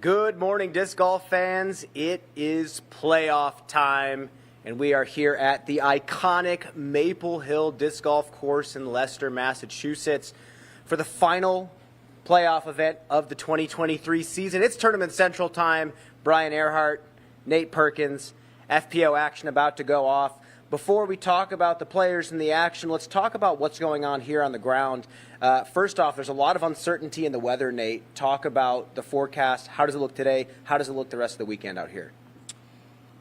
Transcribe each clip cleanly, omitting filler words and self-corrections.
Good morning, disc golf fans. It is playoff time, and we are here at the iconic Maple Hill Disc Golf Course in Leicester, Massachusetts for the final playoff event of the 2023 season. It's Tournament Central time. Brian Earhart, Nate Perkins, FPO action about to go off. Before we talk about the players and the action, let's talk about what's going on here on the ground. First off, there's a lot of uncertainty in the weather, Nate. Talk about the forecast. How does it look today? How does it look the rest of the weekend out here?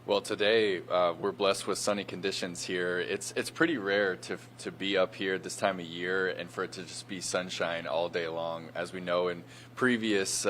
Well, today we're blessed with sunny conditions here. It's pretty rare to be up here this time of year and for it to just be sunshine all day long. As we know in previous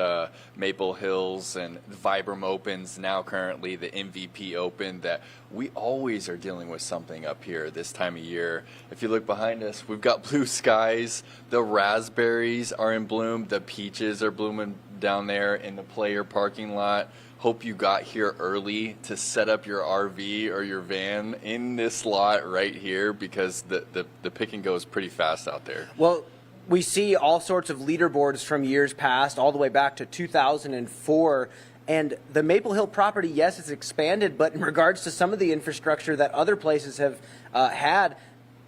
Maple Hills and Vibram Opens, now currently the MVP Open, that we always are dealing with something up here this time of year. If you look behind us, we've got blue skies, the raspberries are in bloom, the peaches are blooming down there in the player parking lot. Hope you got here early to set up your RV or your van in this lot right here, because the pick and go is pretty fast out there. Well, we see all sorts of leaderboards from years past, all the way back to 2004. And the Maple Hill property, yes, it's expanded, but in regards to some of the infrastructure that other places have had,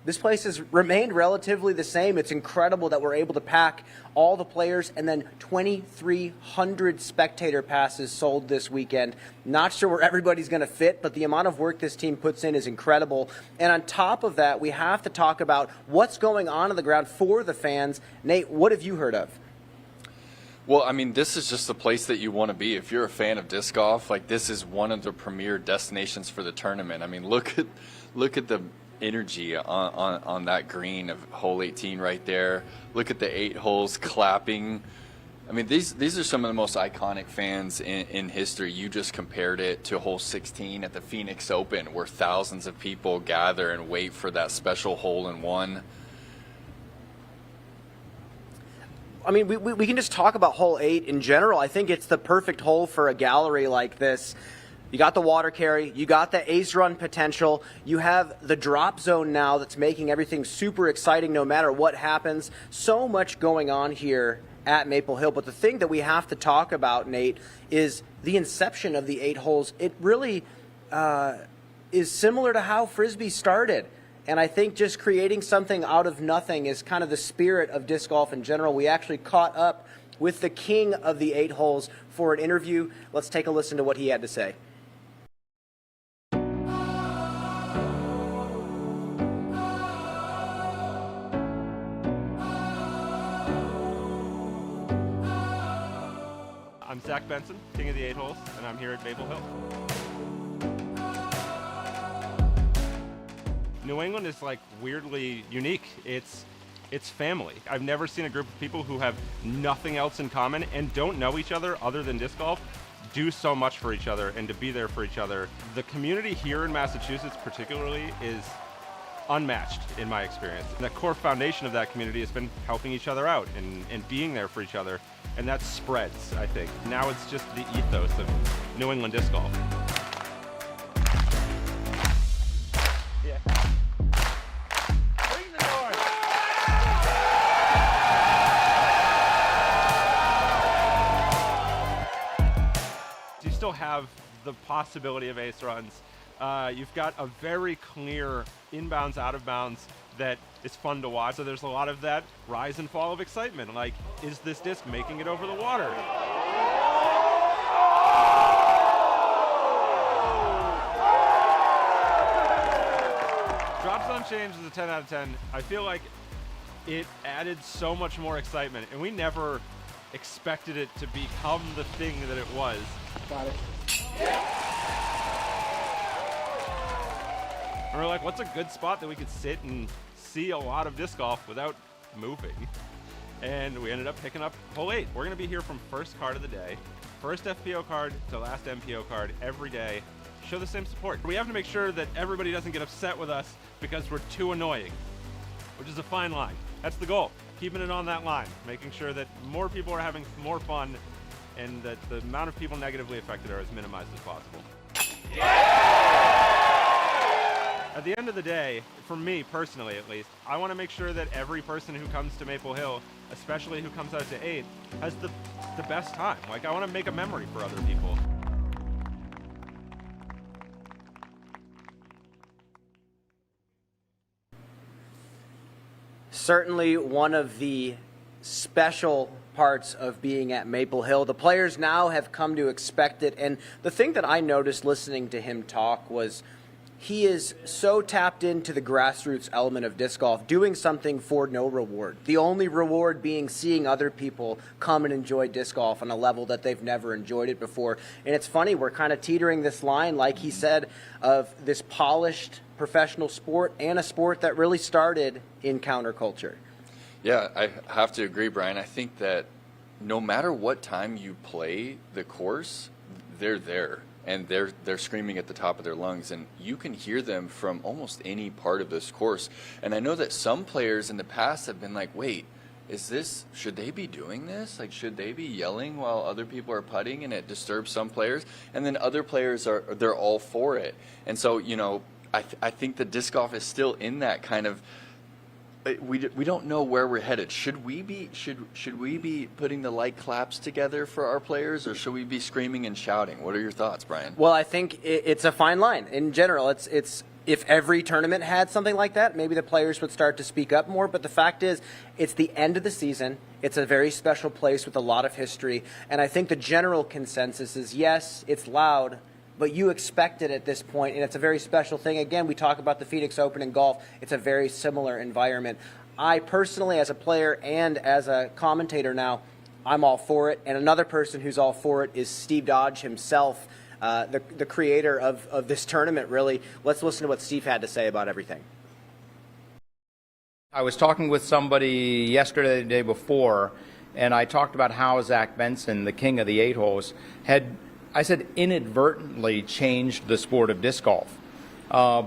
this place has remained relatively the same. It's incredible that we're able to pack all the players, and then 2,300 spectator passes sold this weekend. Not sure where everybody's going to fit, but the amount of work this team puts in is incredible. And on top of that, we have to talk about what's going on the ground for the fans. Nate, what have you heard of? Well, I mean, this is just the place that you want to be. If you're a fan of disc golf, like, this is one of the premier destinations for the tournament. I mean, look at the energy on that green of hole 18 right there. Look at the 8 holes clapping. I mean, these are some of the most iconic fans in history. You just compared it to hole 16 at the Phoenix Open, where thousands of people gather and wait for that special hole-in-one. I mean, we can just talk about hole 8 in general. I think it's the perfect hole for a gallery like this. You got the water carry, you got the ace run potential, you have the drop zone now that's making everything super exciting no matter what happens. So much going on here at Maple Hill. But the thing that we have to talk about, Nate, is the inception of the 8 holes. It really is similar to how Frisbee started. And I think just creating something out of nothing is kind of the spirit of disc golf in general. We actually caught up with the king of the 8 holes for an interview. Let's take a listen to what he had to say. I'm Zach Benson, king of the 8 holes, and I'm here at Maple Hill. New England is like weirdly unique. It's family. I've never seen a group of people who have nothing else in common and don't know each other other than disc golf do so much for each other and to be there for each other. The community here in Massachusetts particularly is unmatched in my experience. And the core foundation of that community has been helping each other out and being there for each other. And that spreads, I think. Now it's just the ethos of New England disc golf. Yeah. Bring the noise! You still have the possibility of ace runs. You've got a very clear inbounds, out of bounds that is fun to watch. So there's a lot of that rise and fall of excitement. Like, is this disc making it over the water? Drop zone change is a 10 out of 10. I feel like it added so much more excitement, and we never expected it to become the thing that it was. Got it. And we're like, what's a good spot that we could sit and see a lot of disc golf without moving? And we ended up picking up hole 8. We're gonna be here from first card of the day, first FPO card to last MPO card every day. Show the same support. We have to make sure that everybody doesn't get upset with us because we're too annoying, which is a fine line. That's the goal, keeping it on that line, making sure that more people are having more fun and that the amount of people negatively affected are as minimized as possible. At At the end of the day, for me personally at least, I want to make sure that every person who comes to Maple Hill, especially who comes out to 8, has the best time. Like, I want to make a memory for other people. Certainly one of the special parts of being at Maple Hill. The players now have come to expect it, and the thing that I noticed listening to him talk was he is so tapped into the grassroots element of disc golf, doing something for no reward. The only reward being seeing other people come and enjoy disc golf on a level that they've never enjoyed it before. And it's funny, we're kind of teetering this line, like he said, of this polished professional sport and a sport that really started in counterculture. Yeah, I have to agree, Brian. I think that no matter what time you play the course, they're there. And they're screaming at the top of their lungs, and you can hear them from almost any part of this course. And I know that some players in the past have been like, wait, should they be doing this? Like, should they be yelling while other people are putting, and it disturbs some players? And then other players they're all for it. And so, you know, I think the disc golf is still in that kind of, we don't know where we're headed. Should we be putting the light claps together for our players, or should we be screaming and shouting? What are your thoughts, Brian? Well, I think it's a fine line. In general, it's if every tournament had something like that, maybe the players would start to speak up more. But the fact is, it's the end of the season. It's a very special place with a lot of history. And I think the general consensus is, yes, it's loud, but you expect it at this point, and it's a very special thing. Again, we talk about the Phoenix Open in golf. It's a very similar environment. I personally, as a player and as a commentator now, I'm all for it. And another person who's all for it is Steve Dodge himself, the creator of this tournament, really. Let's listen to what Steve had to say about everything. I was talking with somebody yesterday, the day before, and I talked about how Zach Benson, the king of the 8 holes, had, I said, inadvertently changed the sport of disc golf.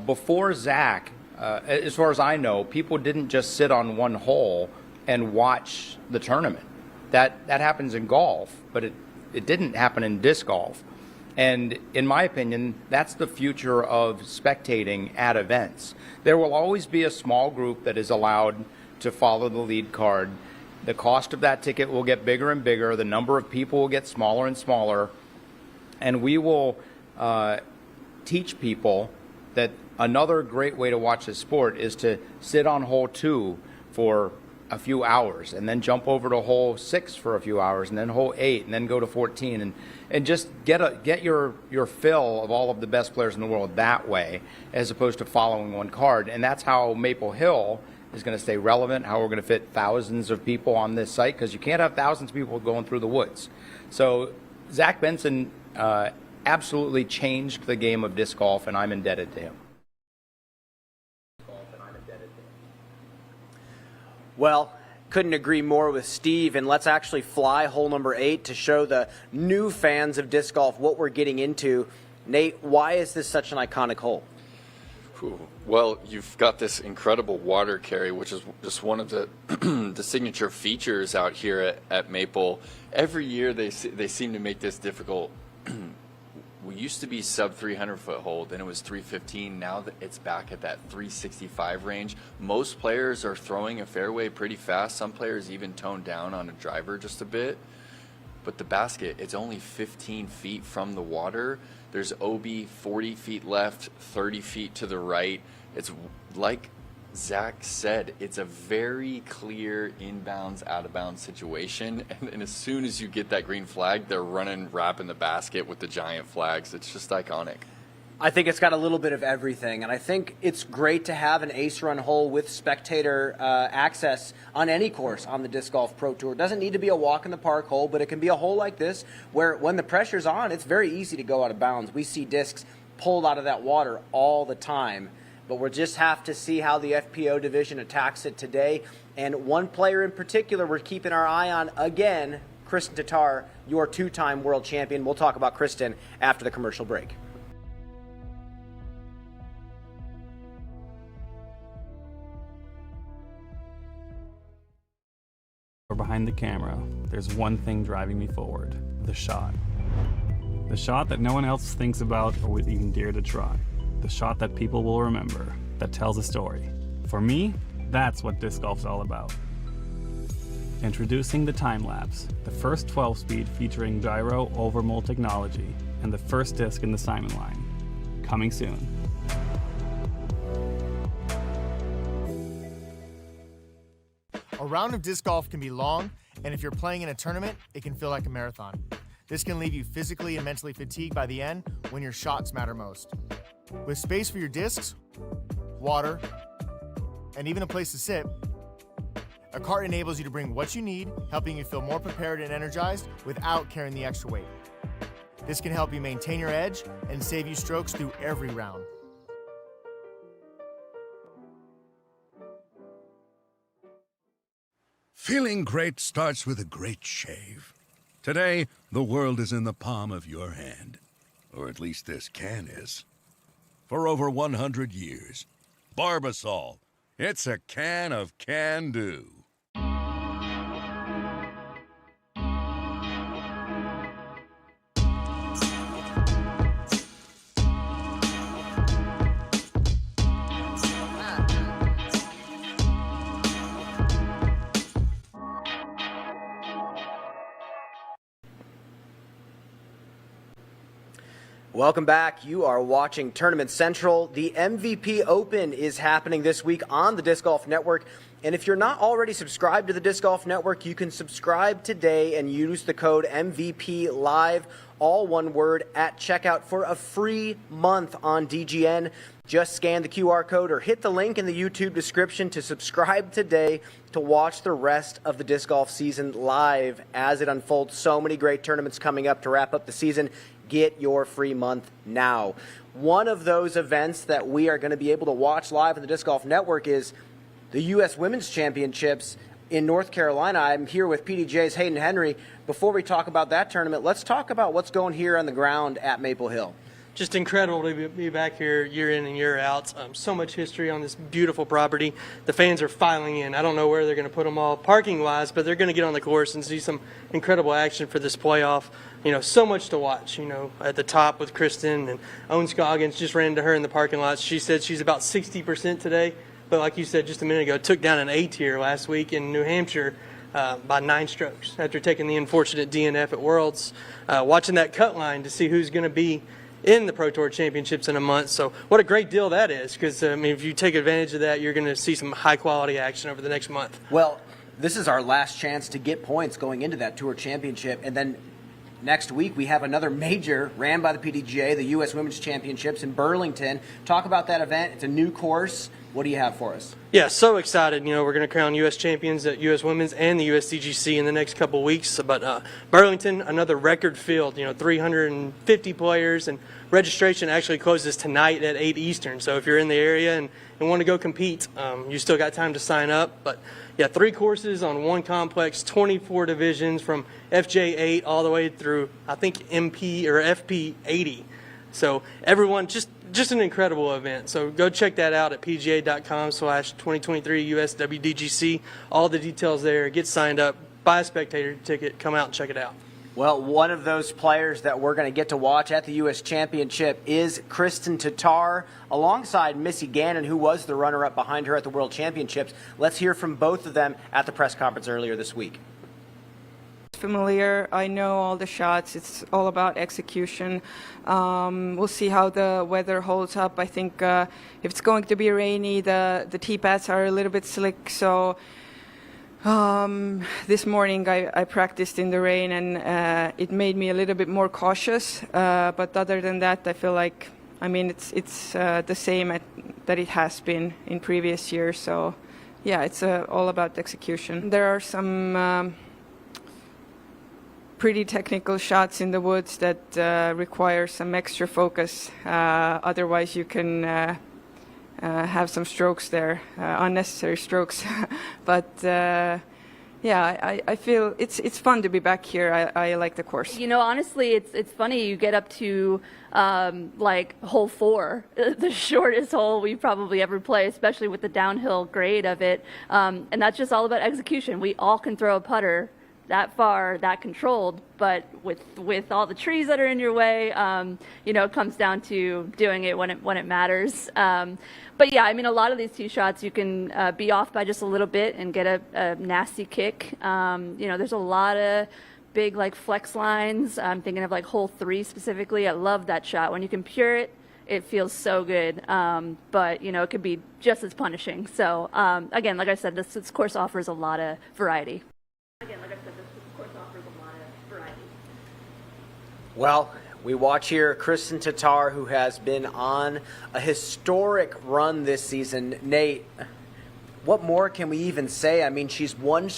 Before Zach, as far as I know, people didn't just sit on one hole and watch the tournament. That happens in golf, but it didn't happen in disc golf. And in my opinion, that's the future of spectating at events. There will always be a small group that is allowed to follow the lead card. The cost of that ticket will get bigger and bigger. The number of people will get smaller and smaller. And we will teach people that another great way to watch this sport is to sit on hole 2 for a few hours and then jump over to hole 6 for a few hours and then hole 8 and then go to 14 and just get your fill of all of the best players in the world that way, as opposed to following one card. And that's how Maple Hill is going to stay relevant, how we're going to fit thousands of people on this site, because you can't have thousands of people going through the woods. So Zach Benson absolutely changed the game of disc golf, and I'm indebted to him. Well, couldn't agree more with Steve, and let's actually fly hole number 8 to show the new fans of disc golf what we're getting into. Nate, why is this such an iconic hole? Well, you've got this incredible water carry, which is just one of the the signature features out here at Maple. Every year they seem to make this difficult. We used to be sub 300-foot hole, then it was 315. Now that it's back at that 365 range. Most players are throwing a fairway pretty fast. Some players even tone down on a driver just a bit. But the basket, it's only 15 feet from the water. There's OB 40 feet left, 30 feet to the right. It's like Zach said, it's a very clear inbounds, out of bounds situation. And as soon as you get that green flag, they're running, wrapping the basket with the giant flags. It's just iconic. I think it's got a little bit of everything, and I think it's great to have an ace run hole with spectator access on any course on the Disc Golf Pro Tour. It doesn't need to be a walk in the park hole, but it can be a hole like this where when the pressure's on, it's very easy to go out of bounds. We see discs pulled out of that water all the time, but we'll just have to see how the FPO division attacks it today. And one player in particular we're keeping our eye on again, Kristin Tattar, your two-time world champion. We'll talk about Kristin after the commercial break. Behind the camera, there's one thing driving me forward: the shot. The shot that no one else thinks about or would even dare to try. The shot that people will remember. that tells a story. For me, that's what disc golf's all about. Introducing the time lapse, the first 12-speed featuring gyro overmold technology, and the first disc in the Simon line. Coming soon. A round of disc golf can be long, and if you're playing in a tournament, it can feel like a marathon. This can leave you physically and mentally fatigued by the end when your shots matter most. With space for your discs, water, and even a place to sit, a cart enables you to bring what you need, helping you feel more prepared and energized without carrying the extra weight. This can help you maintain your edge and save you strokes through every round. Feeling great starts with a great shave. Today, the world is in the palm of your hand. Or at least this can is. For over 100 years, Barbasol, it's a can of can-do. Welcome back. You are watching Tournament Central. The MVP Open is happening this week on the Disc Golf Network. And if you're not already subscribed to the Disc Golf Network, you can subscribe today and use the code MVP Live, all one word, at checkout for a free month on DGN. Just scan the QR code or hit the link in the YouTube description to subscribe today to watch the rest of the disc golf season live as it unfolds. So many great tournaments coming up to wrap up the season. Get your free month now. One of those events that we are going to be able to watch live on the Disc Golf Network is the U.S. Women's Championships in North Carolina. I'm here with PDJ's Hayden Henry. Before we talk about that tournament, let's talk about what's going here on the ground at Maple Hill. Just incredible to be back here year in and year out. So much history on this beautiful property. The fans are filing in. I don't know where they're going to put them all parking-wise, but they're going to get on the course and see some incredible action for this playoff. You know, so much to watch, you know, at the top with Kristin and Ohn Scoggins. Just ran into her in the parking lot. She said she's about 60% today, but like you said just a minute ago, took down an A-tier last week in New Hampshire by 9 strokes after taking the unfortunate DNF at Worlds. Watching that cut line to see who's going to be in the Pro Tour Championships in a month. So what a great deal that is, because I mean, if you take advantage of that, you're going to see some high-quality action over the next month. Well, this is our last chance to get points going into that Tour Championship, and then next week we have another major ran by the PDGA, the U.S. Women's Championships in Burlington. Talk about that event. It's a new course. What do you have for us? Yeah, so excited. You know, we're going to crown U.S. champions at U.S. Women's and the USDGC in the next couple weeks. But Burlington, another record field, you know, 350 players, and registration actually closes tonight at 8 Eastern. So if you're in the area and want to go compete, you still got time to sign up. But yeah, 3 courses on one complex, 24 divisions from FJ8 all the way through, I think, MP or FP80. So everyone, just an incredible event. So go check that out at pga.com/2023 USWDGC. All the details there. Get signed up, buy a spectator ticket, come out and check it out. Well, one of those players that we're going to get to watch at the U.S. Championship is Kristin Tattar, alongside Missy Gannon, who was the runner-up behind her at the World Championships. Let's hear from both of them at the press conference earlier this week. Familiar. I know all the shots. It's all about execution. We'll see how the weather holds up. I think if it's going to be rainy, the tee pads are a little bit slick. So this morning I practiced in the rain, and it made me a little bit more cautious. But other than that, I feel like, I mean, it's the same that it has been in previous years. So yeah, it's all about execution. There are some pretty technical shots in the woods that require some extra focus. Otherwise, you can have some strokes there, unnecessary strokes. But yeah, I feel it's fun to be back here. I like the course. You know, honestly, it's funny. You get up to like hole 4, the shortest hole we probably ever play, especially with the downhill grade of it. And that's just all about execution. We all can throw a putter that far, that controlled, but with all the trees that are in your way, it comes down to doing it when it matters. But yeah, I mean, a lot of these tee shots you can be off by just a little bit and get a nasty kick. There's a lot of big like flex lines. I'm thinking of like hole 3 specifically. I love that shot. When you can pure it, it feels so good. But it could be just as punishing. So again, like I said, this course offers a lot of variety. Well, we watch here Kristin Tattar, who has been on a historic run this season. Nate, what more can we even say? I mean, she's 1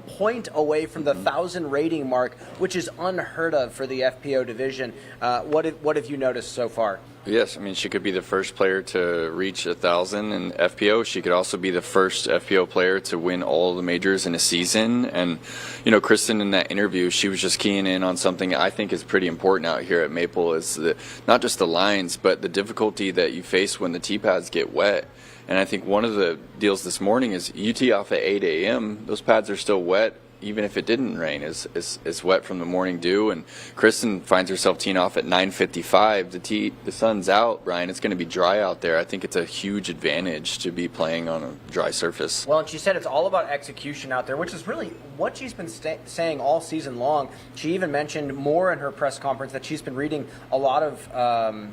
point away from the 1,000 rating mark, which is unheard of for the FPO division. What have you noticed so far? Yes, I mean, she could be the first player to reach 1,000 in FPO. She could also be the first FPO player to win all the majors in a season. And, Kristin, in that interview, she was just keying in on something I think is pretty important out here at Maple, is not just the lines, but the difficulty that you face when the tee pads get wet. And I think one of the deals this morning is you tee off at 8 a.m., those pads are still wet. Even if it didn't rain, it's wet from the morning dew, and Kristin finds herself teeing off at 9:55. The sun's out, Brian. It's going to be dry out there. I think it's a huge advantage to be playing on a dry surface. Well, and she said it's all about execution out there, which is really what she's been saying all season long. She even mentioned more in her press conference that she's been reading a lot of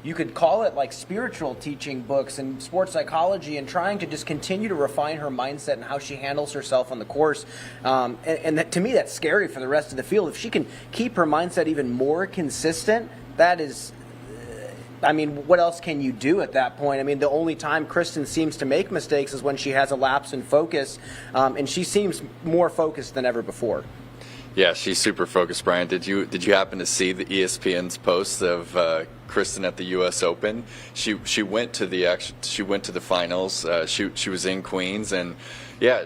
you could call it like spiritual teaching books and sports psychology, and trying to just continue to refine her mindset and how she handles herself on the course. And that, to me, that's scary for the rest of the field. If she can keep her mindset even more consistent, that is, what else can you do at that point? I mean, the only time Kristin seems to make mistakes is when she has a lapse in focus, and she seems more focused than ever before. Yeah, she's super focused, Brian. Did you happen to see the ESPN's post of Kristin at the U.S. Open? She went to the finals. She was in Queens, and yeah,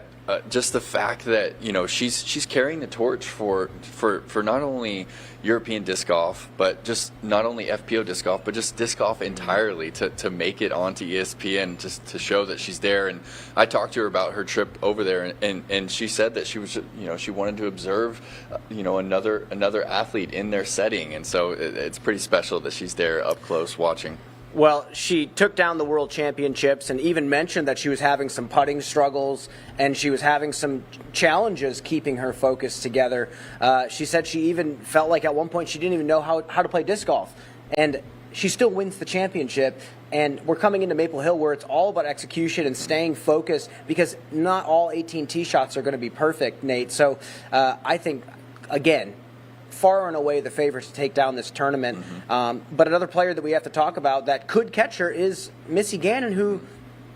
just the fact that she's carrying the torch for not only European disc golf, but just not only FPO disc golf, but just disc golf entirely to make it onto ESPN, just to show that she's there. And I talked to her about her trip over there, and she said that she was she wanted to observe another athlete in their setting, and so it's pretty special that she's there up close watching. Well, she took down the World Championships and even mentioned that she was having some putting struggles and she was having some challenges keeping her focus together. She said she even felt like at one point she didn't even know how to play disc golf. And she still wins the championship. And we're coming into Maple Hill where it's all about execution and staying focused, because not all 18 tee shots are going to be perfect, Nate. So I think, again, far and away the favorites to take down this tournament. But another player that we have to talk about that could catch her is Missy Gannon, who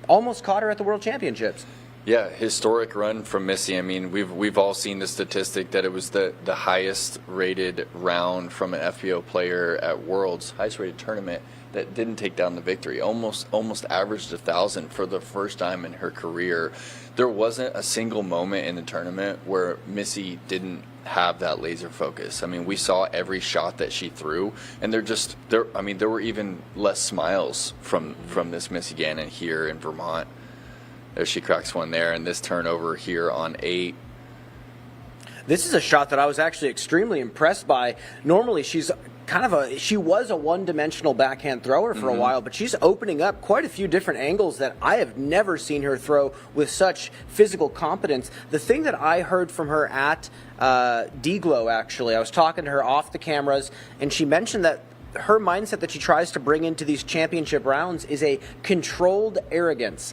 almost caught her at the World Championships. Yeah, historic run from Missy. I mean, we've all seen the statistic that it was the highest rated round from an FPO player at Worlds, highest rated tournament, that didn't take down the victory. Almost averaged 1,000 for the first time in her career. There wasn't a single moment in the tournament where Missy didn't have that laser focus. I mean, we saw every shot that she threw, and there were even less smiles from this Missy Gannon here in Vermont. There she cracks one there, and this turnover here on 8. This is a shot that I was actually extremely impressed by. Normally she's she was a one-dimensional backhand thrower for a while, but she's opening up quite a few different angles that I have never seen her throw with such physical competence. The thing that I heard from her at D-Glow, actually, I was talking to her off the cameras, and she mentioned that her mindset that she tries to bring into these championship rounds is a controlled arrogance.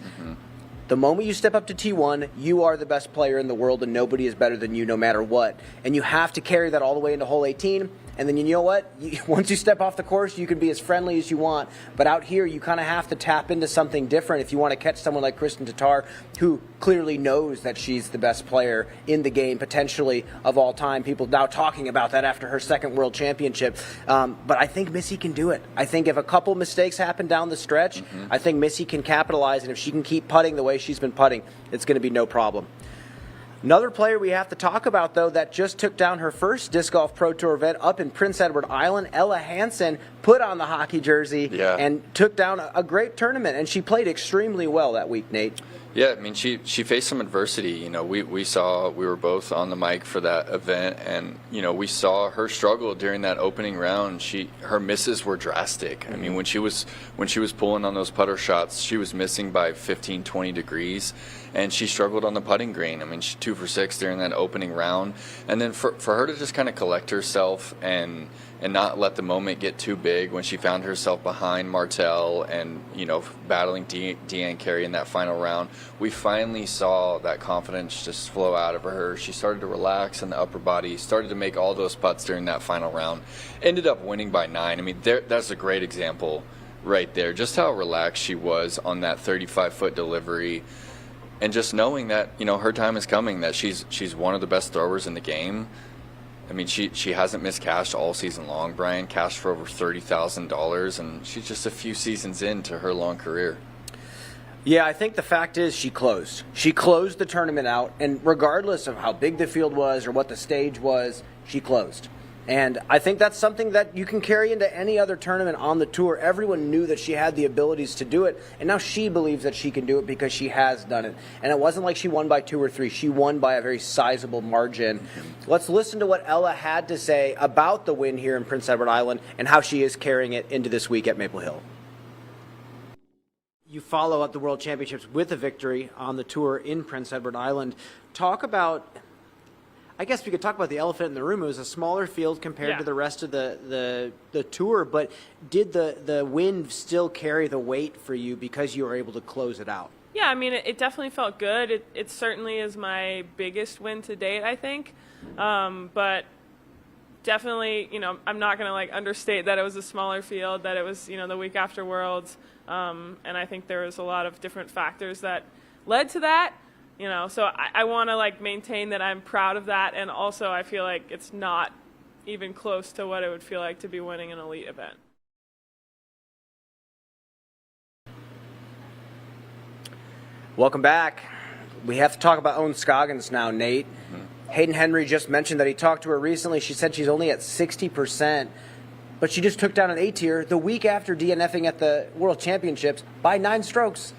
The moment you step up to T1, you are the best player in the world, and nobody is better than you no matter what. And you have to carry that all the way into hole 18. And then you know what? Once you step off the course, you can be as friendly as you want. But out here, you kind of have to tap into something different if you want to catch someone like Kristin Tattar, who clearly knows that she's the best player in the game, potentially, of all time. People now talking about that after her second World Championship. But I think Missy can do it. I think if a couple mistakes happen down the stretch, I think Missy can capitalize. And if she can keep putting the way she's been putting, it's going to be no problem. Another player we have to talk about, though, that just took down her first Disc Golf Pro Tour event up in Prince Edward Island, Ella Hansen, put on the hockey jersey and took down a great tournament, and she played extremely well that week, Nate. Yeah, I mean, she faced some adversity. You know, we were both on the mic for that event, and you know, we saw her struggle during that opening round. Her misses were drastic. I mean, when she was pulling on those putter shots, she was missing by 15, 20 degrees, and she struggled on the putting green. I mean, she 2 for 6 during that opening round, and then for her to just kind of collect herself and not let the moment get too big when she found herself behind Martel and, you know, battling Deanne Carey in that final round, we finally saw that confidence just flow out of her. She started to relax in the upper body, started to make all those putts during that final round, ended up winning by 9. I mean, that's a great example right there, just how relaxed she was on that 35-foot delivery, and just knowing that, you know, her time is coming, that she's one of the best throwers in the game. I mean, she hasn't missed cash all season long, Brian. Cashed for over $30,000, and she's just a few seasons into her long career. Yeah, I think the fact is she closed. She closed the tournament out, and regardless of how big the field was or what the stage was, she closed. And I think that's something that you can carry into any other tournament on the tour. Everyone knew that she had the abilities to do it, and now she believes that she can do it because she has done it. And it wasn't like she won by 2 or 3. She won by a very sizable margin. Let's listen to what Ella had to say about the win here in Prince Edward Island and how she is carrying it into this week at Maple Hill. You follow up the World Championships with a victory on the tour in Prince Edward Island. Talk about... I guess we could talk about the elephant in the room. It was a smaller field compared to the rest of the tour, but did the win still carry the weight for you because you were able to close it out? Yeah, I mean, it definitely felt good. It certainly is my biggest win to date, I think. But definitely, you know, I'm not going to like understate that it was a smaller field, that it was, you know, the week after Worlds. And I think there was a lot of different factors that led to that. You know, so I want to like maintain that I'm proud of that, and also I feel like it's not even close to what it would feel like to be winning an elite event. Welcome back. We have to talk about Ohn Scoggins now, Nate. Hayden Henry just mentioned that he talked to her recently. She said she's only at 60%, but she just took down an A-tier the week after DNFing at the World Championships by 9 strokes.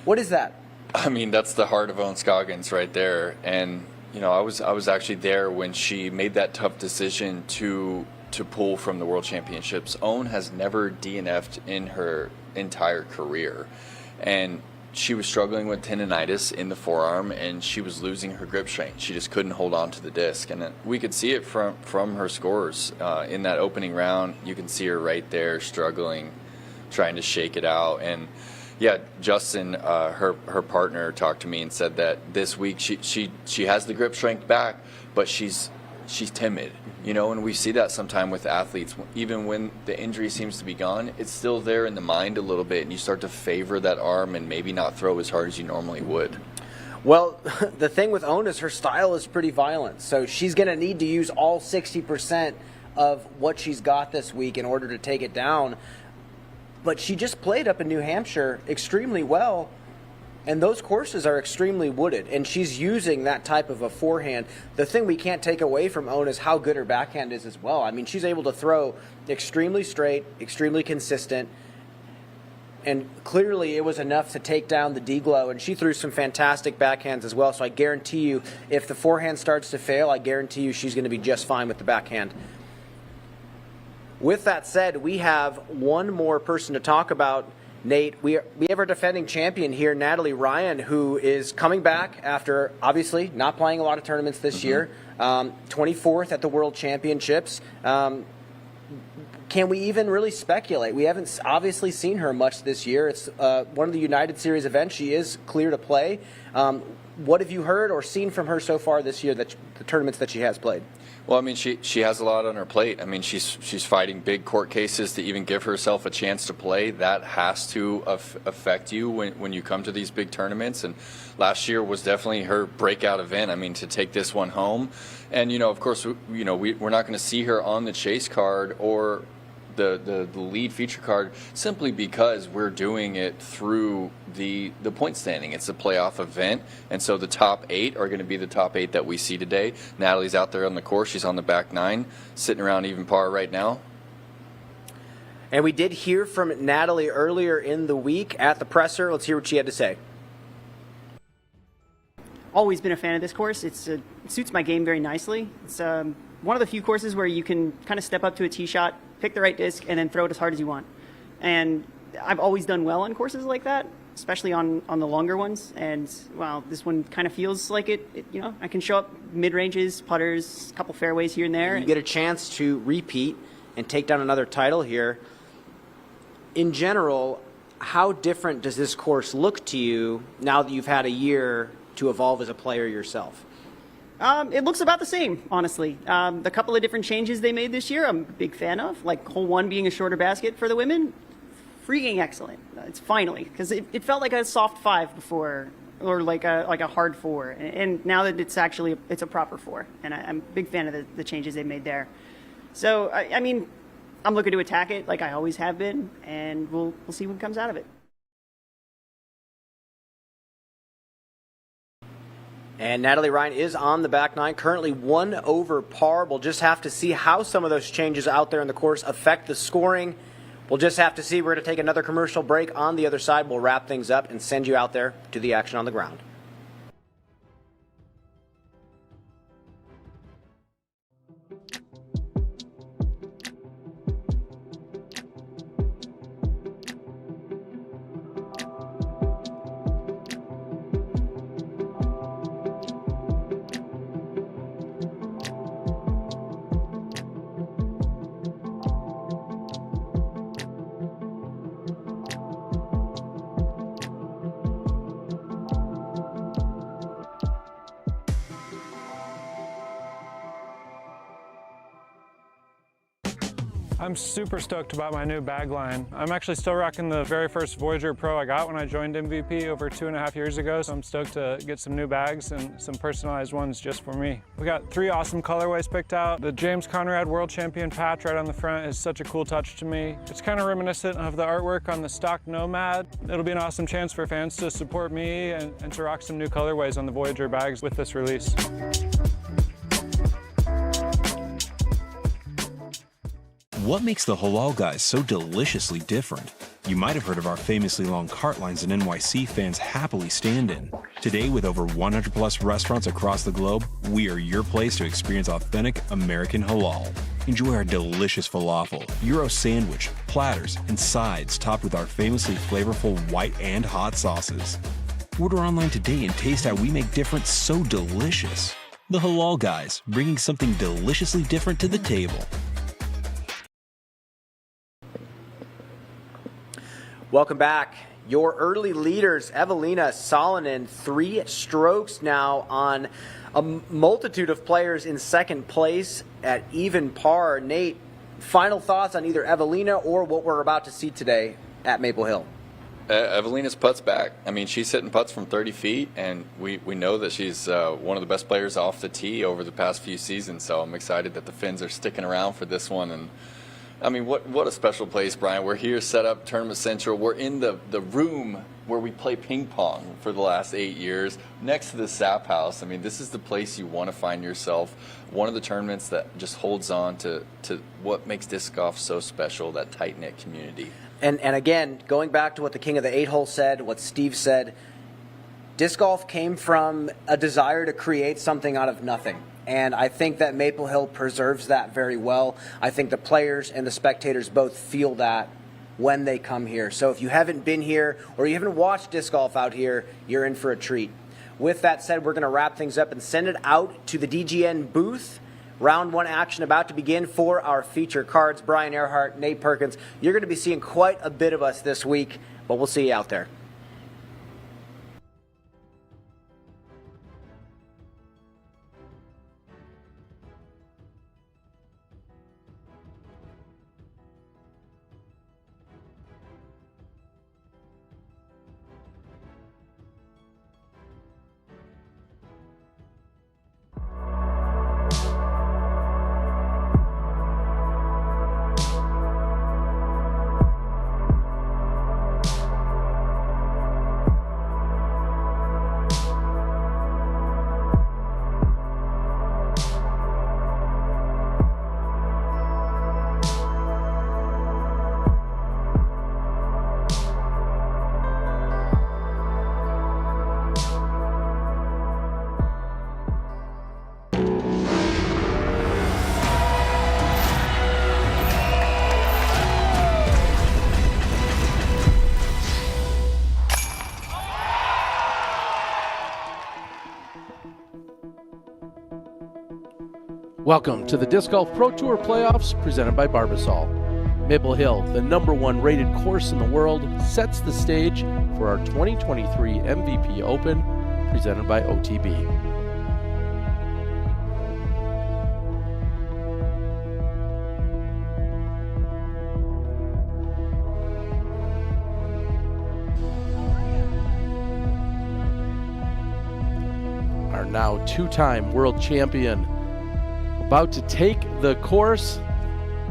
What is that? I mean, that's the heart of Ohn Scoggins right there. And, you know, I was actually there when she made that tough decision to pull from the World Championships. Ohn has never DNF'd in her entire career. And she was struggling with tendonitis in the forearm, and she was losing her grip strength. She just couldn't hold on to the disc. And we could see it from her scores. In that opening round, you can see her right there struggling, trying to shake it out. And yeah, Justin, her partner, talked to me and said that this week she has the grip strength back, but she's timid, you know, and we see that sometime with athletes. Even when the injury seems to be gone, it's still there in the mind a little bit, and you start to favor that arm and maybe not throw as hard as you normally would. Well, the thing with Ohn is her style is pretty violent, so she's going to need to use all 60% of what she's got this week in order to take it down. But she just played up in New Hampshire extremely well, and those courses are extremely wooded, and she's using that type of a forehand. The thing we can't take away from Ohn is how good her backhand is as well. I mean, she's able to throw extremely straight, extremely consistent, and clearly it was enough to take down the D-Glow, and she threw some fantastic backhands as well. So I guarantee you, if the forehand starts to fail, I guarantee you she's going to be just fine with the backhand. With that said, we have one more person to talk about, Nate. We have our defending champion here, Natalie Ryan, who is coming back after obviously not playing a lot of tournaments this year. 24th at the World Championships. Can we even really speculate? We haven't obviously seen her much this year. It's one of the United Series events. She is clear to play. What have you heard or seen from her so far this year, that the tournaments that she has played? Well, I mean, she has a lot on her plate. I mean, she's fighting big court cases to even give herself a chance to play. That has to affect you when you come to these big tournaments. And last year was definitely her breakout event. I mean, to take this one home. And, you know, of course, you know, we're not going to see her on the chase card or the lead feature card simply because we're doing it through the point standing. It's a playoff event, and so the top 8 are going to be the top 8 that we see today. Natalie's out there on the course. She's on the back 9, sitting around even par right now. And we did hear from Natalie earlier in the week at the presser. Let's hear what she had to say. always been a fan of this course. It suits my game very nicely. It's one of the few courses where you can kind of step up to a tee shot, pick the right disc, and then throw it as hard as you want. And I've always done well on courses like that, especially on the longer ones. And, well, this one kind of feels like it, you know, I can show up mid-ranges, putters, a couple fairways here and there. You get a chance to repeat and take down another title here. In general, how different does this course look to you now that you've had a year to evolve as a player yourself? It looks about the same, honestly. The couple of different changes they made this year, I'm a big fan of. Like hole 1 being a shorter basket for the women, freaking excellent. It's finally, because it felt like a soft 5 before, or like a hard 4, and now that it's actually a proper 4, and I'm a big fan of the changes they made there. So I mean, I'm looking to attack it like I always have been, and we'll see what comes out of it. And Natalie Ryan is on the back nine, currently 1 over par. We'll just have to see how some of those changes out there in the course affect the scoring. We'll just have to see. We're going to take another commercial break. On the other side, we'll wrap things up and send you out there to the action on the ground. I'm super stoked about my new bag line. I'm actually still rocking the very first Voyager Pro I got when I joined MVP over 2.5 years ago, so I'm stoked to get some new bags and some personalized ones just for me. We got 3 awesome colorways picked out. The James Conrad World Champion patch right on the front is such a cool touch to me. It's kind of reminiscent of the artwork on the stock Nomad. It'll be an awesome chance for fans to support me and to rock some new colorways on the Voyager bags with this release. What makes the Halal Guys so deliciously different? You might have heard of our famously long cart lines in NYC fans happily stand in. Today, with over 100 plus restaurants across the globe, we are your place to experience authentic American halal. Enjoy our delicious falafel, Euro sandwich, platters, and sides topped with our famously flavorful white and hot sauces. Order online today and taste how we make different so delicious. The Halal Guys, bringing something deliciously different to the table. Welcome back. Your early leaders, Evelina Salonen, 3 strokes now on a multitude of players in second place at even par. Nate, final thoughts on either Evelina or what we're about to see today at Maple Hill? Evelina's putt's back. I mean, she's hitting putts from 30 feet, and we know that she's one of the best players off the tee over the past few seasons, so I'm excited that the Finns are sticking around for this one. And I mean, what a special place, Brian. We're here set up, Tournament Central. We're in the room where we play ping pong for the last 8 years, next to the Sap House. I mean, this is the place you want to find yourself. One of the tournaments that just holds on to what makes disc golf so special, that tight-knit community. And again, going back to what the king of the 8-hole said, what Steve said, disc golf came from a desire to create something out of nothing. And I think that Maple Hill preserves that very well. I think the players and the spectators both feel that when they come here. So if you haven't been here or you haven't watched disc golf out here, you're in for a treat. With that said, we're going to wrap things up and send it out to the DGN booth. Round 1 action about to begin for our feature cards. Brian Earhart, Nate Perkins. You're going to be seeing quite a bit of us this week, but we'll see you out there. Welcome to the Disc Golf Pro Tour Playoffs presented by Barbasol. Maple Hill, the #1 rated course in the world, sets the stage for our 2023 MVP Open presented by OTB. Our now two-time world champion about to take the course,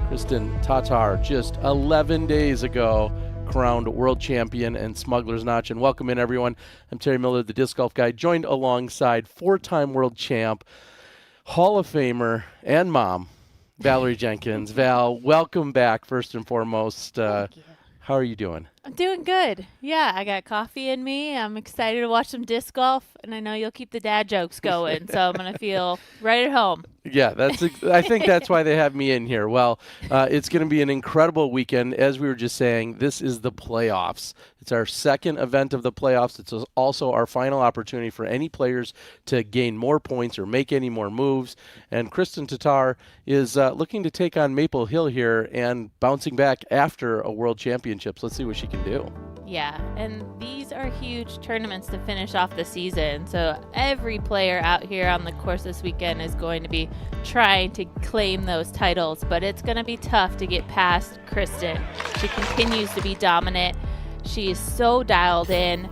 Kristin Tattar, just 11 days ago, crowned world champion and Smuggler's Notch. And welcome in, everyone. I'm Terry Miller, the Disc Golf Guy, joined alongside four-time world champ, Hall of Famer, and mom, Val Jenkins. Val, welcome back, first and foremost. Thank you. How are you doing? I'm doing good. Yeah, I got coffee in me. I'm excited to watch some disc golf, and I know you'll keep the dad jokes going, so I'm going to feel right at home. Yeah, I think that's why they have me in here. Well, it's going to be an incredible weekend. As we were just saying, this is the playoffs. It's our second event of the playoffs. It's also our final opportunity for any players to gain more points or make any more moves. And Kristin Tattar is looking to take on Maple Hill here and bouncing back after a world championships. Let's see what she can do. Yeah, and these are huge tournaments to finish off the season. So every player out here on the course this weekend is going to be trying to claim those titles, but it's going to be tough to get past Kristin. She continues to be dominant. She is so dialed in,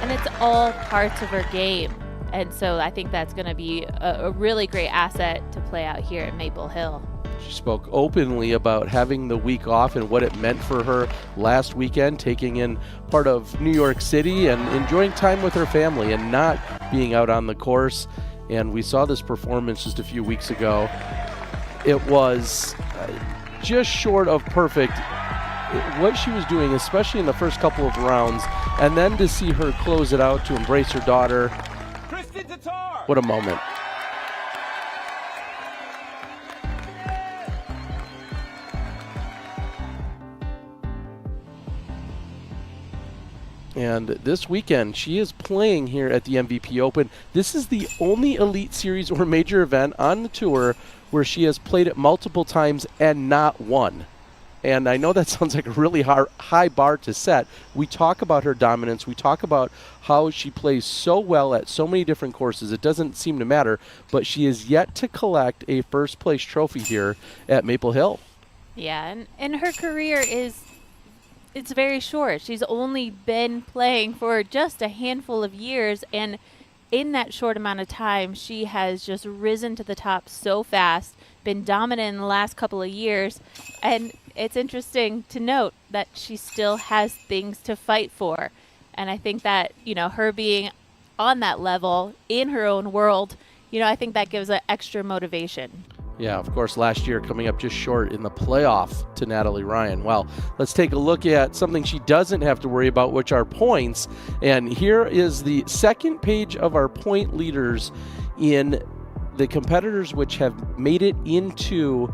and it's all parts of her game. And so I think that's going to be a really great asset to play out here at Maple Hill. She spoke openly about having the week off and what it meant for her last weekend, taking in part of New York City and enjoying time with her family and not being out on the course. And we saw this performance just a few weeks ago. It was just short of perfect, what she was doing, especially in the first couple of rounds, and then to see her close it out to embrace her daughter. Kristin Tattar! What a moment. And this weekend, she is playing here at the MVP Open. This is the only Elite Series or major event on the tour where she has played it multiple times and not won. And I know that sounds like a really high bar to set. We talk about her dominance. We talk about how she plays so well at so many different courses. It doesn't seem to matter, but she is yet to collect a first-place trophy here at Maple Hill. Yeah, and her career it's very short. She's only been playing for just a handful of years, and in that short amount of time, she has just risen to the top so fast, been dominant in the last couple of years, and it's interesting to note that she still has things to fight for. And I think that, her being on that level in her own world, I think that gives her extra motivation. Yeah, of course, last year coming up just short in the playoff to Natalie Ryan. Well, let's take a look at something she doesn't have to worry about, which are points. And here is the second page of our point leaders in the competitors which have made it into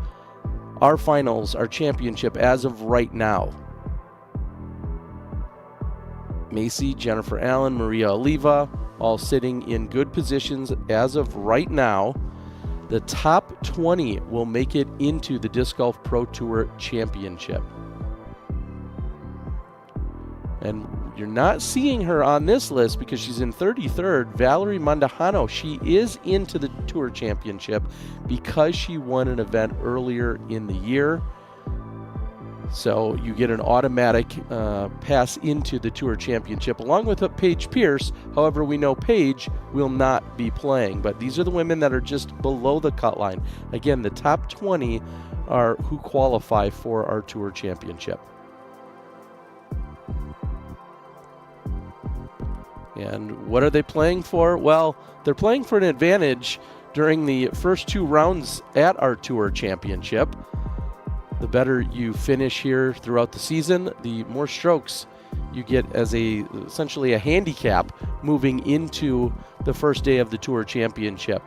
our finals, our championship as of right now. Macy, Jennifer Allen, Maria Oliva, all sitting in good positions as of right now. The top 20 will make it into the Disc Golf Pro Tour Championship. And you're not seeing her on this list because she's in 33rd. Valerie Mandujano, she is into the Tour Championship because she won an event earlier in the year. So you get an automatic pass into the Tour Championship along with Paige Pierce. However, we know Paige will not be playing, but these are the women that are just below the cut line. Again, the top 20 are who qualify for our Tour Championship. And what are they playing for? Well, they're playing for an advantage during the first two rounds at our Tour Championship. The better you finish here throughout the season, the more strokes you get as essentially a handicap moving into the first day of the Tour Championship.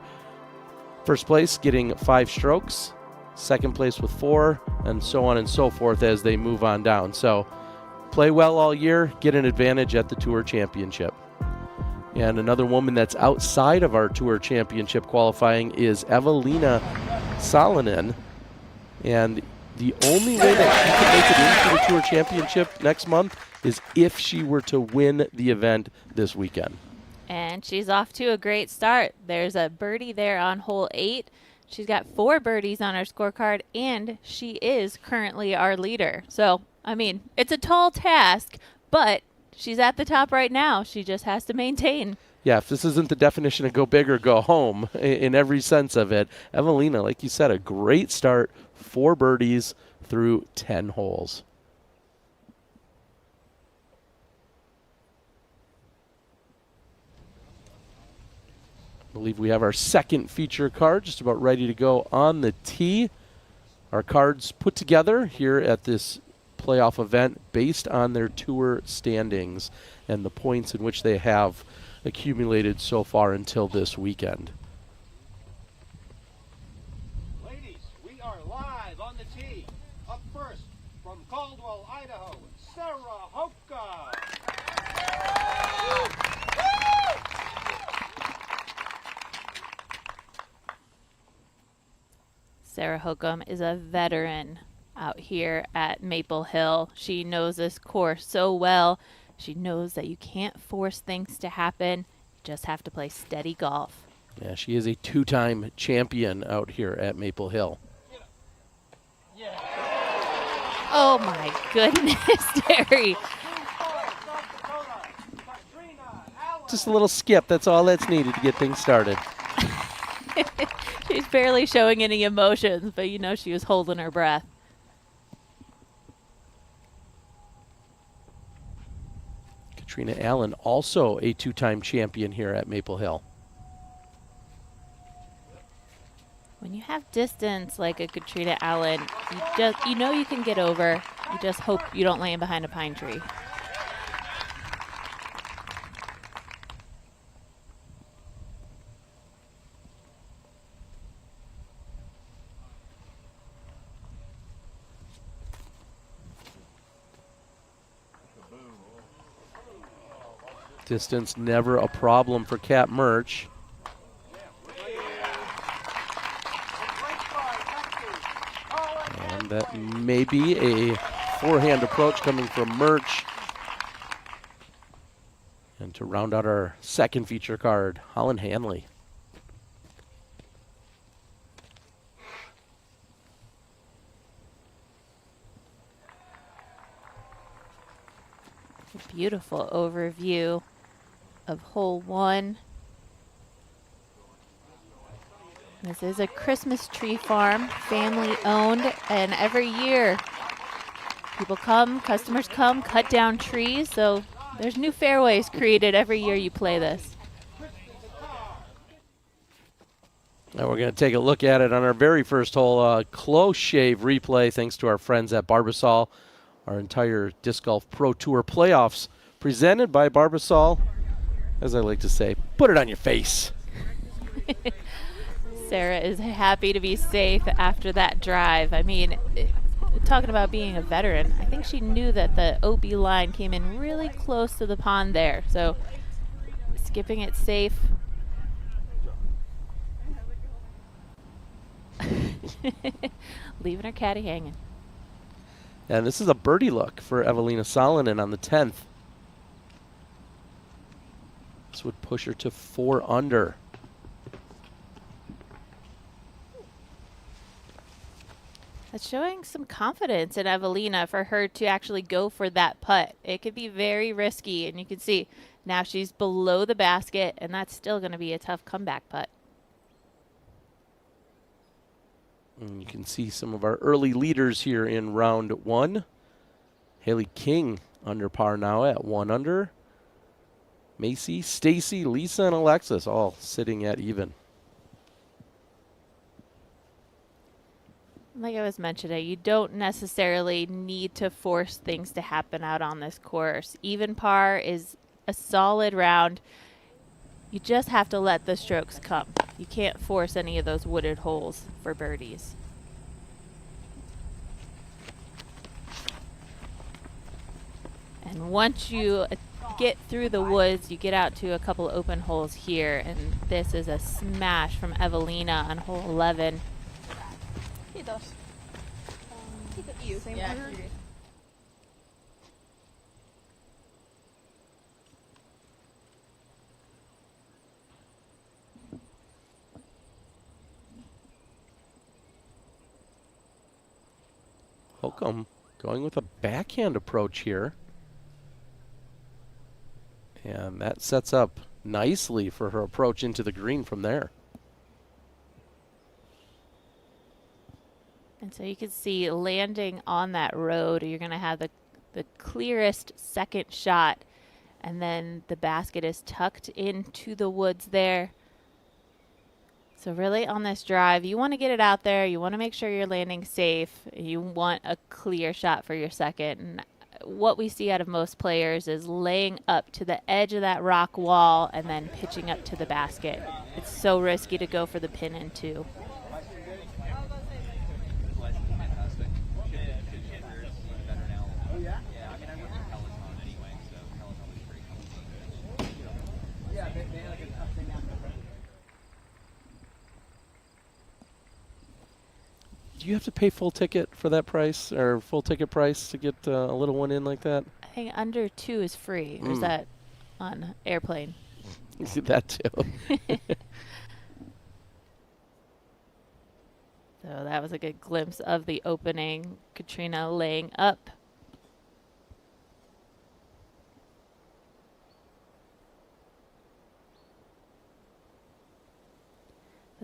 First place getting 5 strokes, second place with 4, and so on and so forth as they move on down. So play well all year, get an advantage at the Tour Championship. And another woman that's outside of our Tour Championship qualifying is Evelina Salonen. And the only way that she can make it into the Tour Championship next month is if she were to win the event this weekend. And she's off to a great start. There's a birdie there on hole 8. She's got 4 birdies on her scorecard, and she is currently our leader. So, I mean, it's a tall task, but she's at the top right now. She just has to maintain. Yeah, if this isn't the definition of go big or go home in every sense of it, Evelina, like you said, a great start, 4 birdies through 10 holes. I believe we have our second feature card just about ready to go on the tee. Our cards put together here at this playoff event based on their tour standings and the points in which they have accumulated so far until this weekend. Ladies, we are live on the tee. Up first from Caldwell, Idaho, Sarah Hoka. Sarah Hokum is a veteran out here at Maple Hill. She knows this course so well. She knows that you can't force things to happen. You just have to play steady golf. Yeah, she is a 2-time champion out here at Maple Hill. Oh my goodness, Terry. Just a little skip, that's all that's needed to get things started. She's barely showing any emotions, but you know she was holding her breath. Katrina Allen, also a 2-time champion here at Maple Hill. When you have distance like a Katrina Allen, you know you can get over. You just hope you don't land behind a pine tree. Distance never a problem for Kat Murch. And that may be a forehand approach coming from Murch. And to round out our second feature card, Holland Hanley. Beautiful overview of hole 1. This is a Christmas tree farm, family owned, and every year people come, customers come, cut down trees, so there's new fairways created every year you play this. Now we're going to take a look at it on our very first hole, close shave replay thanks to our friends at Barbasol. Our entire Disc Golf Pro Tour playoffs presented by Barbasol. As I like to say, put it on your face. Sarah is happy to be safe after that drive. I mean, talking about being a veteran, I think she knew that the OB line came in really close to the pond there. So skipping it safe. Leaving her caddy hanging. And this is a birdie look for Evelina Salonen on the 10th. This would push her to 4 under. That's showing some confidence in Evelina for her to actually go for that putt. It could be very risky, and you can see now she's below the basket, and that's still going to be a tough comeback putt. And you can see some of our early leaders here in round 1. Haley King under par now at 1 under. Macy, Stacy, Lisa, and Alexis all sitting at even. Like I was mentioning, you don't necessarily need to force things to happen out on this course. Even par is a solid round. You just have to let the strokes come. You can't force any of those wooded holes for birdies. And once you get through the woods, you get out to a couple open holes here, and this is a smash from Evelina on hole 11. He does. Same Yeah, order? Holcomb going with a backhand approach here. And that sets up nicely for her approach into the green from there. And so you can see landing on that road, you're going to have the clearest second shot. And then the basket is tucked into the woods there. So really on this drive, you want to get it out there. You want to make sure you're landing safe. You want a clear shot for your second. And what we see out of most players is laying up to the edge of that rock wall and then pitching up to the basket. It's so risky to go for the pin in two. Do you have to pay full ticket for that price, or full ticket price to get a little one in like that? I think under 2 is free. Or is that on airplane? You see that too. So that was a good glimpse of the opening. Katrina laying up.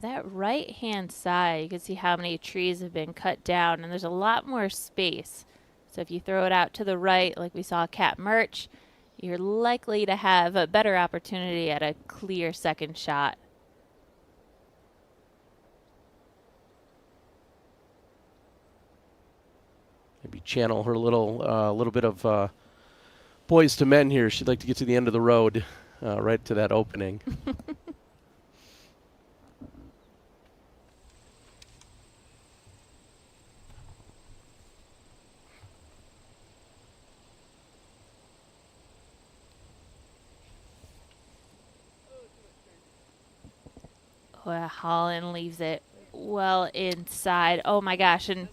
That right-hand side, you can see how many trees have been cut down, and there's a lot more space. So if you throw it out to the right, like we saw Kat Murch, you're likely to have a better opportunity at a clear second shot. Maybe channel her little bit of Boys to Men here. She'd like to get to the end of the road, right to that opening. Holland leaves it well inside. Oh my gosh, and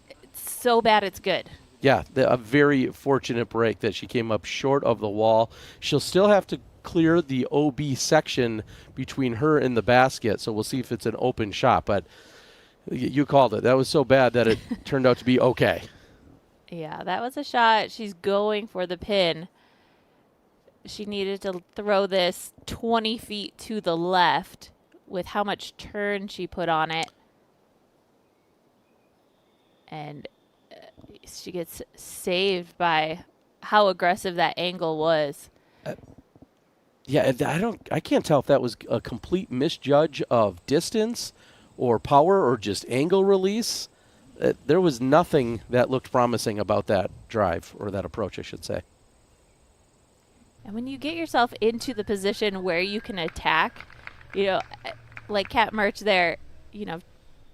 it's so bad it's good. Yeah, a very fortunate break that she came up short of the wall. She'll still have to clear the OB section between her and the basket, so we'll see if it's an open shot. But you called it. That was so bad that it turned out to be okay. Yeah, that was a shot. She's going for the pin. She needed to throw this 20 feet to the left with how much turn she put on it. And she gets saved by how aggressive that angle was. Yeah, I can't tell if that was a complete misjudge of distance or power or just angle release. There was nothing that looked promising about that drive, or that approach, I should say. And when you get yourself into the position where you can attack, you know, like Kat Murch there, you know,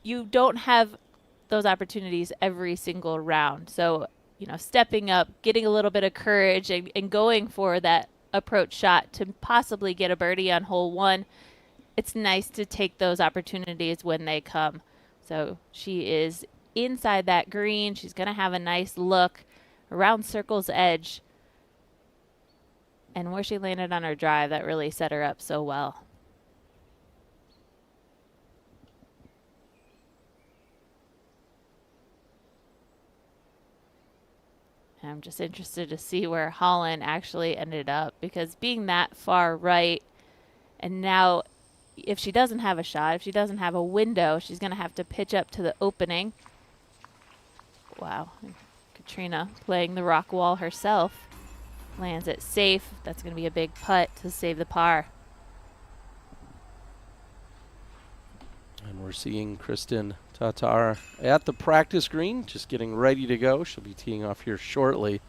you don't have those opportunities every single round. So, you know, stepping up, getting a little bit of courage and going for that approach shot to possibly get a birdie on hole 1, it's nice to take those opportunities when they come. So she is inside that green. She's going to have a nice look around circle's edge. And where she landed on her drive, that really set her up so well. And I'm just interested to see where Holland actually ended up, because being that far right, and now if she doesn't have a shot, if she doesn't have a window, she's going to have to pitch up to the opening. Wow. Katrina playing the rock wall herself. Lands it safe. That's going to be a big putt to save the par. And we're seeing Kristin Tattar at the practice green, just getting ready to go. She'll be teeing off here shortly.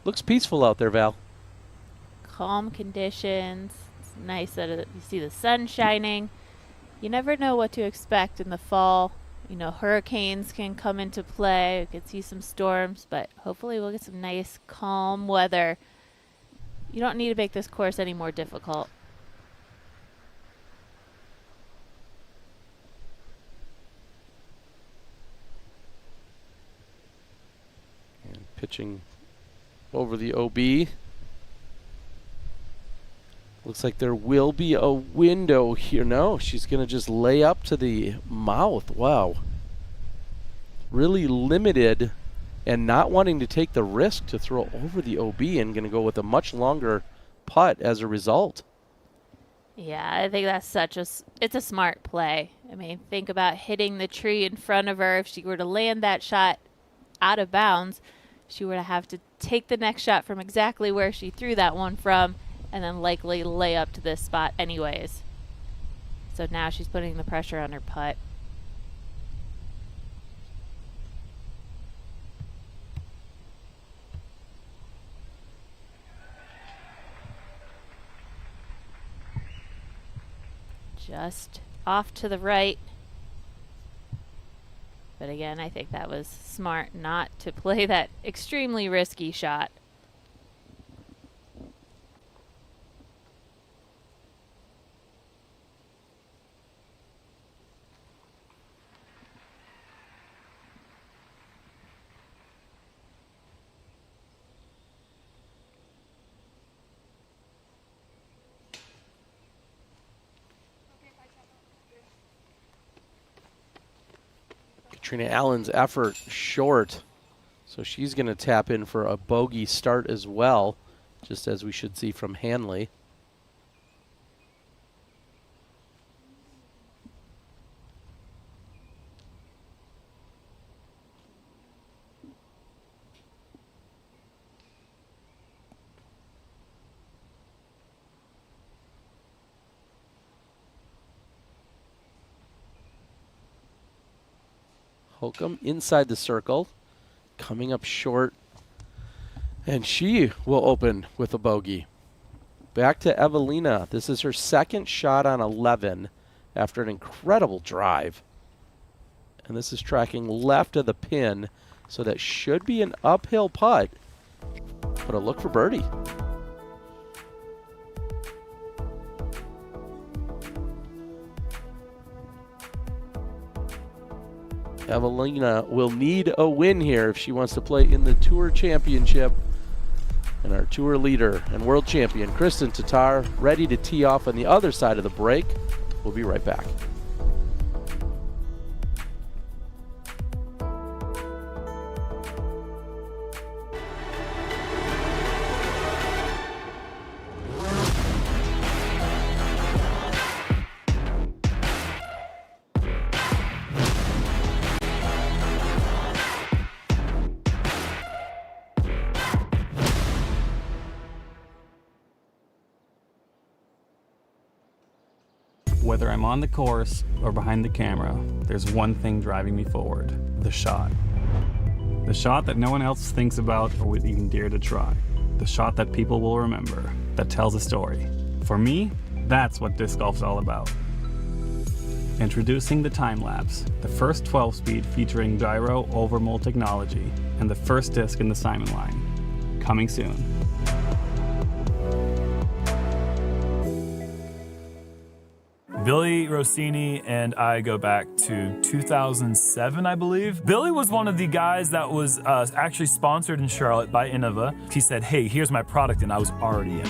Looks peaceful out there, Val. Calm conditions. It's nice that you see the sun shining. You never know what to expect in the fall You know, hurricanes can come into play. We could see some storms, but hopefully we'll get some nice, calm weather. You don't need to make this course any more difficult. And pitching over the OB. Looks like there will be a window here. No, she's going to just lay up to the mouth. Wow. Really limited and not wanting to take the risk to throw over the OB and going to go with a much longer putt as a result. Yeah, I think that's it's a smart play. I mean, think about hitting the tree in front of her. If she were to land that shot out of bounds, she would have to take the next shot from exactly where she threw that one from, and then likely lay up to this spot anyways. So now she's putting the pressure on her putt. Just off to the right. But again, I think that was smart not to play that extremely risky shot. Katrina Allen's effort short, so she's going to tap in for a bogey start as well, just as we should see from Hanley. Holcomb inside the circle, coming up short, and she will open with a bogey. Back to Evelina. This is her second shot on 11 after an incredible drive. And this is tracking left of the pin, so that should be an uphill putt, but a look for birdie. Evelina will need a win here if she wants to play in the Tour Championship. And our Tour leader and world champion, Kristin Tattar, ready to tee off on the other side of the break. We'll be right back. Whether I'm on the course or behind the camera, there's one thing driving me forward: the shot. The shot that no one else thinks about or would even dare to try. The shot that people will remember, that tells a story. For me, that's what disc golf's all about. Introducing the time lapse, the first 12-speed featuring gyro over-mold technology, and the first disc in the Simon line. Coming soon. Billy Rossini and I go back to 2007, I believe. Billy was one of the guys that was actually sponsored in Charlotte by Innova. He said, hey, here's my product, and I was already in.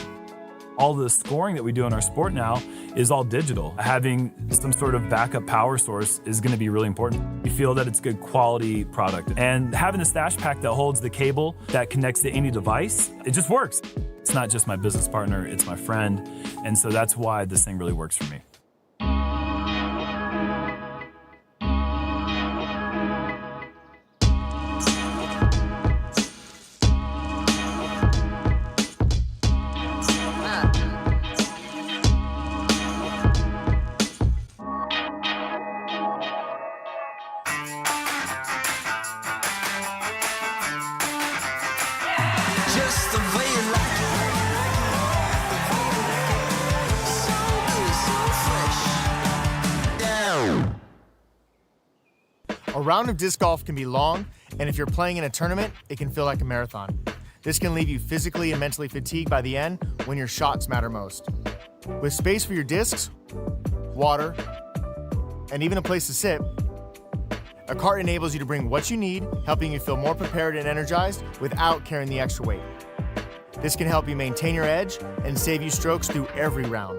All the scoring that we do in our sport now is all digital. Having some sort of backup power source is going to be really important. We feel that it's a good quality product. And having a stash pack that holds the cable that connects to any device, it just works. It's not just my business partner, it's my friend. And so that's why this thing really works for me. So good, so A round of disc golf can be long, and if you're playing in a tournament, it can feel like a marathon. This can leave you physically and mentally fatigued by the end when your shots matter most. With space for your discs, water, and even a place to sit, a cart enables you to bring what you need, helping you feel more prepared and energized without carrying the extra weight. This can help you maintain your edge and save you strokes through every round.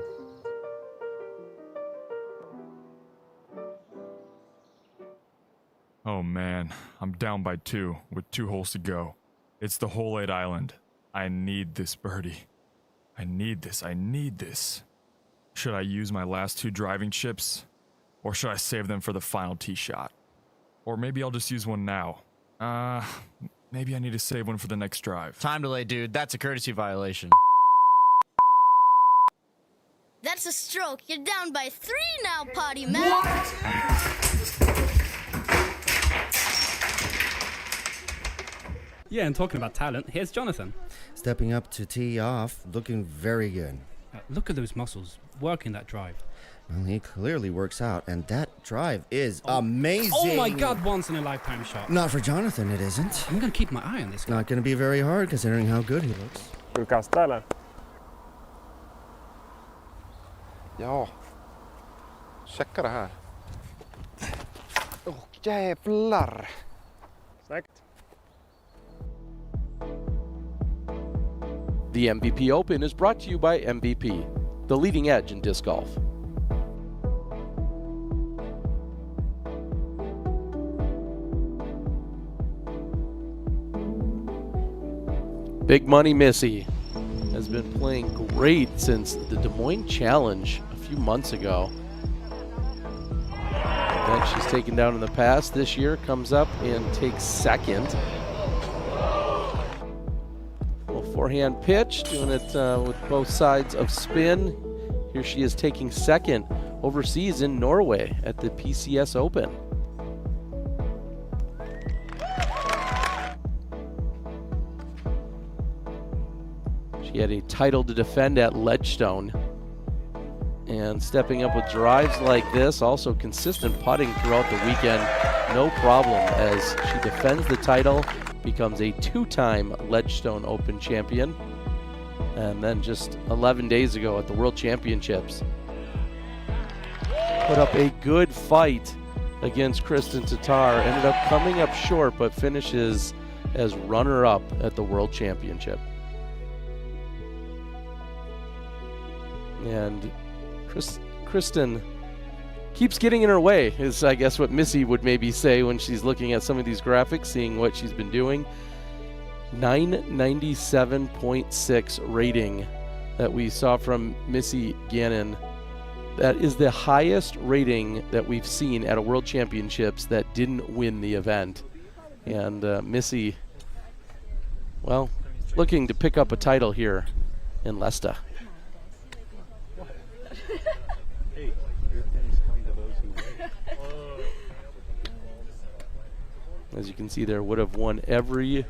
Oh man, I'm down by 2 with 2 holes to go. It's the hole 8 island. I need this birdie. I need this. Should I use my last 2 driving chips? Or should I save them for the final tee shot? Or maybe I'll just use one now. Maybe I need to save one for the next drive. Time delay, dude. That's a courtesy violation. That's a stroke. You're down by 3 now, potty mouth. Yeah, and talking about talent, here's Jonathan. Stepping up to tee off, looking very good. Look at those muscles, working that drive. Well, he clearly works out, and that drive is amazing. Oh my God, once in a lifetime shot. Not for Jonathan, it isn't. I'm going to keep my eye on this guy. Not going to be very hard, considering how good he looks. Ska du kasta eller? Ja. Checka det här. Åh, jävlar. Snyggt. The MVP Open is brought to you by MVP, the leading edge in disc golf. Big Money Missy has been playing great since the Des Moines Challenge a few months ago. And then she's taken down in the past. This year comes up and takes second. Forehand pitch, doing it with both sides of spin. Here she is taking second overseas in Norway at the PCS Open. She had a title to defend at Ledgestone. And stepping up with drives like this, also consistent putting throughout the weekend, no problem as she defends the title, becomes a 2-time Ledgestone Open champion. And then just 11 days ago at the World Championships, put up a good fight against Kristin Tattar. Ended up coming up short, but finishes as runner-up at the World Championship. And Kristin keeps getting in her way, is I guess what Missy would maybe say when she's looking at some of these graphics, seeing what she's been doing. 997.6 rating that we saw from Missy Gannon. That is the highest rating that we've seen at a World Championships that didn't win the event. And Missy, well, looking to pick up a title here in Leicester. As you can see there, would have won every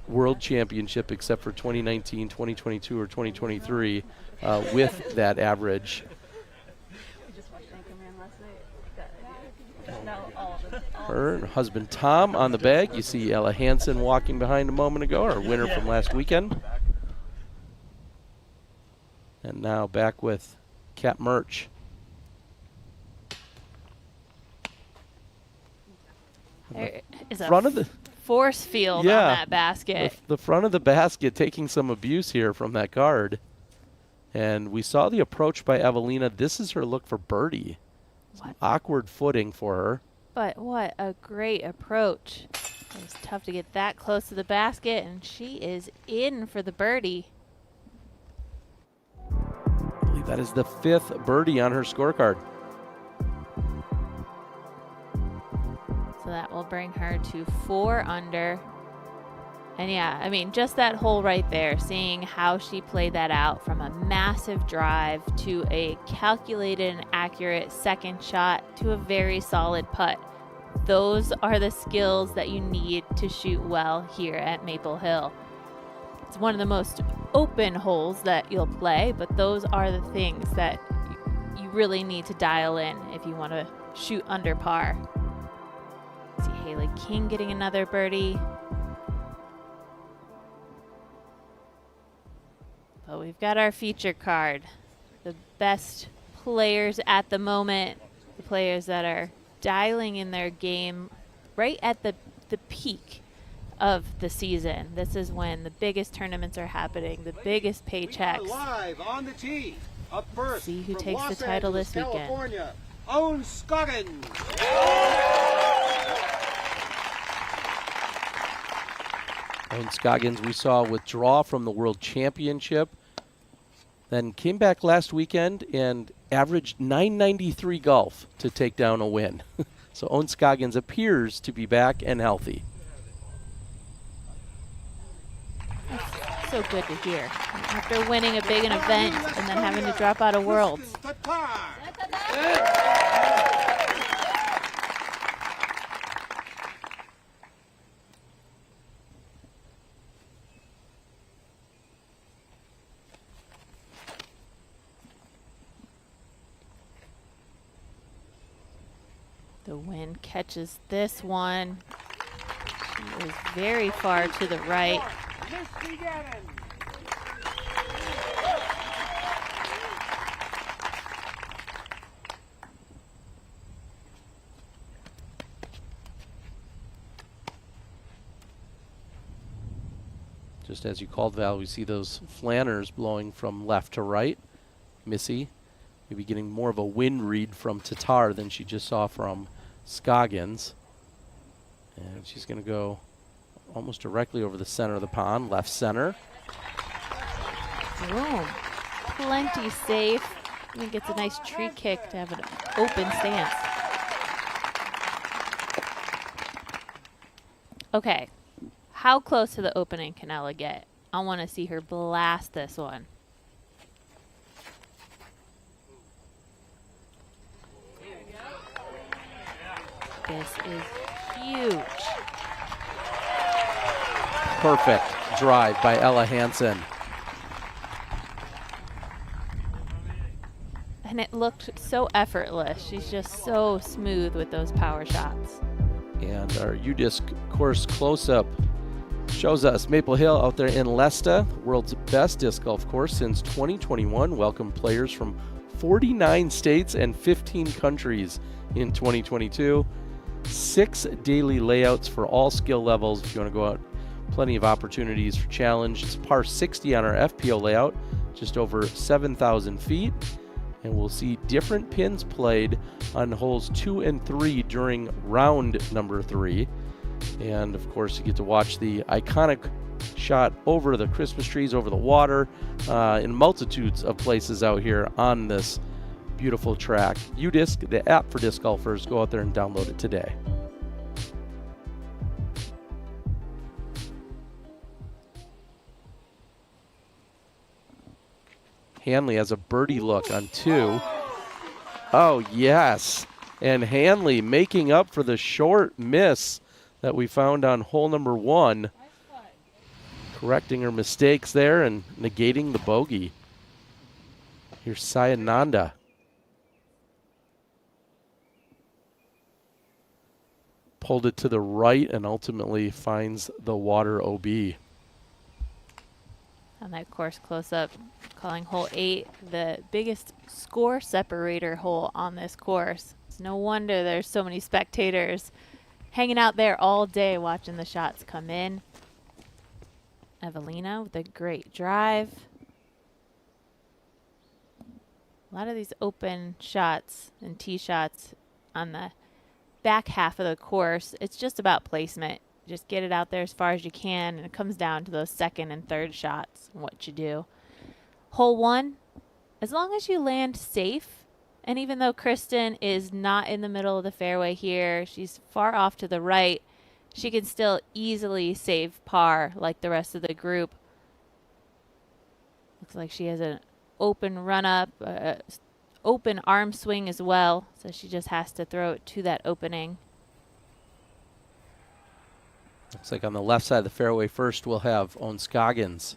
World Championship except for 2019, 2022, or 2023 with that average. Her and her husband Tom on the bag. You see Ella Hansen walking behind a moment ago, our winner from last weekend. And now back with Kat Murch. There is a front of the force field on that basket. The front of the basket taking some abuse here from that guard. And we saw the approach by Evelina. This is her look for birdie. Some awkward footing for her. But what a great approach. It was tough to get that close to the basket, and she is in for the birdie. I believe that is the 5th birdie on her scorecard. So that will bring her to 4 under. And yeah, I mean, just that hole right there, seeing how she played that out from a massive drive to a calculated and accurate second shot to a very solid putt. Those are the skills that you need to shoot well here at Maple Hill. It's one of the most open holes that you'll play, but those are the things that you really need to dial in if you want to shoot under par. Haley King getting another birdie. But we've got our feature card. The best players at the moment, the players that are dialing in their game right at the peak of the season. This is when the biggest tournaments are happening, the biggest paychecks. We are live on the tee. Up first, See who from takes Los the title Angeles, this weekend. California, Ohn Scoggins. Ohn Scoggins we saw withdraw from the World Championship, then came back last weekend and averaged 993 golf to take down a win. So Ohn Scoggins appears to be back and healthy. So good to hear. After winning a big event and then having to drop out of Worlds. The wind catches this one. She is very far to the right. Missy Gannon. Just as you called, Val, we see those flanners blowing from left to right. Missy maybe getting more of a wind read from Tattar than she just saw from Scoggins. And she's going to go almost directly over the center of the pond, left center. Boom. Plenty safe. I think it's a nice tree kick to have an open stance. Okay. How close to the opening can Ella get? I want to see her blast this one. This is huge. Perfect drive by Ella Hansen. And it looked so effortless. She's just so smooth with those power shots. And our UDisc course close-up shows us Maple Hill out there in Leicester, world's best disc golf course since 2021. Welcome players from 49 states and 15 countries in 2022. 6 daily layouts for all skill levels. If you want to go out, plenty of opportunities for challenge. It's par 60 on our FPO layout, just over 7,000 feet. And we'll see different pins played on holes 2 and 3 during round number 3. And of course, you get to watch the iconic shot over the Christmas trees, over the water, in multitudes of places out here on this beautiful track. UDisc, the app for disc golfers. Go out there and download it today. Hanley has a birdie look on 2. Oh, yes. And Hanley making up for the short miss that we found on hole number 1. Correcting her mistakes there and negating the bogey. Here's Sayananda. Pulled it to the right and ultimately finds the water OB. On that course close-up, calling hole 8 the biggest score separator hole on this course. It's no wonder there's so many spectators hanging out there all day watching the shots come in. Evelina with a great drive. A lot of these open shots and tee shots on the back half of the course, it's just about placement. Just get it out there as far as you can, and it comes down to those second and third shots and what you do. Hole 1, as long as you land safe, and even though Kristin is not in the middle of the fairway here, she's far off to the right, she can still easily save par like the rest of the group. Looks like she has an open run-up, open arm swing as well, so she just has to throw it to that opening. Looks like on the left side of the fairway first we'll have Ohn Scoggins.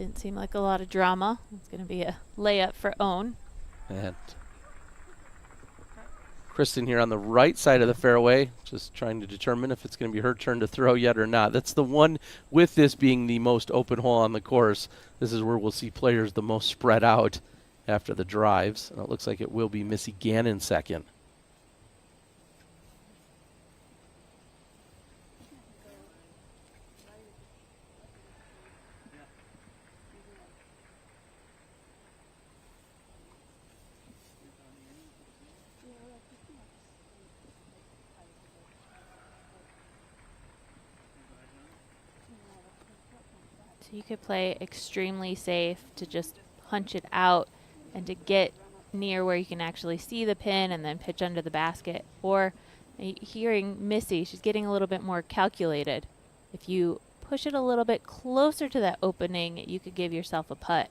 Didn't seem like a lot of drama. It's going to be a layup for Ohn. And Kristin here on the right side of the fairway, just trying to determine if it's going to be her turn to throw yet or not. That's the one with this being the most open hole on the course. This is where we'll see players the most spread out after the drives. And it looks like it will be Missy Gannon second. So you could play extremely safe to just punch it out and to get near where you can actually see the pin and then pitch under the basket. Or hearing Missy, she's getting a little bit more calculated. If you push it a little bit closer to that opening, you could give yourself a putt.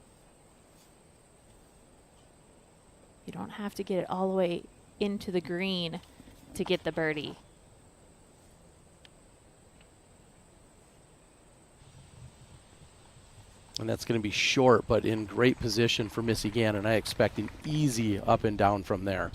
You don't have to get it all the way into the green to get the birdie. And that's going to be short, but in great position for Missy Gannon. I expect an easy up and down from there.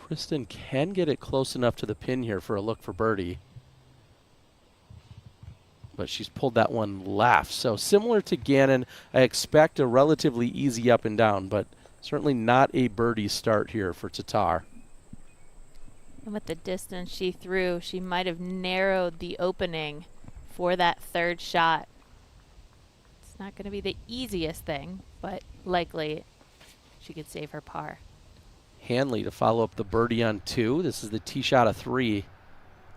Kristin can get it close enough to the pin here for a look for birdie. But she's pulled that one left. So similar to Gannon, I expect a relatively easy up and down, but certainly not a birdie start here for Tattar. And with the distance she threw, she might have narrowed the opening for that third shot. It's not going to be the easiest thing, but likely she could save her par. Hanley to follow up the birdie on 2. This is the tee shot of 3,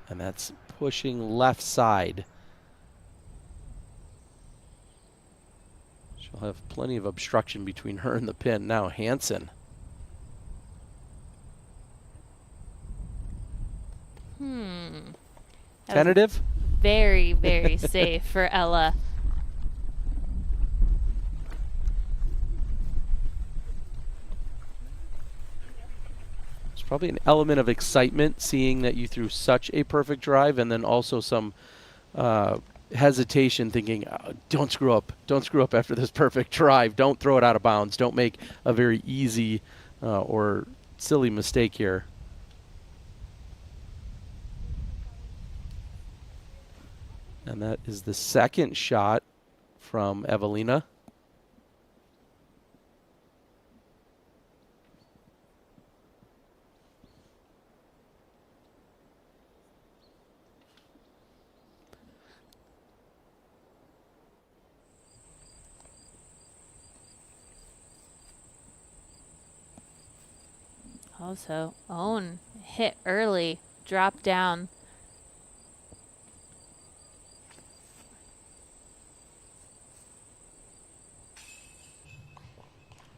and that's pushing left side. She'll have plenty of obstruction between her and the pin. Now Hansen. Tentative? Very, very safe for Ella. There's probably an element of excitement seeing that you threw such a perfect drive, and then also some hesitation, thinking, don't screw up after this perfect drive. Don't throw it out of bounds. Don't make a very easy or silly mistake here. And that is the second shot from Evelina. Also, Ohn hit early, dropped down.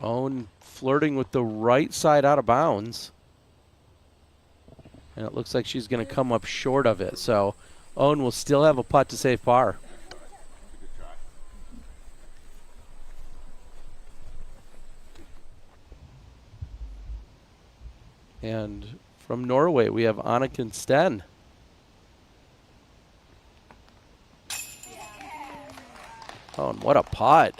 Ohn flirting with the right side out of bounds. And it looks like she's going to come up short of it. So Ohn will still have a putt to save par. And from Norway, we have Anniken Sten. Oh, and what a putt.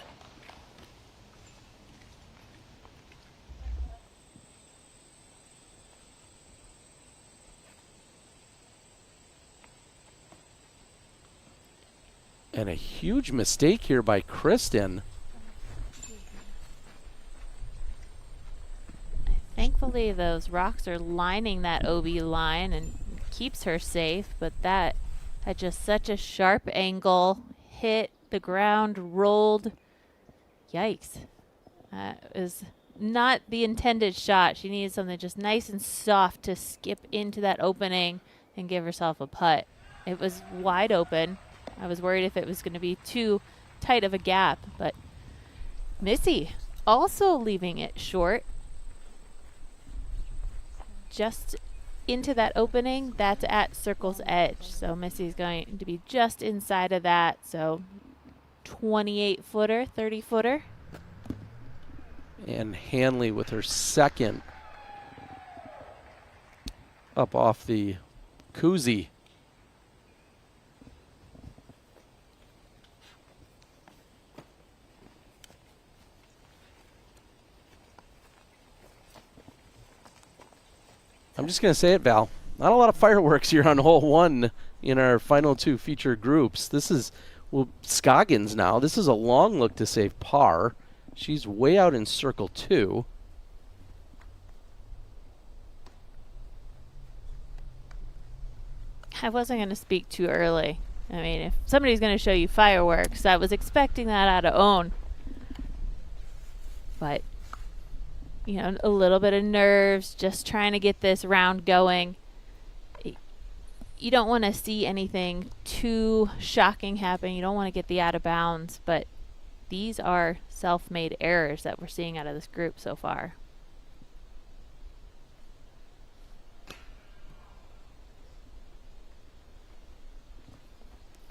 And a huge mistake here by Kristin. Thankfully, those rocks are lining that OB line and keeps her safe, but that had just such a sharp angle, hit the ground, rolled. Yikes. That was not the intended shot. She needed something just nice and soft to skip into that opening and give herself a putt. It was wide open. I was worried if it was going to be too tight of a gap, but Missy also leaving it short. Just into that opening, that's at circle's edge. So Missy's going to be just inside of that. So 28-footer, 30-footer. And Hanley with her second up off the koozie. I'm just going to say it, Val. Not a lot of fireworks here on hole 1 in our final 2 feature groups. This is Scoggins now. This is a long look to save par. She's way out in circle 2. I wasn't going to speak too early. I mean, if somebody's going to show you fireworks, I was expecting that out of Ohn. But, you know, a little bit of nerves, just trying to get this round going. You don't want to see anything too shocking happen. You don't want to get the out of bounds, but these are self-made errors that we're seeing out of this group so far.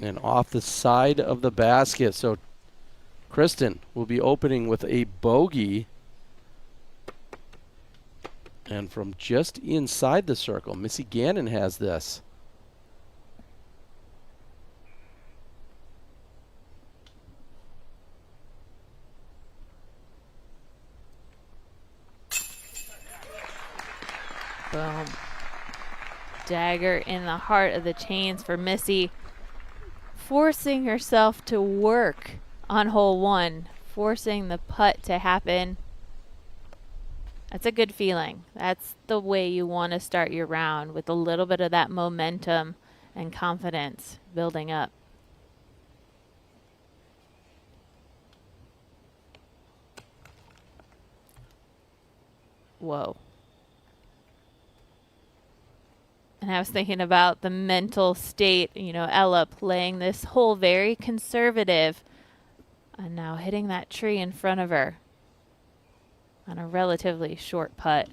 And off the side of the basket. So Kristin will be opening with a bogey. And from just inside the circle, Missy Gannon has this. Boom. Dagger in the heart of the chains for Missy. Forcing herself to work on hole 1. Forcing the putt to happen. That's a good feeling. That's the way you want to start your round, with a little bit of that momentum and confidence building up. Whoa. And I was thinking about the mental state, you know, Ella playing this hole very conservative and now hitting that tree in front of her on a relatively short putt.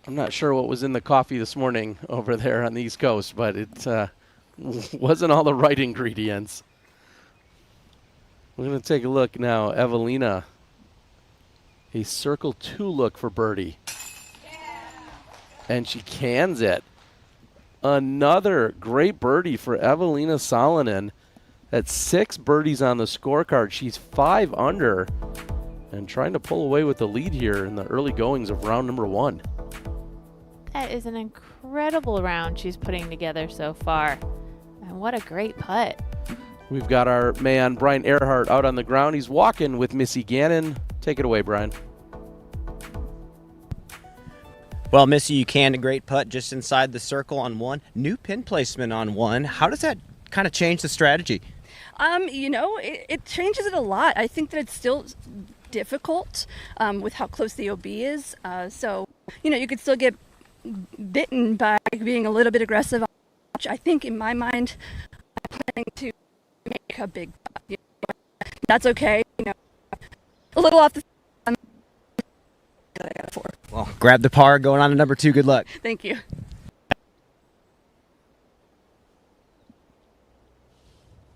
I'm not sure what was in the coffee this morning over there on the East Coast, but it wasn't all the right ingredients. We're going to take a look now. Evelina, a circle 2 look for birdie. And she cans it. Another great birdie for Evelina Salonen. That's 6 birdies on the scorecard. She's 5 under and trying to pull away with the lead here in the early goings of round number 1. That is an incredible round she's putting together so far. And what a great putt. We've got our man, Brian Earhart, out on the ground. He's walking with Missy Gannon. Take it away, Brian. Well, Missy, you canned a great putt just inside the circle on 1. New pin placement on 1. How does that kind of change the strategy? You know, it changes it a lot. I think that it's still difficult with how close the OB is. So, you know, you could still get bitten by being a little bit aggressive. I think in my mind, I'm planning to make a big putt. You know, that's okay. You know, a little off the. I got a 4. Well, grab the par, going on to number 2. Good luck. Thank you.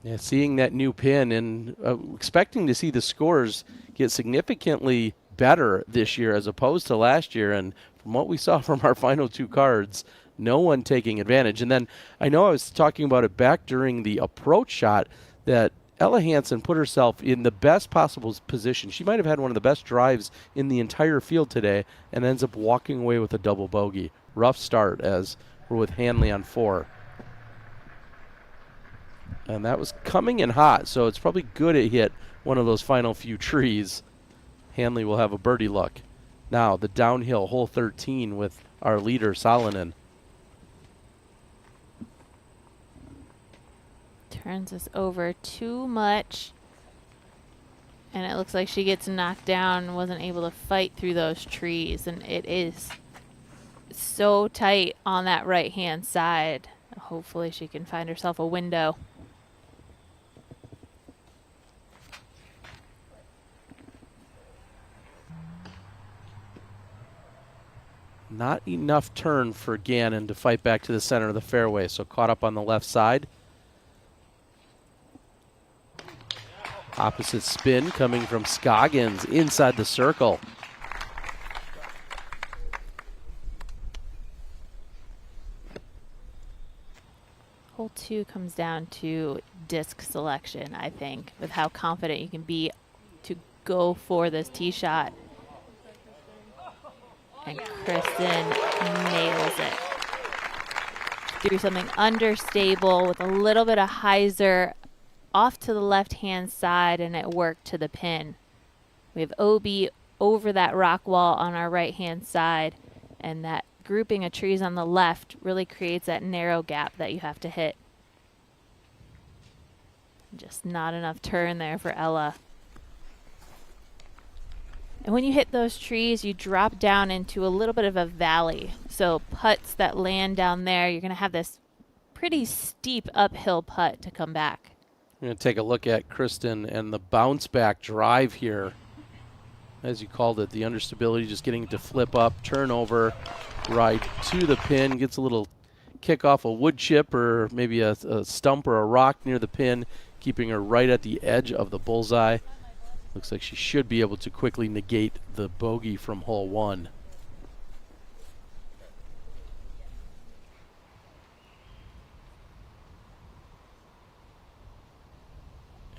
Yeah, seeing that new pin and expecting to see the scores get significantly better this year as opposed to last year. And from what we saw from our final 2 cards, no one taking advantage. And then I know I was talking about it back during the approach shot that Ella Hansen put herself in the best possible position. She might have had one of the best drives in the entire field today and ends up walking away with a double bogey. Rough start as we're with Hanley on 4. And that was coming in hot, so it's probably good it hit one of those final few trees. Hanley will have a birdie luck. Now the downhill, hole 13 with our leader, Salonen. Turns this over too much. And it looks like she gets knocked down, wasn't able to fight through those trees. And it is so tight on that right-hand side. Hopefully she can find herself a window. Not enough turn for Gannon to fight back to the center of the fairway, so caught up on the left side. Opposite spin coming from Scoggins inside the circle. Hole 2 comes down to disc selection, I think, with how confident you can be to go for this tee shot. And Kristin nails it. Do something understable with a little bit of hyzer off to the left-hand side, and it worked to the pin. We have OB over that rock wall on our right-hand side, and that grouping of trees on the left really creates that narrow gap that you have to hit. Just not enough turn there for Ella. And when you hit those trees, you drop down into a little bit of a valley. So putts that land down there, you're going to have this pretty steep uphill putt to come back. We're going to take a look at Kristin and the bounce back drive here. As you called it, the understability, just getting it to flip up, turn over, right to the pin, gets a little kick off a wood chip or maybe a stump or a rock near the pin, keeping her right at the edge of the bullseye. Looks like she should be able to quickly negate the bogey from hole 1.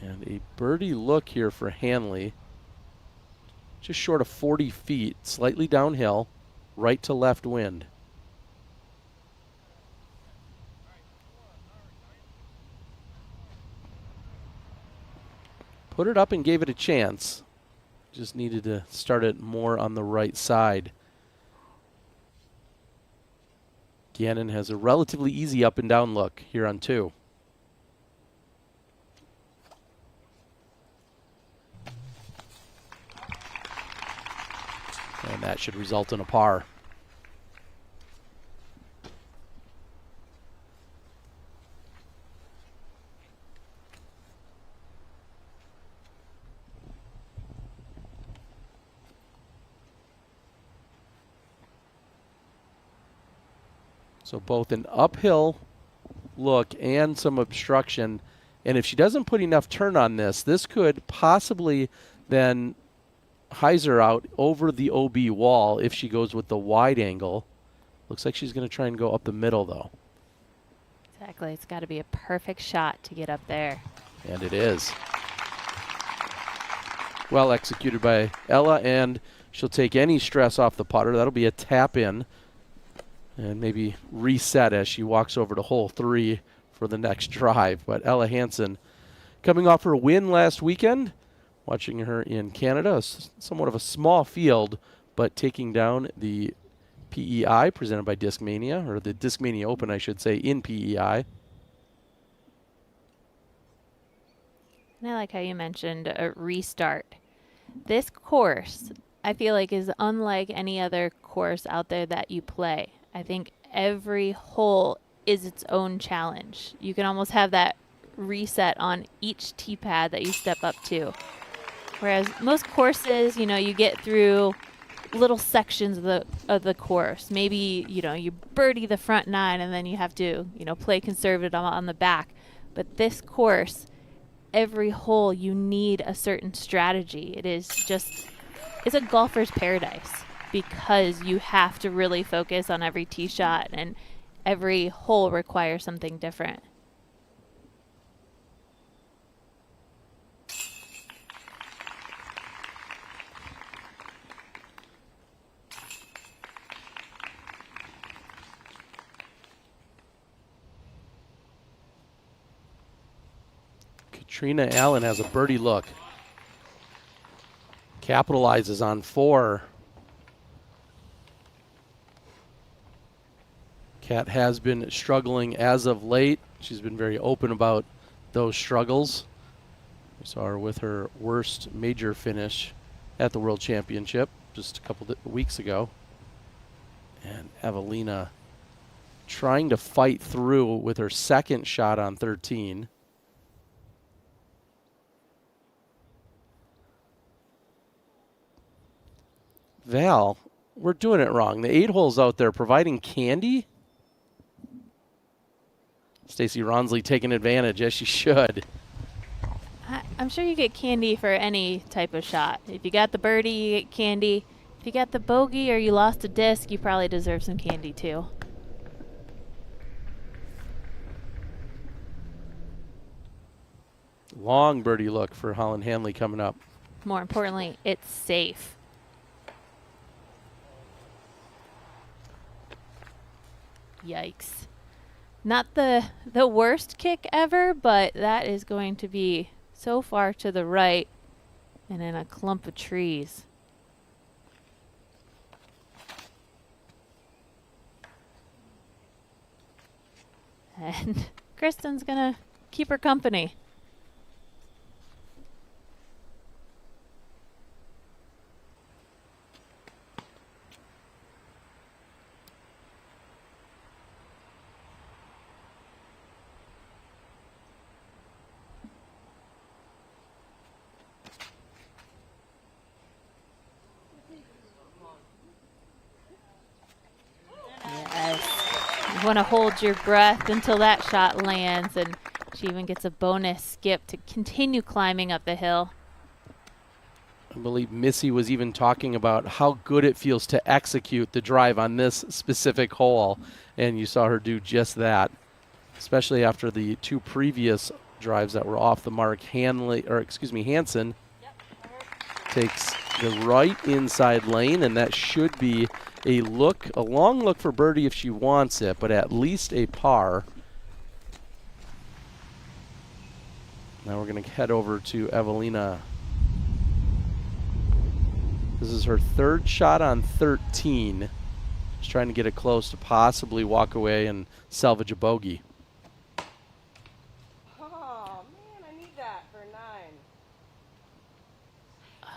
And a birdie look here for Hanley. Just short of 40 feet, slightly downhill, right to left wind. Put it up and gave it a chance. Just needed to start it more on the right side. Gannon has a relatively easy up and down look here on 2. And that should result in a par. So both an uphill look and some obstruction. And if she doesn't put enough turn on this, this could possibly then hyzer out over the OB wall if she goes with the wide angle. Looks like she's going to try and go up the middle, though. Exactly. It's got to be a perfect shot to get up there. And it is. Well executed by Ella, and she'll take any stress off the putter. That'll be a tap in and maybe reset as she walks over to hole 3 for the next drive. But Ella Hansen coming off her win last weekend, watching her in Canada, somewhat of a small field, but taking down the PEI presented by Discmania, or the Discmania Open, I should say, in PEI. And I like how you mentioned a restart. This course, I feel like, is unlike any other course out there that you play. I think every hole is its own challenge. You can almost have that reset on each tee pad that you step up to. Whereas most courses, you know, you get through little sections of the course. Maybe, you know, you birdie the front 9 and then you have to, you know, play conservative on the back. But this course, every hole you need a certain strategy. It is just, it's a golfer's paradise because you have to really focus on every tee shot and every hole requires something different. Katrina Allen has a birdie look. Capitalizes on 4. Kat has been struggling as of late. She's been very open about those struggles. We saw her with her worst major finish at the World Championship just a couple weeks ago. And Evelina trying to fight through with her second shot on 13. Val, we're doing it wrong. The 8 holes out there providing candy. Stacy Ronsley taking advantage, as she should. I'm sure you get candy for any type of shot. If you got the birdie, you get candy. If you got the bogey or you lost a disc, you probably deserve some candy too. Long birdie look for Holland Hanley coming up. More importantly, it's safe. Yikes. Not the worst kick ever, but that is going to be so far to the right and in a clump of trees. And Kristin's gonna keep her company. You want to hold your breath until that shot lands, and she even gets a bonus skip to continue climbing up the hill. I believe Missy was even talking about how good it feels to execute the drive on this specific hole, and you saw her do just that, especially after the 2 previous drives that were off the mark. Hansen takes the right inside lane, and that should be a long look for birdie if she wants it, but at least a par. Now we're going to head over to Evelina. This is her 3rd shot on 13. She's trying to get it close to possibly walk away and salvage a bogey. Oh, man, I need that for 9.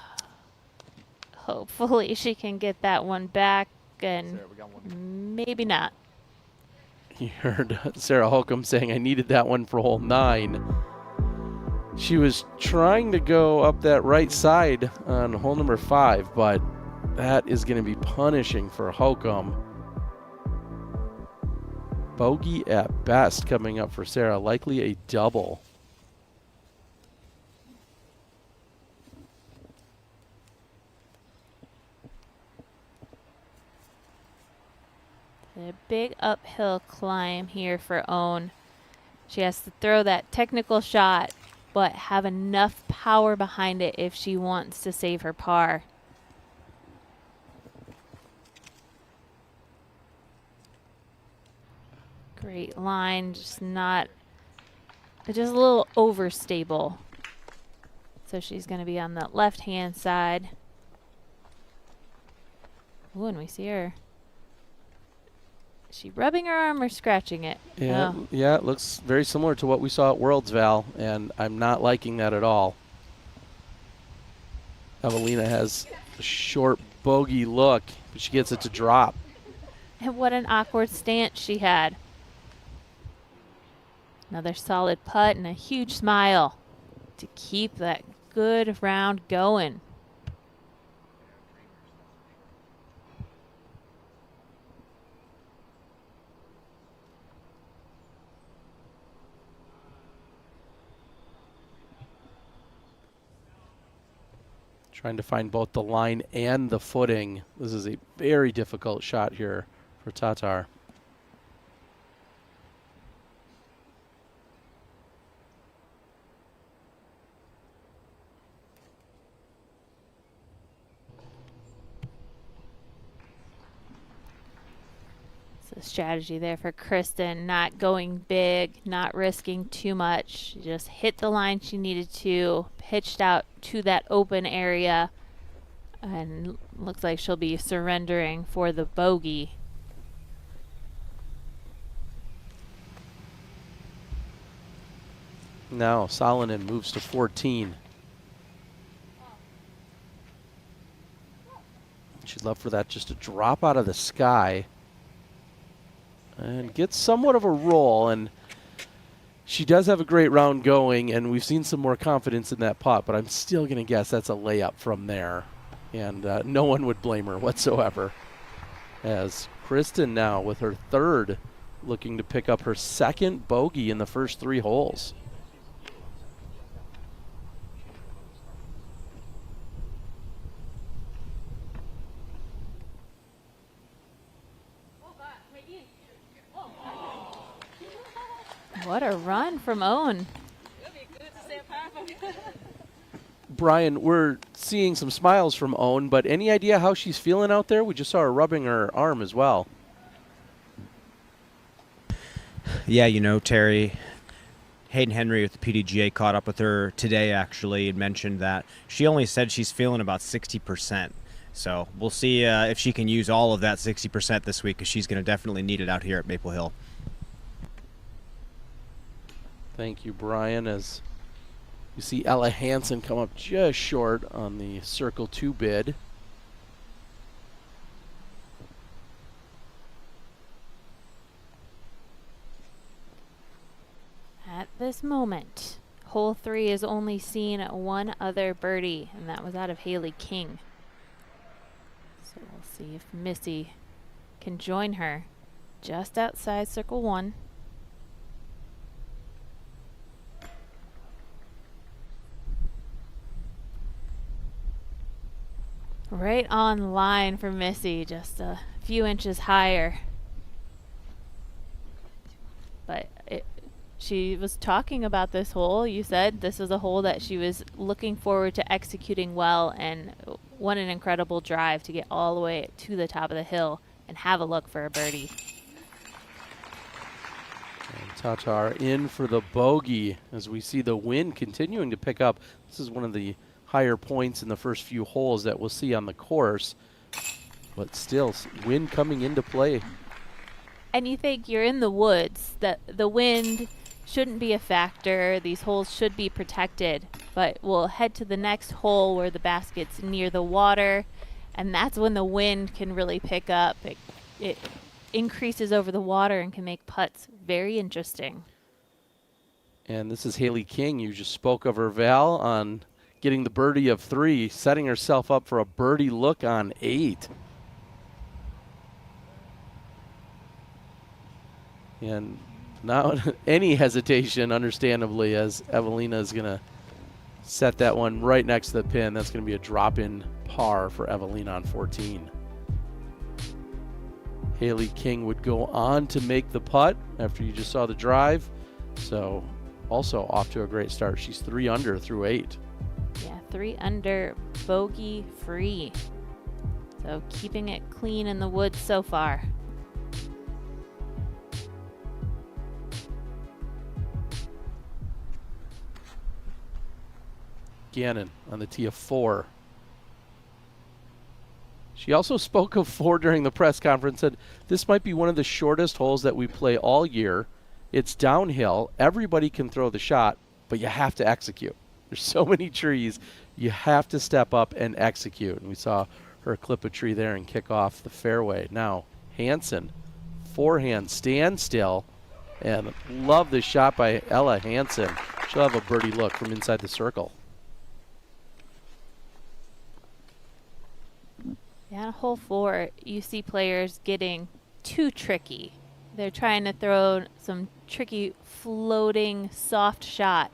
Hopefully she can get that one back, and maybe not. You heard Sarah Holcomb saying, I needed that one for hole 9. She was trying to go up that right side on hole number 5, but that is going to be punishing for Holcomb. Bogey at best coming up for Sarah, likely a double. A big uphill climb here for Ohn. She has to throw that technical shot, but have enough power behind it if she wants to save her par. Great line, just a little overstable. So she's going to be on the left-hand side. Ooh, and we see her. Is she rubbing her arm or scratching it? Yeah, Oh. yeah, it looks very similar to what we saw at Worlds, Val, and I'm not liking that at all. Evelina has a short bogey look, but she gets it to drop. And what an awkward stance she had. Another solid putt and a huge smile to keep that good round going. Trying to find both the line and the footing. This is a very difficult shot here for Tattar. So strategy there for Kristin, not going big, not risking too much. She just hit the line she needed to, pitched out to that open area, and looks like she'll be surrendering for the bogey. Now Salonen moves to 14. She'd love for that just to drop out of the sky and get somewhat of a roll. And she does have a great round going, and we've seen some more confidence in that putt, but I'm still going to guess that's a layup from there. And no one would blame her whatsoever. As Kristin now with her third, looking to pick up her second bogey in the first 3 holes. What a run from Ohn. Brian, we're seeing some smiles from Ohn, but any idea how she's feeling out there? We just saw her rubbing her arm as well. Yeah, you know, Terry, Hayden Henry with the PDGA caught up with her today, actually, and mentioned that she only said she's feeling about 60%. So we'll see if she can use all of that 60% this week, because she's going to definitely need it out here at Maple Hill. Thank you, Brian, as you see Ella Hansen come up just short on the Circle 2 bid. At this moment, hole 3 has only seen one other birdie, and that was out of Haley King. So we'll see if Missy can join her just outside Circle 1. Right on line for Missy, just a few inches higher. But she was talking about this hole. You said this was a hole that she was looking forward to executing well, and what an incredible drive to get all the way to the top of the hill and have a look for a birdie. And Tattar in for the bogey as we see the wind continuing to pick up. This is one of the higher points in the first few holes that we'll see on the course, but still wind coming into play. And you think you're in the woods, that the wind shouldn't be a factor, these holes should be protected, but we'll head to the next hole where the basket's near the water, and that's when the wind can really pick up. It increases over the water and can make putts very interesting. And this is Haley King. You just spoke of her, Val, on getting the birdie of 3, setting herself up for a birdie look on 8. And not any hesitation, understandably, as Evelina is going to set that one right next to the pin. That's going to be a drop-in par for Evelina on 14. Haley King would go on to make the putt after you just saw the drive. So also off to a great start. She's 3 under through 8. Yeah, 3 under, bogey free. So keeping it clean in the woods so far. Gannon on the tee of 4. She also spoke of 4 during the press conference, said this might be one of the shortest holes that we play all year. It's downhill. Everybody can throw the shot, but you have to execute. There's so many trees. You have to step up and execute. And we saw her clip a tree there and kick off the fairway. Now, Hansen, forehand standstill, and love the shot by Ella Hansen. She'll have a birdie look from inside the circle. Yeah, hole 4, you see players getting too tricky. They're trying to throw some tricky floating soft shot.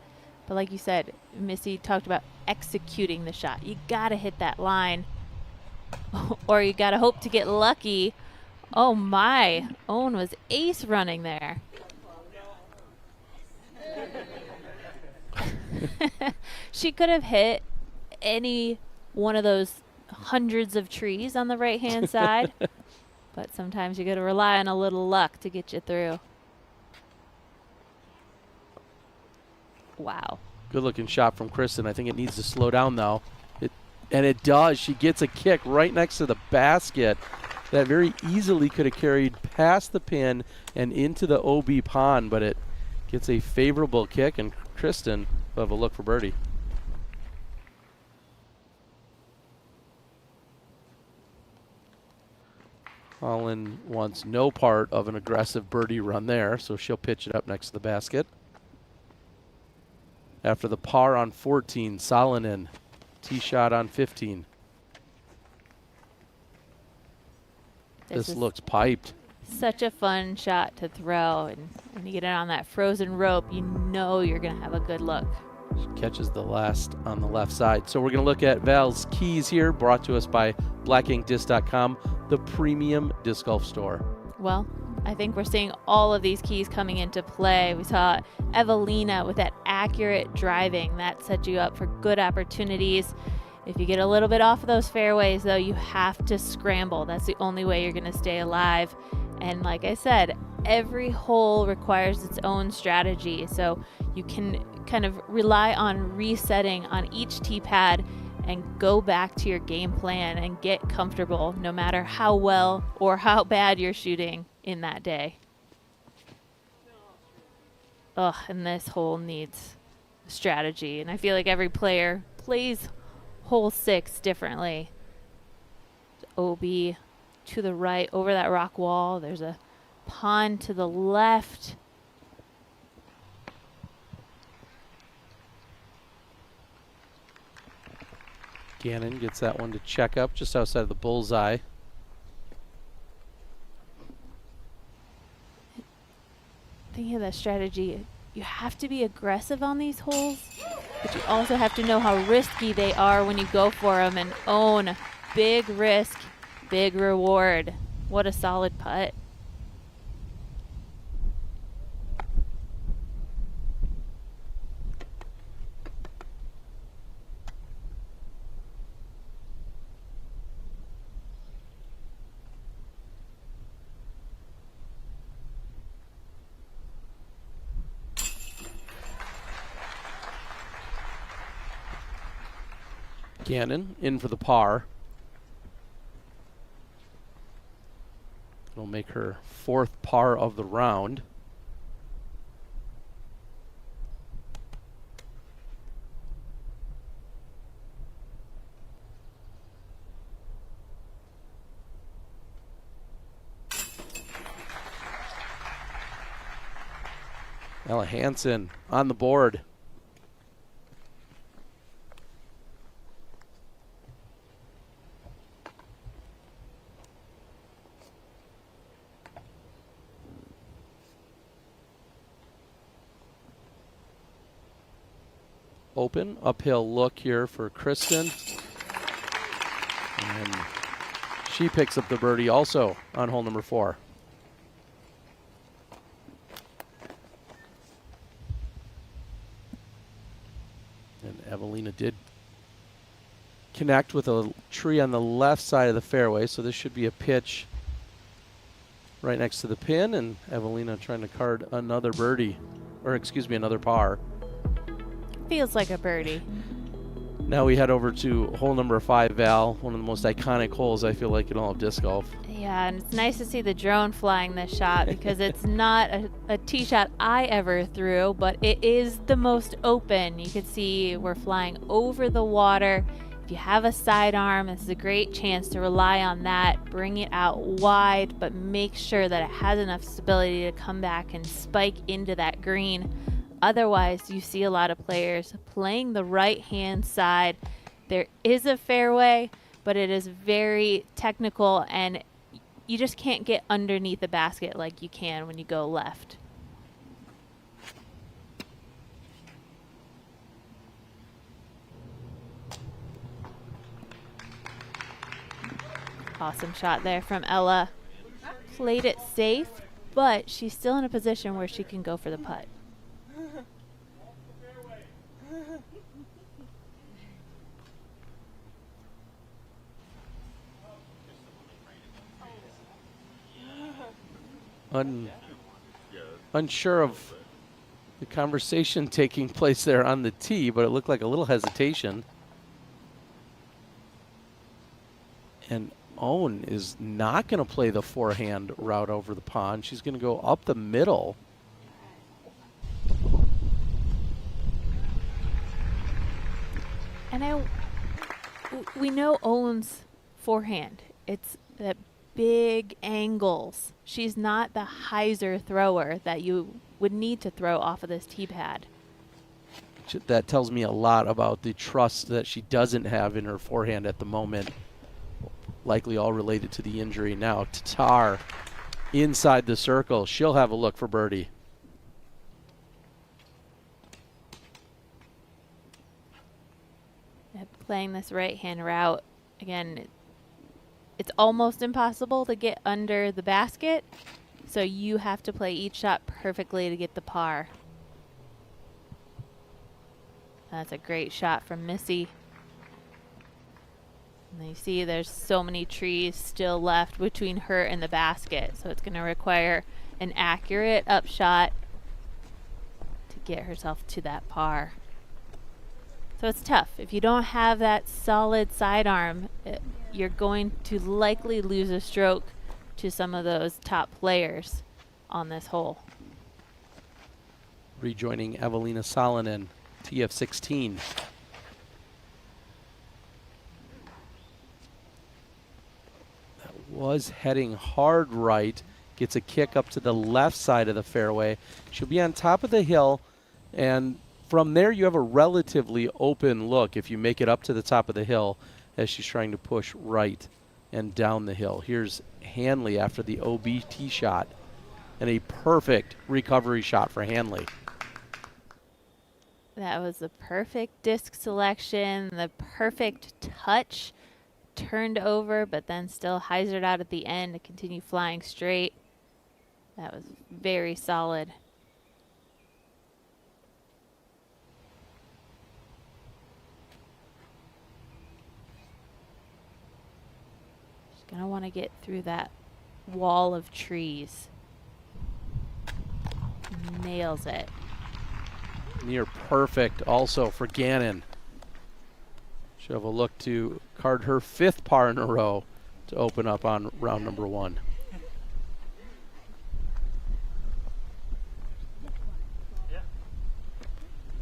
But like you said, Missy talked about executing the shot. You got to hit that line or you got to hope to get lucky. Oh my, Ohn was ace running there. She could have hit any one of those hundreds of trees on the right-hand side, but sometimes you got to rely on a little luck to get you through. Wow. Good looking shot from Kristin. I think it needs to slow down though. And it does. She gets a kick right next to the basket that very easily could have carried past the pin and into the OB pond, but it Gets a favorable kick, and Kristin will have a look for birdie. Holland wants no part of an aggressive birdie run there, so she'll pitch it up next to the basket. After the par on 14, Salonen, tee shot on 15. This looks piped. Such a fun shot to throw, and when you get it on that frozen rope, you know you're going to have a good look. She catches the last on the left side. So we're going to look at Val's keys here, brought to us by blackinkdisc.com, the premium disc golf store. Well, I think we're seeing all of these keys coming into play. We saw Evelina with that accurate driving. That sets you up for good opportunities. If you get a little bit off of those fairways, though, you have to scramble. That's the only way you're going to stay alive. And like I said, every hole requires its own strategy. So you can kind of rely on resetting on each tee pad and go back to your game plan and get comfortable no matter how well or how bad you're shooting in that day. Ugh, and this hole needs strategy. And I feel like every player plays hole 6 differently. OB to the right over that rock wall. There's a pond to the left. Gannon gets that one to check up just outside of the bullseye. Thinking of that strategy, you have to be aggressive on these holes, but you also have to know how risky they are when you go for them. And Ohn, big risk, big reward. What a solid putt. Gannon in for the par. It'll make her 4th par of the round. Ella Hansen on the board. Open uphill look here for Kristin, and she picks up the birdie also on hole number 4. And Evelina did connect with a tree on the left side of the fairway, so this should be a pitch right next to the pin, and Evelina trying to card another birdie, or excuse me, another par. Feels like a birdie. Now we head over to hole number 5, Val, one of the most iconic holes I feel like in all of disc golf. Yeah, and it's nice to see the drone flying this shot because it's not a tee shot I ever threw, but it is the most open. You can see we're flying over the water. If you have a sidearm, this is a great chance to rely on that. Bring it out wide, but make sure that it has enough stability to come back and spike into that green. Otherwise, you see a lot of players playing the right-hand side. There is a fairway, but it is very technical, and you just can't get underneath the basket like you can when you go left. Awesome shot there from Ella. Played it safe, but she's still in a position where she can go for the putt. Unsure of the conversation taking place there on the tee, but it looked like a little hesitation. And Ohn is not going to play the forehand route over the pond. She's going to go up the middle. know Ohn's forehand. It's that big angles. She's not the hyzer thrower that you would need to throw off of this tee pad. That tells me a lot about the trust that she doesn't have in her forehand at the moment. Likely all related to the injury. Now Tattar inside the circle. She'll have a look for birdie. Playing this right-hand route, again, it's almost impossible to get under the basket, so you have to play each shot perfectly to get the par. That's a great shot from Missy. And you see there's so many trees still left between her and the basket, so it's going to require an accurate upshot to get herself to that par. So it's tough. If you don't have that solid sidearm, you're going to likely lose a stroke to some of those top players on this hole. Rejoining Evelina Salonen, TF16. That was heading hard right. Gets a kick up to the left side of the fairway. She'll be on top of the hill, and from there, you have a relatively open look if you make it up to the top of the hill as she's trying to push right and down the hill. Here's Hanley after the OB tee shot, and a perfect recovery shot for Hanley. That was the perfect disc selection, the perfect touch, turned over, but then still hyzered out at the end to continue flying straight. That was very solid. Gonna want to get through that wall of trees. Nails it. Near perfect also for Gannon. She'll have a look to card her 5th par in a row to open up on round number 1.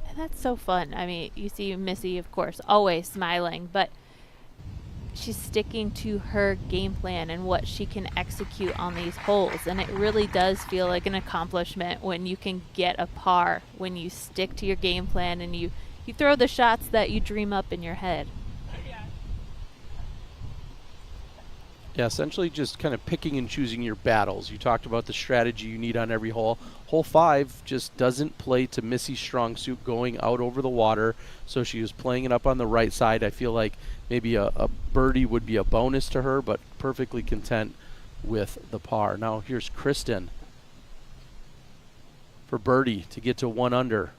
And that's so fun. I mean, you see Missy, of course, always smiling, but she's sticking to her game plan and what she can execute on these holes. And it really does feel like an accomplishment when you can get a par, when you stick to your game plan and you throw the shots that you dream up in your head. Yeah, essentially just kind of picking and choosing your battles. You talked about the strategy you need on every hole. Hole 5 just doesn't play to Missy's strong suit going out over the water, so she was playing it up on the right side. I feel like maybe a birdie would be a bonus to her, but perfectly content with the par. Now here's Kristin for birdie to get to 1 under.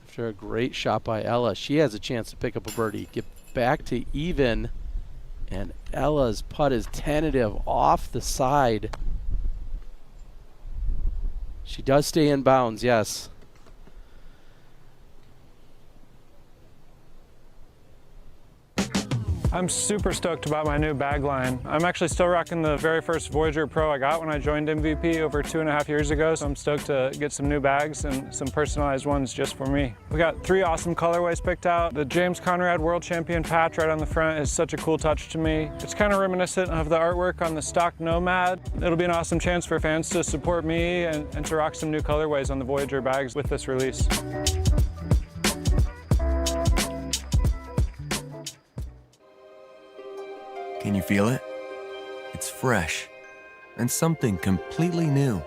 After a great shot by Ella, she has a chance to pick up a birdie, get back to even, and Ella's putt is tentative off the side. She does stay in bounds, yes. I'm super stoked about my new bag line. I'm actually still rocking the very first Voyager Pro I got when I joined MVP over 2.5 years ago, so I'm stoked to get some new bags and some personalized ones just for me. We got 3 awesome colorways picked out. The James Conrad World Champion patch right on the front is such a cool touch to me. It's kind of reminiscent of the artwork on the stock Nomad. It'll be an awesome chance for fans to support me and to rock some new colorways on the Voyager bags with this release. Can you feel it? It's fresh and something completely new.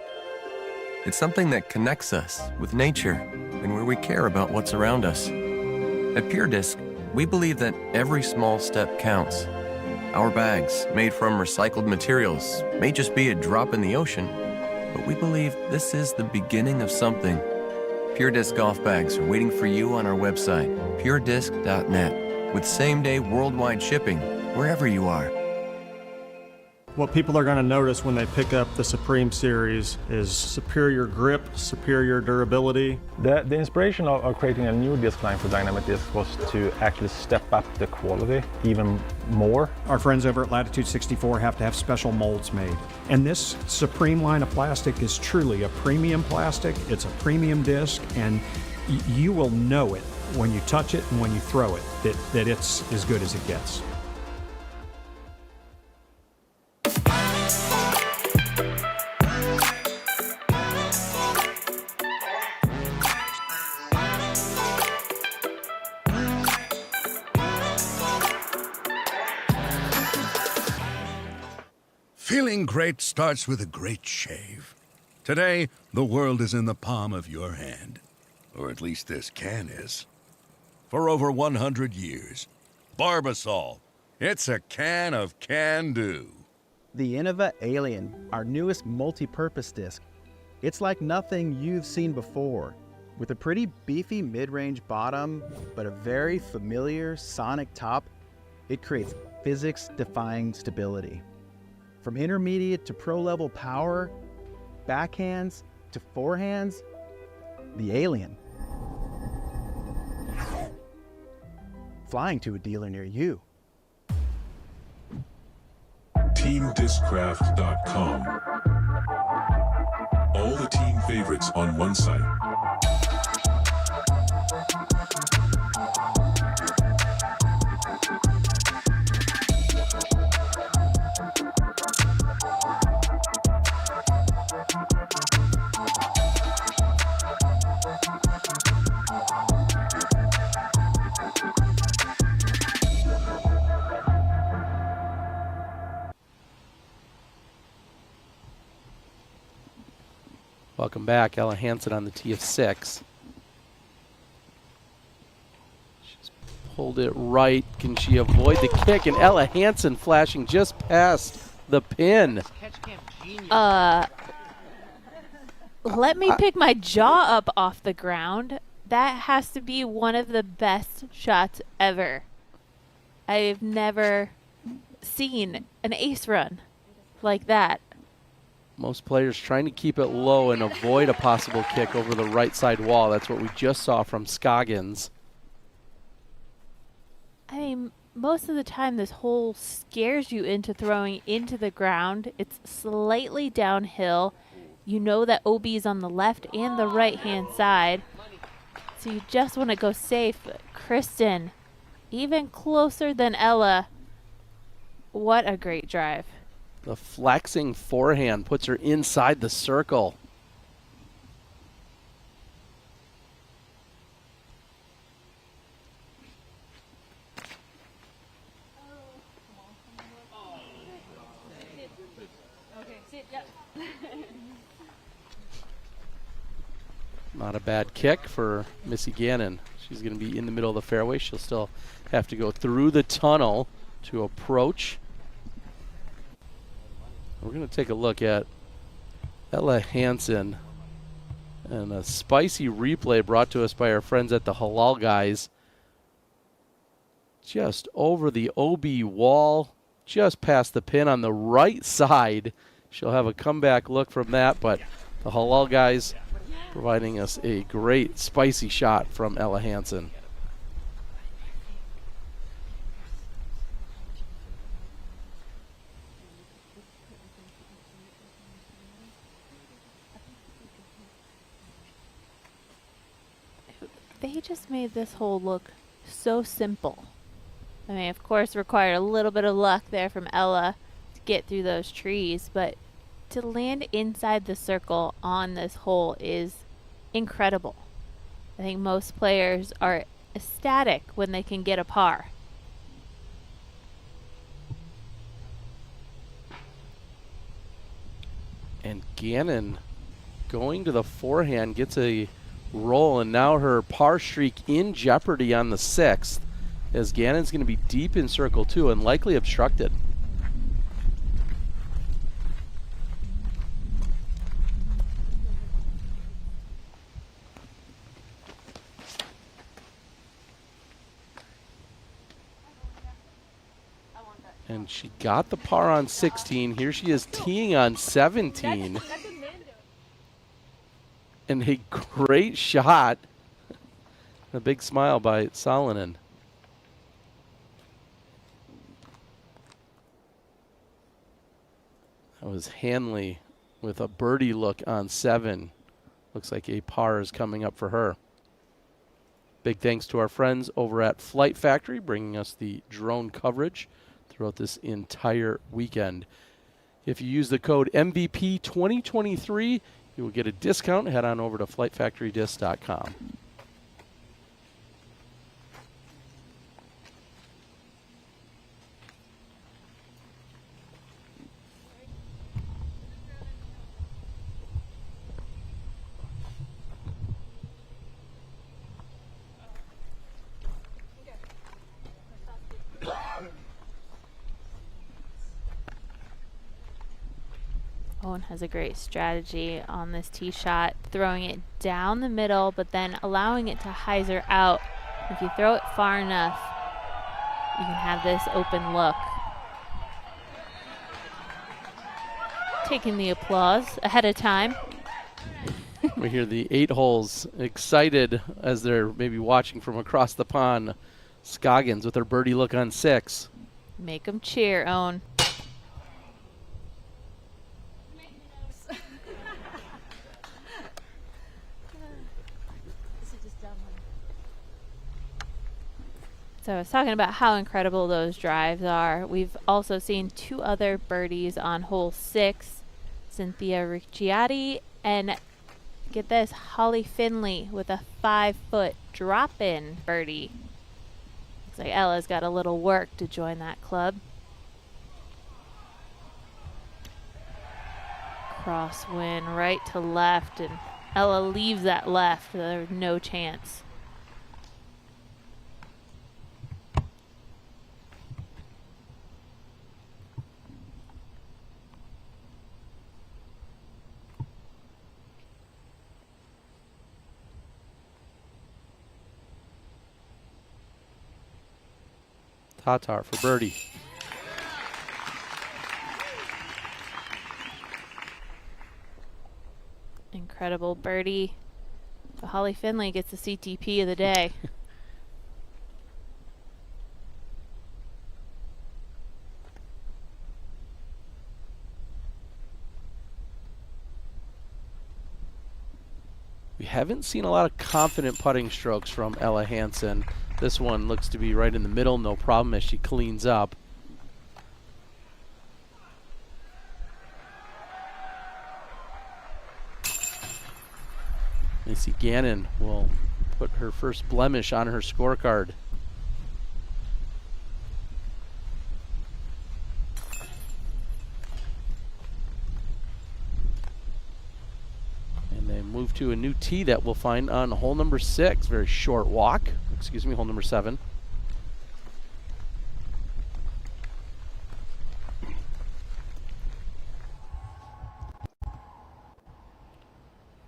It's something that connects us with nature and where we care about what's around us. At Pure Disc, we believe that every small step counts. Our bags, made from recycled materials, may just be a drop in the ocean, but we believe this is the beginning of something. Pure Disc golf bags are waiting for you on our website, puredisc.net, with same-day worldwide shipping wherever you are. What people are going to notice when they pick up the Supreme Series is superior grip, superior durability. The inspiration of creating a new disc line for Dynamic Disc was to actually step up the quality even more. Our friends over at Latitude 64 have to have special molds made. And this Supreme line of plastic is truly a premium plastic. It's a premium disc, and you will know it when you touch it and when you throw it, that it's as good as it gets. Feeling great starts with a great shave. Today, the world is in the palm of your hand. Or at least this can is. For over 100 years, Barbasol. It's a can of can-do. The Innova Alien, our newest multi-purpose disc. It's like nothing you've seen before. With a pretty beefy mid-range bottom, but a very familiar sonic top, it creates physics-defying stability. From intermediate to pro-level power, backhands to forehands, the Alien. Flying to a dealer near you. TeamDiscraft.com. All the team favorites on one site. Welcome back. Ella Hansen on the tee of 6. She's pulled it right. Can she avoid the kick? And Ella Hansen flashing just past the pin. Let me pick my jaw up off the ground. That has to be one of the best shots ever. I've never seen an ace run like that. Most players trying to keep it low and avoid a possible kick over the right side wall. That's what we just saw from Scoggins. I mean, most of the time this hole scares you into throwing into the ground. It's slightly downhill. You know that OB is on the left and the right hand side. So you just want to go safe. Kristin, even closer than Ella. What a great drive. The flexing forehand puts her inside the circle. Not a bad kick for Missy Gannon. She's going to be in the middle of the fairway. She'll still have to go through the tunnel to approach. We're going to take a look at Ella Hansen and a spicy replay brought to us by our friends at the Halal Guys. Just over the OB wall, just past the pin on the right side. She'll have a comeback look from that, but the Halal Guys providing us a great spicy shot from Ella Hansen. They just made this hole look so simple. I mean, of course, required a little bit of luck there from Ella to get through those trees, but to land inside the circle on this hole is incredible. I think most players are ecstatic when they can get a par. And Gannon going to the forehand gets a roll, and now her par streak in jeopardy on the 6th, as Gannon's going to be deep in circle 2 and likely obstructed. And she got the par on 16. Here she is teeing on 17. And a great shot. A big smile by Salonen. That was Hanley with a birdie look on 7. Looks like a par is coming up for her. Big thanks to our friends over at Flight Factory, bringing us the drone coverage throughout this entire weekend. If you use the code MVP 2023, you will get a discount. Head on over to flightfactorydisc.com. Ohn has a great strategy on this tee shot, throwing it down the middle, but then allowing it to hyzer out. If you throw it far enough, you can have this open look. Taking the applause ahead of time. We hear the 8 holes excited as they're maybe watching from across the pond. Scoggins with her birdie look on 6. Make them cheer, Ohn. So I was talking about how incredible those drives are. We've also seen 2 other birdies on hole 6. Cynthia Ricciardi and, get this, Holly Finley with a 5-foot drop-in birdie. Looks like Ella's got a little work to join that club. Crosswind right to left, and Ella leaves that left. There's no chance. Tattar for birdie. Incredible birdie. But Holly Finley gets the CTP of the day. We haven't seen a lot of confident putting strokes from Ella Hansen. This one looks to be right in the middle, no problem as she cleans up. Missy Gannon will put her first blemish on her scorecard. And they move to a new tee that we'll find on hole number 6. Very short walk. Excuse me, hole number 7.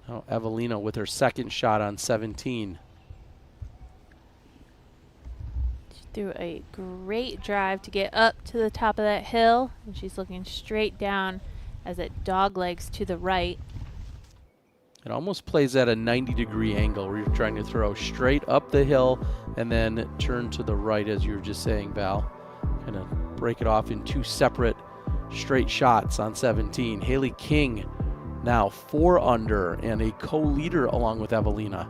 Now Evelina with her second shot on 17. She threw a great drive to get up to the top of that hill, and she's looking straight down as it doglegs to the right. It almost plays at a 90-degree angle where you're trying to throw straight up the hill and then turn to the right, as you were just saying, Val. Kind of break it off in 2 separate straight shots on 17. Haley King now 4 under and a co-leader along with Evelina.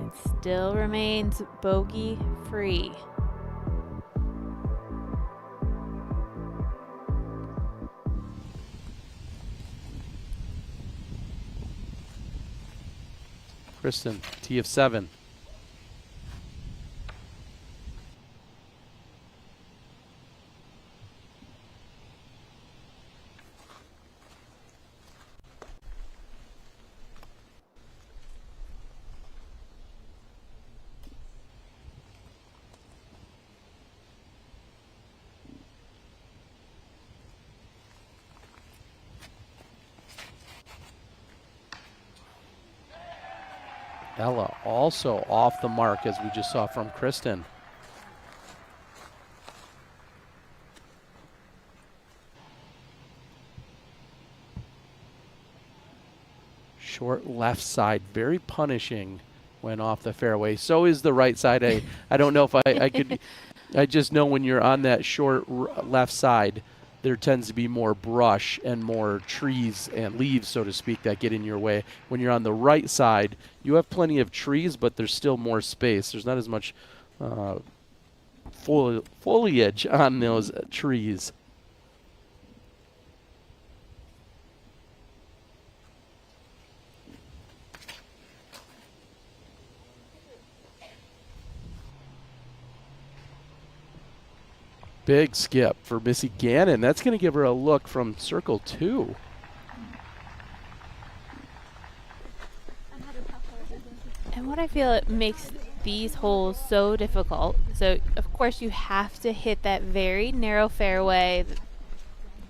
It still remains bogey free. Kristin, tee of 7. Ella also off the mark, as we just saw from Kristin. Short left side, very punishing when off the fairway. So is the right side. I don't know if I could. I just know when you're on that short left side, there tends to be more brush and more trees and leaves, so to speak, that get in your way. When you're on the right side, you have plenty of trees, but there's still more space. There's not as much foliage on those trees. Big skip for Missy Gannon. That's going to give her a look from circle 2. And what I feel it makes these holes so difficult, so of course you have to hit that very narrow fairway.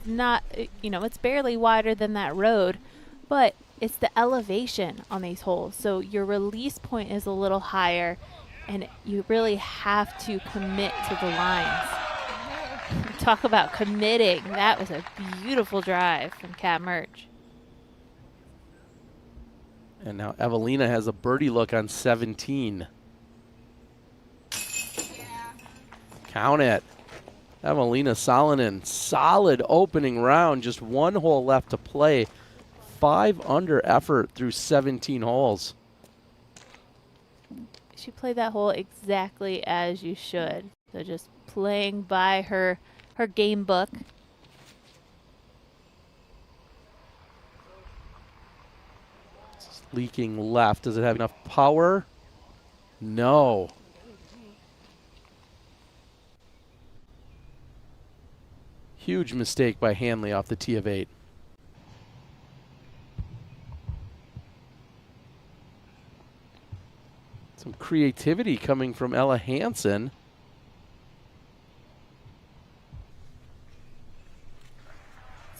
Not, it's barely wider than that road, but it's the elevation on these holes. So your release point is a little higher, and you really have to commit to the lines. Talk about committing. That was a beautiful drive from Kat Mertsch. And now Evelina has a birdie look on 17. Count it. Evelina Salonen, solid opening round. Just one hole left to play. 5 under effort through 17 holes. She played that hole exactly as you should. So just playing by her game book. It's leaking left. Does it have enough power? No. Huge mistake by Hanley off the tee of 8. Some creativity coming from Ella Hansen.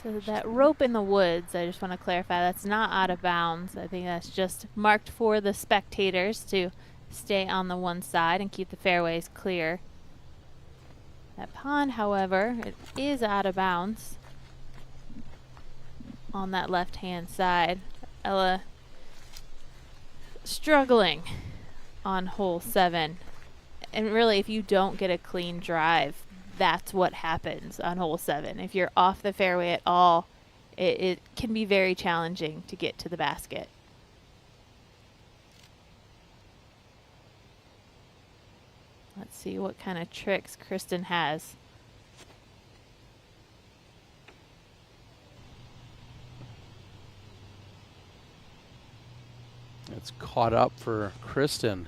So that rope in the woods, I just want to clarify, that's not out of bounds. I think that's just marked for the spectators to stay on the one side and keep the fairways clear. That pond, however, it is out of bounds on that left-hand side. Ella struggling on hole 7. And really, if you don't get a clean drive, that's what happens on hole 7. If you're off the fairway at all, it can be very challenging to get to the basket. Let's see what kind of tricks Kristin has. It's caught up for Kristin.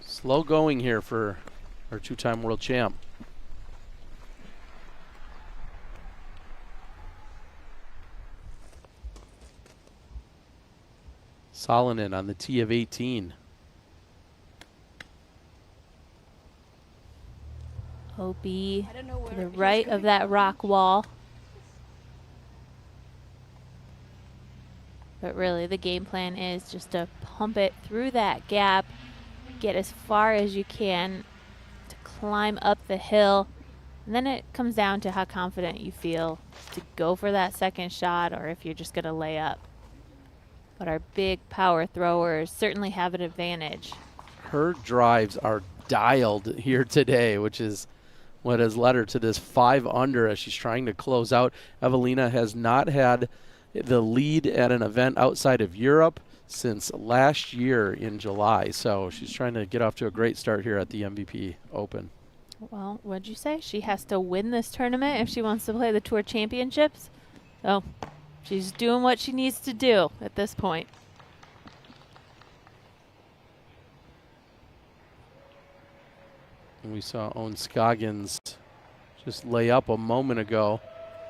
Slow going here for our 2-time world champ. Salonen on the tee of 18. OB to the right of that rock wall. But really the game plan is just to pump it through that gap, get as far as you can to climb up the hill. And then it comes down to how confident you feel to go for that second shot or if you're just going to lay up. But our big power throwers certainly have an advantage. Her drives are dialed here today, which is what has led her to this 5 under as she's trying to close out. Evelina has not had the lead at an event outside of Europe since last year in July. So she's trying to get off to a great start here at the MVP Open. Well, what'd you say? She has to win this tournament if she wants to play the Tour Championships. So she's doing what she needs to do at this point. And we saw Ohn Scoggins just lay up a moment ago.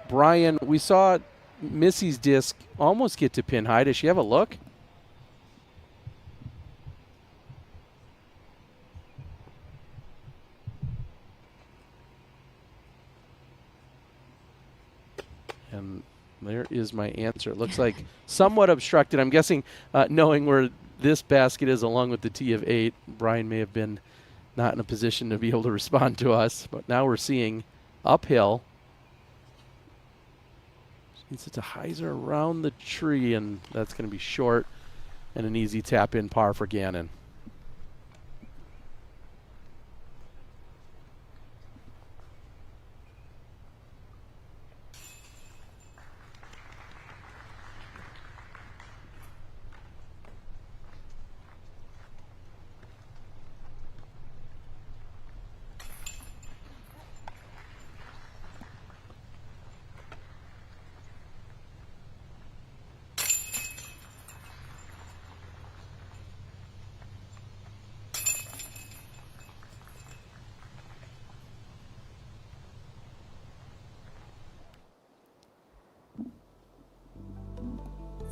Brian, we saw Missy's disc almost get to pin high. Does she have a look? And there is my answer. It looks like somewhat obstructed. I'm guessing knowing where this basket is along with the tee of 8, Brian may have been not in a position to be able to respond to us. But now we're seeing uphill. It's a hyzer around the tree, and that's going to be short and an easy tap-in par for Gannon.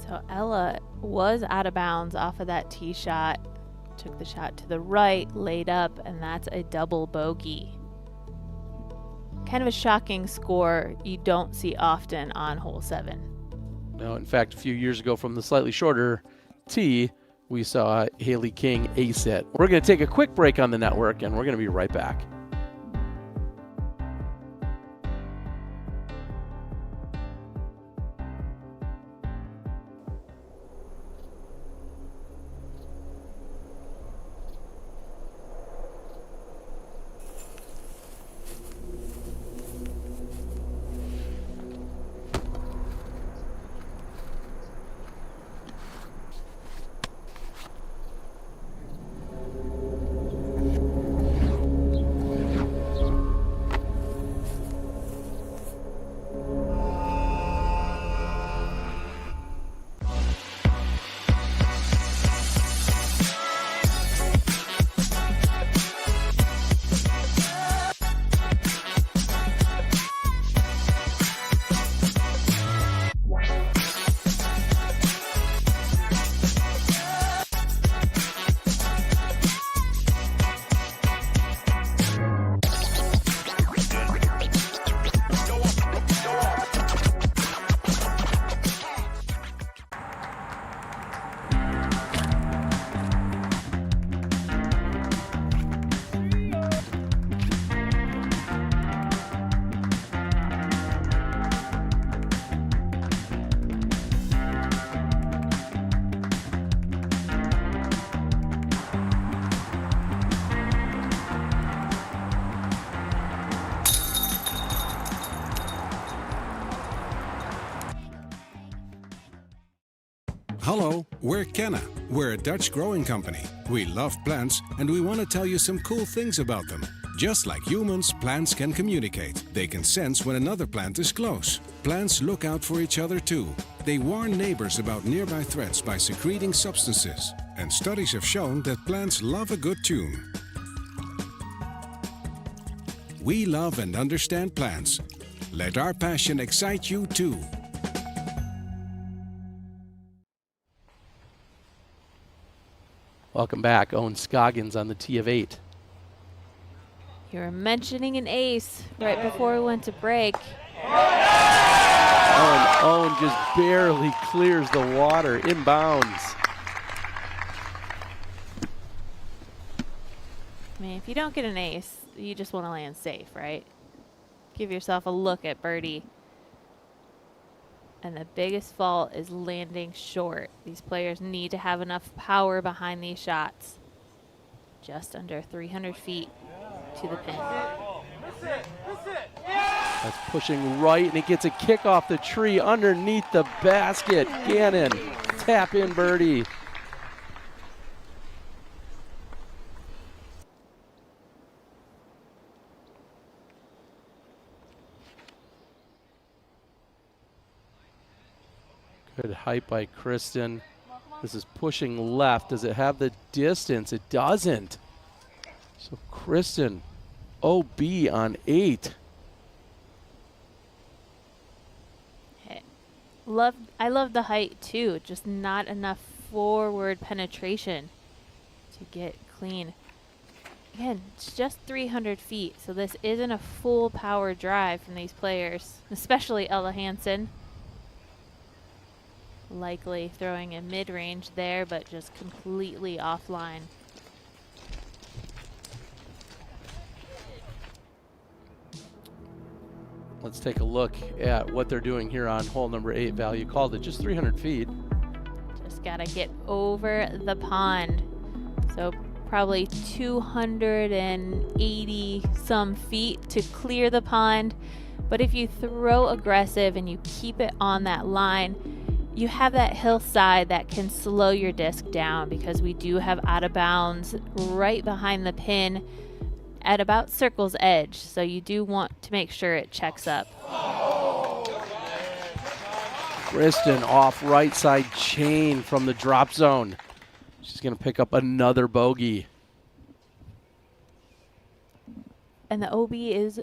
So Ella was out of bounds off of that tee shot, took the shot to the right, laid up, and that's a double bogey. Kind of a shocking score you don't see often on hole 7. No, in fact, a few years ago from the slightly shorter tee, we saw Haley King ace it. We're going to take a quick break on the network, and we're going to be right back. Hello, we're Kenna. We're a Dutch growing company. We love plants and we want to tell you some cool things about them. Just like humans, plants can communicate. They can sense when another plant is close. Plants look out for each other too. They warn neighbors about nearby threats by secreting substances. And studies have shown that plants love a good tune. We love and understand plants. Let our passion excite you too. Welcome back. Ohn Scoggins on the tee of 8. You were mentioning an ace right before we went to break. Ohn just barely clears the water inbounds. I mean, if you don't get an ace, you just want to land safe, right? Give yourself a look at birdie. And the biggest fault is landing short. These players need to have enough power behind these shots. Just under 300 feet to the pin. That's pushing right, and it gets a kick off the tree underneath the basket. Gannon, tap in birdie. Good height by Kristin. This is pushing left. Does it have the distance? It doesn't. So Kristin, OB on 8. I love the height too, just not enough forward penetration to get clean. Again, it's just 300 feet, so this isn't a full power drive from these players, especially Ella Hansen. Likely throwing a mid-range there, but just completely offline. Let's take a look at what they're doing here on hole number 8. Val, you called it just 300 feet. Just gotta get over the pond. So probably 280 some feet to clear the pond. But if you throw aggressive and you keep it on that line, you have that hillside that can slow your disc down, because we do have out of bounds right behind the pin at about circle's edge. So you do want to make sure it checks up. Kristin off right side chain from the drop zone. She's going to pick up another bogey. And the OB is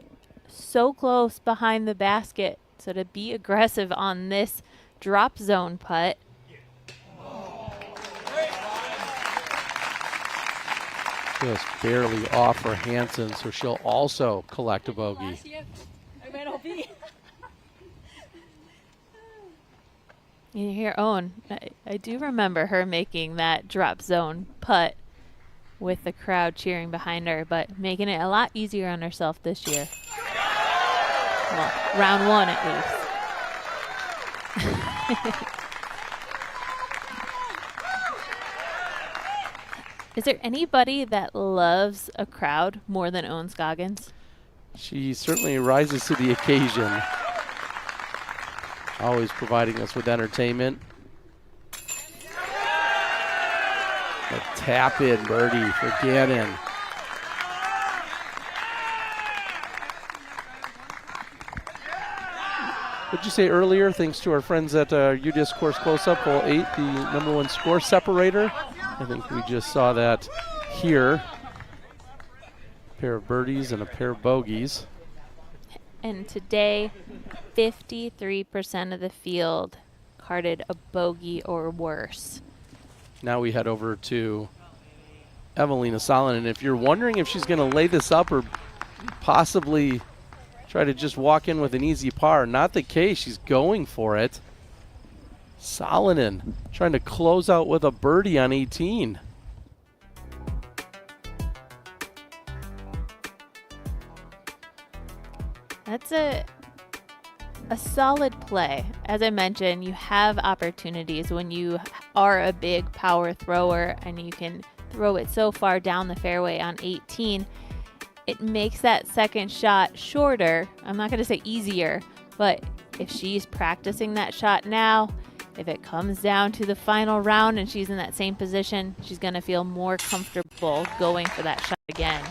so close behind the basket. So to be aggressive on this drop zone putt. Just barely off for Hansen, so she'll also collect a bogey. You hear Ohn. I do remember her making that drop zone putt with the crowd cheering behind her, but making it a lot easier on herself this year. Well, round 1 at least. Is there anybody that loves a crowd more than Ohn Scoggins? She certainly rises to the occasion. Always providing us with entertainment. A tap-in birdie for Gannon. What'd you say earlier? Thanks to our friends at UDisc Course Close-Up, hole 8, the #1 score separator. I think we just saw that here. A pair of birdies and a pair of bogeys. And today, 53% of the field carded a bogey or worse. Now we head over to Evelina Salonen. And if you're wondering if she's going to lay this up or possibly try to just walk in with an easy par, not the case. She's going for it. Salonen trying to close out with a birdie on 18. That's a solid play. As I mentioned, you have opportunities when you are a big power thrower and you can throw it so far down the fairway on 18. It makes that second shot shorter. I'm not going to say easier, but if she's practicing that shot now, if it comes down to the final round and she's in that same position, she's going to feel more comfortable going for that shot again.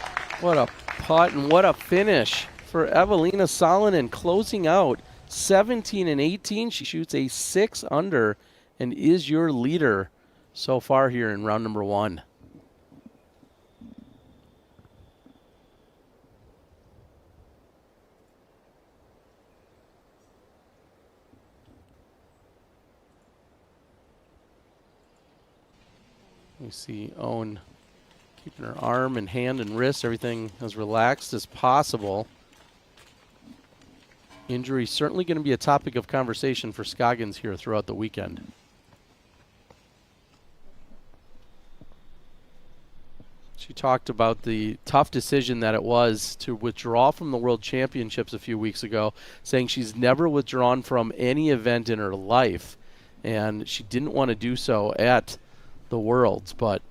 What a putt and what a finish for Evelina Salonen, closing out 17 and 18. She shoots a 6 under and is your leader so far here in round number 1. You see Ohn keeping her arm and hand and wrist, everything as relaxed as possible. Injury certainly going to be a topic of conversation for Scoggins here throughout the weekend. She talked about the tough decision that it was to withdraw from the World Championships a few weeks ago, saying she's never withdrawn from any event in her life, and she didn't want to do so at the Worlds, but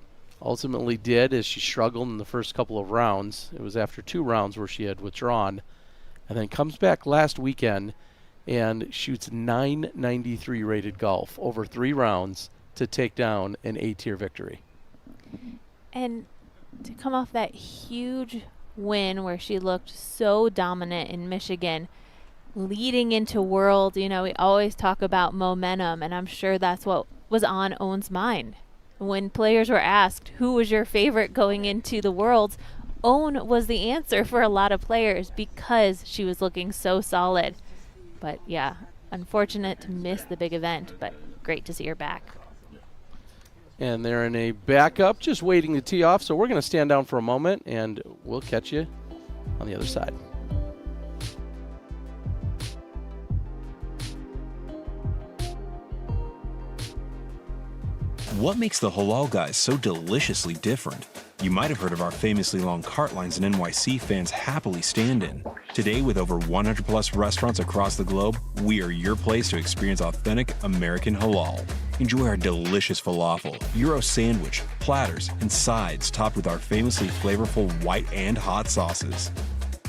ultimately did as she struggled in the first couple of rounds. It was after 2 rounds where she had withdrawn, and then comes back last weekend and shoots 993 rated golf over 3 rounds to take down an A-tier victory. And to come off that huge win where she looked so dominant in Michigan, leading into World, you know, we always talk about momentum, and I'm sure that's what was on Ohn's mind. When players were asked who was your favorite going into the Worlds, Ohn was the answer for a lot of players because she was looking so solid. But yeah, unfortunate to miss the big event, but great to see her back. And they're in a backup, just waiting to tee off. So we're going to stand down for a moment, and we'll catch you on the other side. What makes the Halal guys so deliciously different? You might have heard of our famously long cart lines that NYC fans happily stand in. Today, with over 100 plus restaurants across the globe, we are your place to experience authentic American halal. Enjoy our delicious falafel, Euro sandwich, platters, and sides topped with our famously flavorful white and hot sauces.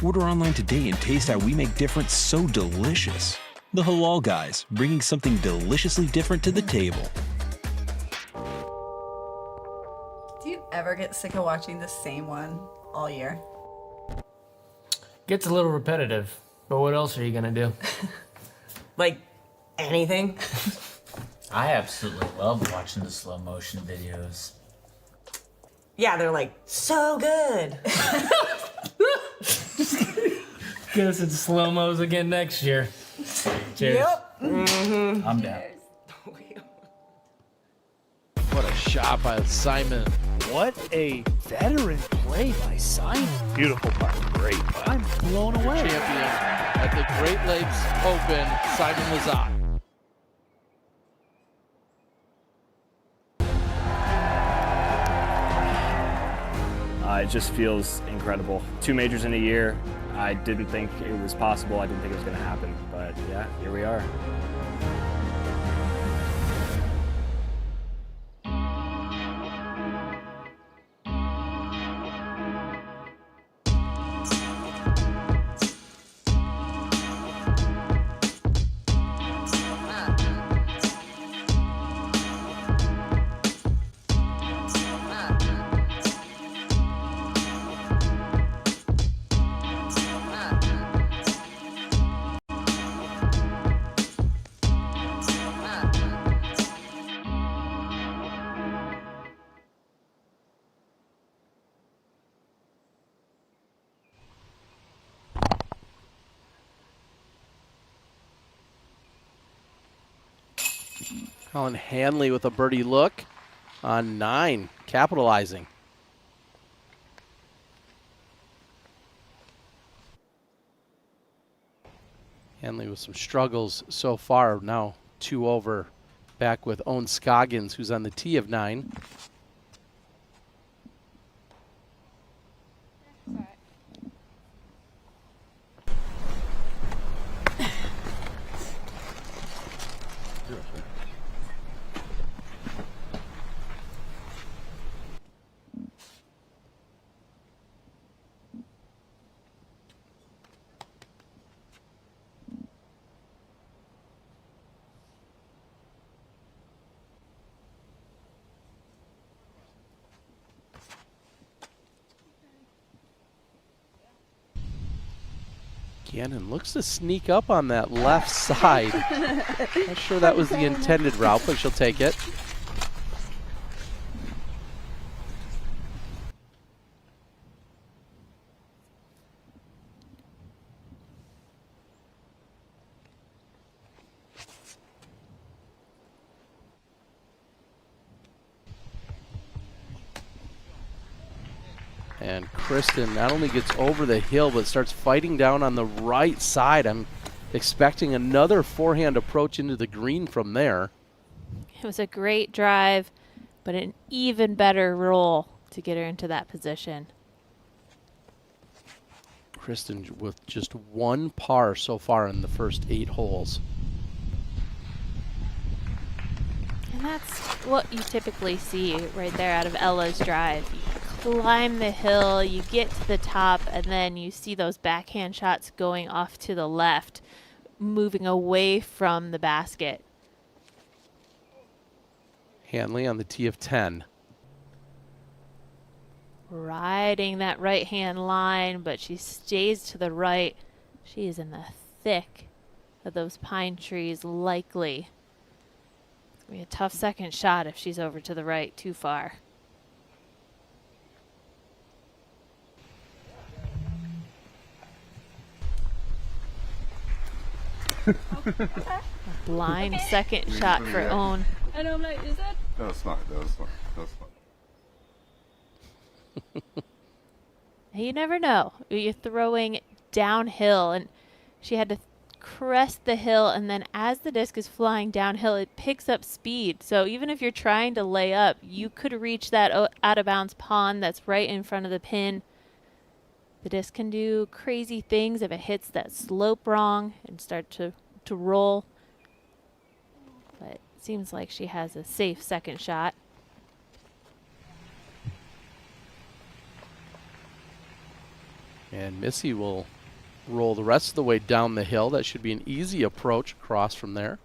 Order online today and taste how we make different so delicious. The Halal Guys, bringing something deliciously different to the table. Do you ever get sick of watching the same one all year? Gets a little repetitive, but what else are you gonna do? Like anything? I absolutely love watching the slow motion videos. Yeah, they're like so good. Get us in slow-mos again next year. Cheers. Yep. Mm-hmm. I'm down. What a shot by Simon. What a veteran play by Simon. Beautiful putt. Great putt. I'm blown away. Champion at the Great Lakes Open, Simon Lizotte. It just feels incredible. 2 majors in a year. I didn't think it was possible. I didn't think it was going to happen. But yeah, here we are. Colin Hanley with a birdie look on 9, capitalizing. Hanley with some struggles so far. Now 2 over, back with Ohn Scoggins, who's on the tee of 9. Gannon looks to sneak up on that left side. Not sure that was the intended route, but she'll take it. And Kristin not only gets over the hill, but starts fighting down on the right side. I'm expecting another forehand approach into the green from there. It was a great drive, but an even better roll to get her into that position. Kristin with just 1 par so far in the first 8 holes. And that's what you typically see right there out of Ella's drive. You climb the hill, you get to the top, and then you see those backhand shots going off to the left, moving away from the basket. Hanley on the tee of 10. Riding that right-hand line, but she stays to the right. She is in the thick of those pine trees, likely. It's going to be a tough second shot if she's over to the right too far. Blind second shot for Ohn. I know, I'm like, is that? That was smart. That was smart. That was smart. You never know. You're throwing downhill, and she had to crest the hill, and then as the disc is flying downhill, it picks up speed. So even if you're trying to lay up, you could reach that out of bounds pond that's right in front of the pin. The disc can do crazy things if it hits that slope wrong and start to roll. But it seems like she has a safe second shot. And Missy will roll the rest of the way down the hill. That should be an easy approach across from there.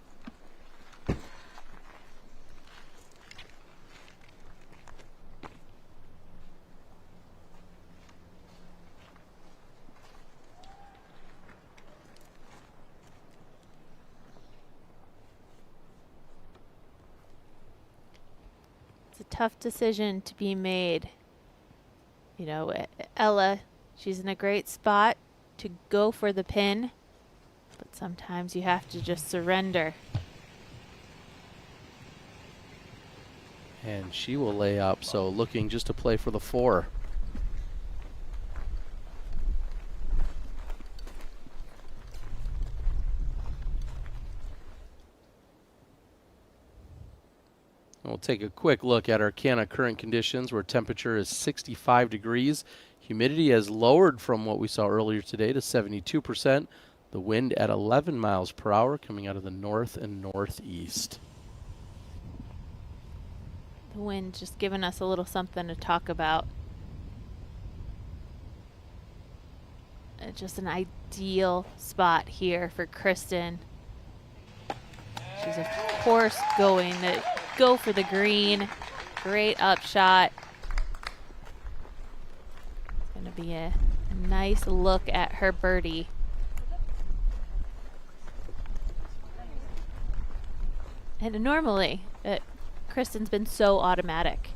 It's a tough decision to be made. You know, Ella, she's in a great spot to go for the pin, but sometimes you have to just surrender. And she will lay up, so looking just to play for the 4. We'll take a quick look at our Canna current conditions, where temperature is 65 degrees. Humidity has lowered from what we saw earlier today to 72%. The wind at 11 miles per hour coming out of the north and northeast. The wind just giving us a little something to talk about. Just an ideal spot here for Kristin. She's of course going to go for the green. Great upshot. It's going to be a nice look at her birdie. And normally, Kristin's been so automatic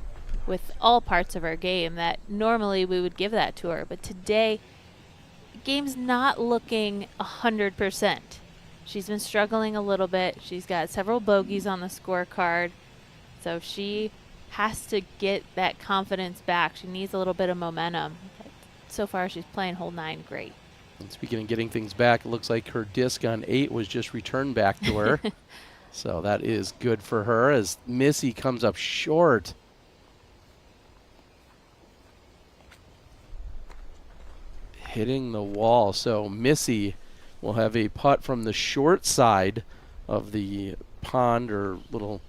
with all parts of her game that normally we would give that to her. But today, the game's not looking 100%. She's been struggling a little bit. She's got several bogeys on the scorecard. So she has to get that confidence back. She needs a little bit of momentum. But so far, she's playing hole 9 great. And speaking of getting things back, it looks like her disc on 8 was just returned back to her. So that is good for her as Missy comes up short. Hitting the wall. So Missy will have a putt from the short side of the pond or little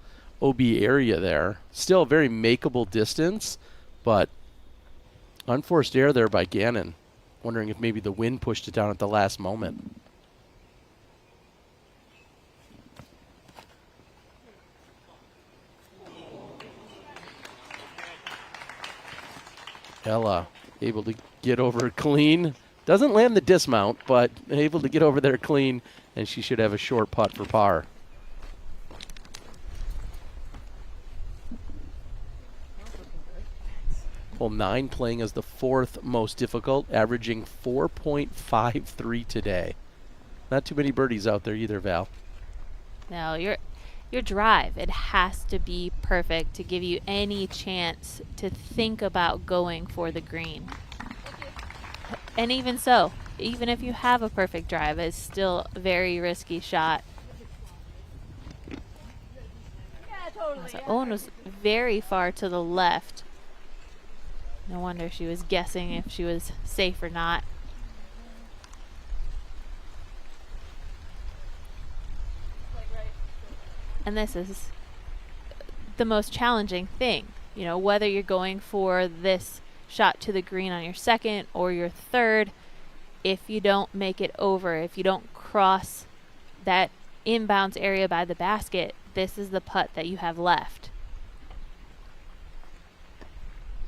OB area there. Still a very makeable distance, but unforced error there by Gannon. Wondering if maybe the wind pushed it down at the last moment. Ella able to get over clean. Doesn't land the dismount, but able to get over there clean, and she should have a short putt for par. Hole 9 playing as the 4th most difficult, averaging 4.53 today. Not too many birdies out there either, Val. No, your drive, it has to be perfect to give you any chance to think about going for the green. And even so, even if you have a perfect drive, it's still a very risky shot. So Ohn was very far to the left. No wonder she was guessing if she was safe or not. And this is the most challenging thing, you know, whether you're going for this shot to the green on your 2nd or your 3rd, if you don't make it over, if you don't cross that inbounds area by the basket, this is the putt that you have left.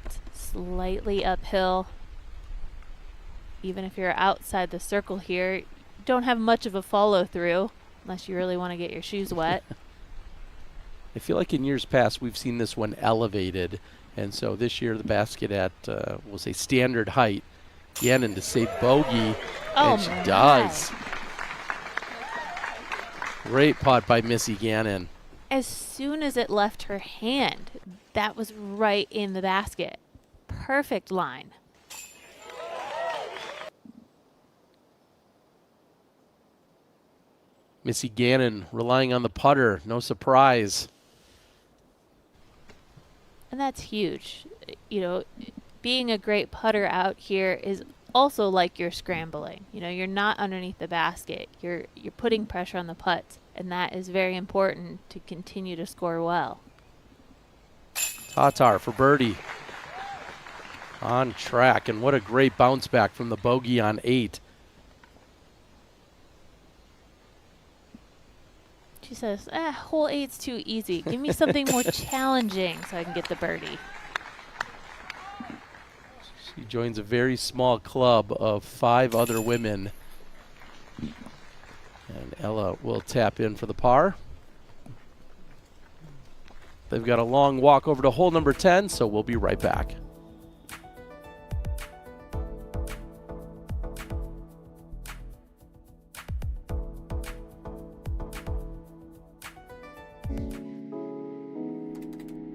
It's slightly uphill. Even if you're outside the circle here, you don't have much of a follow through unless you really want to get your shoes wet. I feel like in years past we've seen this one elevated, and so this year the basket at, we'll say, standard height. Gannon to save bogey, and she does. Great putt by Missy Gannon. As soon as it left her hand, that was right in the basket. Perfect line. Missy Gannon relying on the putter. No surprise. And that's huge. You know, being a great putter out here is also like you're scrambling. You know, you're not underneath the basket. You're putting pressure on the putts, and that is very important to continue to score well. Tattar for birdie. On track, and what a great bounce back from the bogey on 8. She says, hole 8's too easy. Give me something more challenging so I can get the birdie. She joins a very small club of 5 other women. And Ella will tap in for the par. They've got a long walk over to hole number 10, so we'll be right back.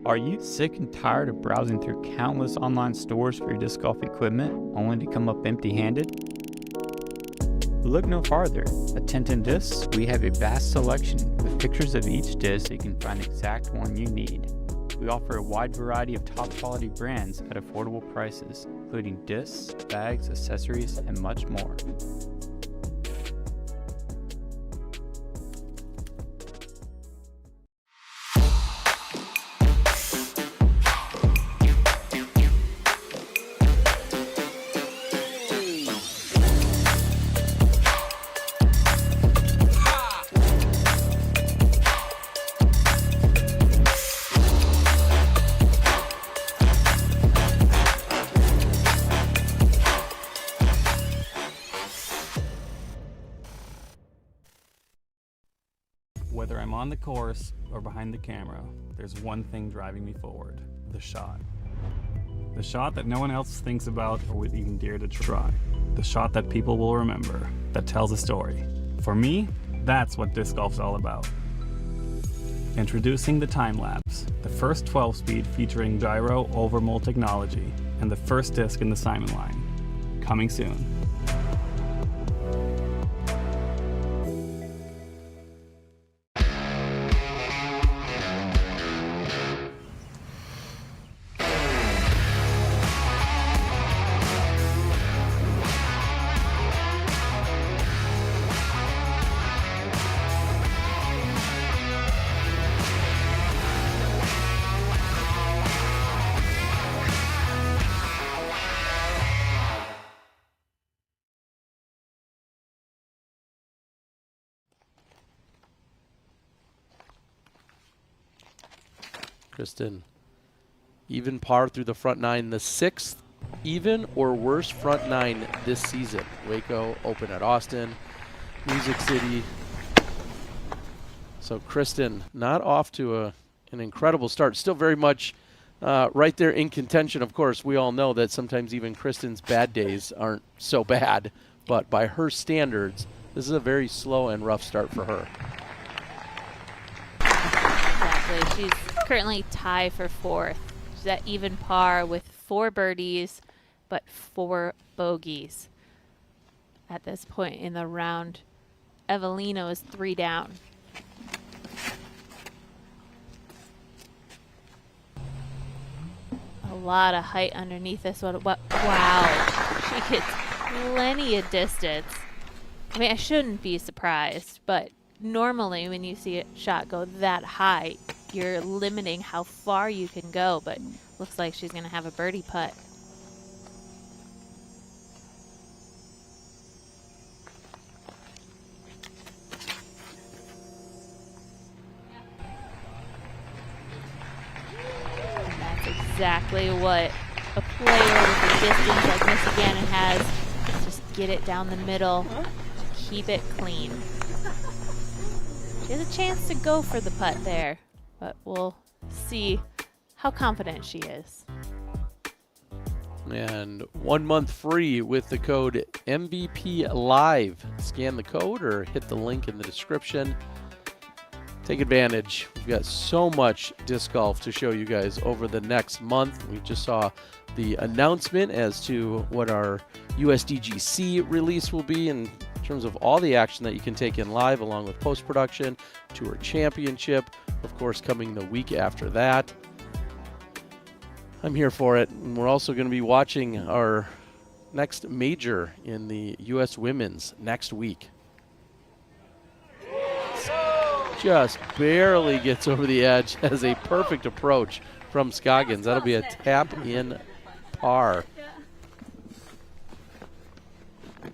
Are you sick and tired of browsing through countless online stores for your disc golf equipment only to come up empty-handed? Look no farther. At 1010 Discs, we have a vast selection with pictures of each disc so you can find the exact one you need. We offer a wide variety of top-quality brands at affordable prices, including discs, bags, accessories, and much more. Whether I'm on the course or behind the camera, there's one thing driving me forward: the shot. The shot that no one else thinks about or would even dare to try. The shot that people will remember, that tells a story. For me, that's what disc golf's all about. Introducing the time lapse, the first 12-speed featuring gyro over mold technology, and the first disc in the Simon line. Coming soon. Kristin, even par through the front 9, the 6th even or worse front 9 this season. Waco, Open at Austin, Music City. So Kristin not off to an incredible start. Still very much right there in contention. Of course, we all know that sometimes even Kristin's bad days aren't so bad, but by her standards, this is a very slow and rough start for her. Exactly. She's currently tied for 4th. She's at even par with 4 birdies, but 4 bogeys at this point in the round. Evelina is 3 down. A lot of height underneath this one. Wow. She gets plenty of distance. I mean, I shouldn't be surprised, but normally when you see a shot go that high, you're limiting how far you can go, but looks like she's going to have a birdie putt. And that's exactly what a player with a distance like Missy Gannon has. Just get it down the middle, keep it clean. She has a chance to go for the putt there, but we'll see how confident she is. And 1 month free with the code MVP Live. Scan the code or hit the link in the description. Take advantage. We've got so much disc golf to show you guys over the next month. We just saw the announcement as to what our USDGC release will be, and in terms of all the action that you can take in live along with post-production, Tour Championship, of course, coming the week after that. I'm here for it. And we're also going to be watching our next major in the U.S. Women's next week. Just barely gets over the edge, has a perfect approach from Scoggins. That'll be a tap in par.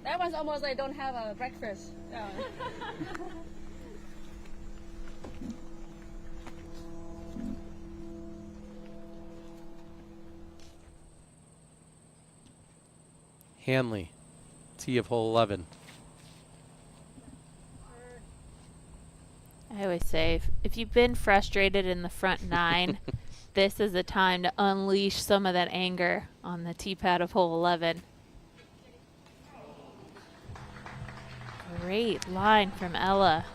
That one's almost like don't have a breakfast. Hanley, tee of hole 11. I always say, if you've been frustrated in the front 9, this is the time to unleash some of that anger on the tee pad of hole 11. Great line from Ella.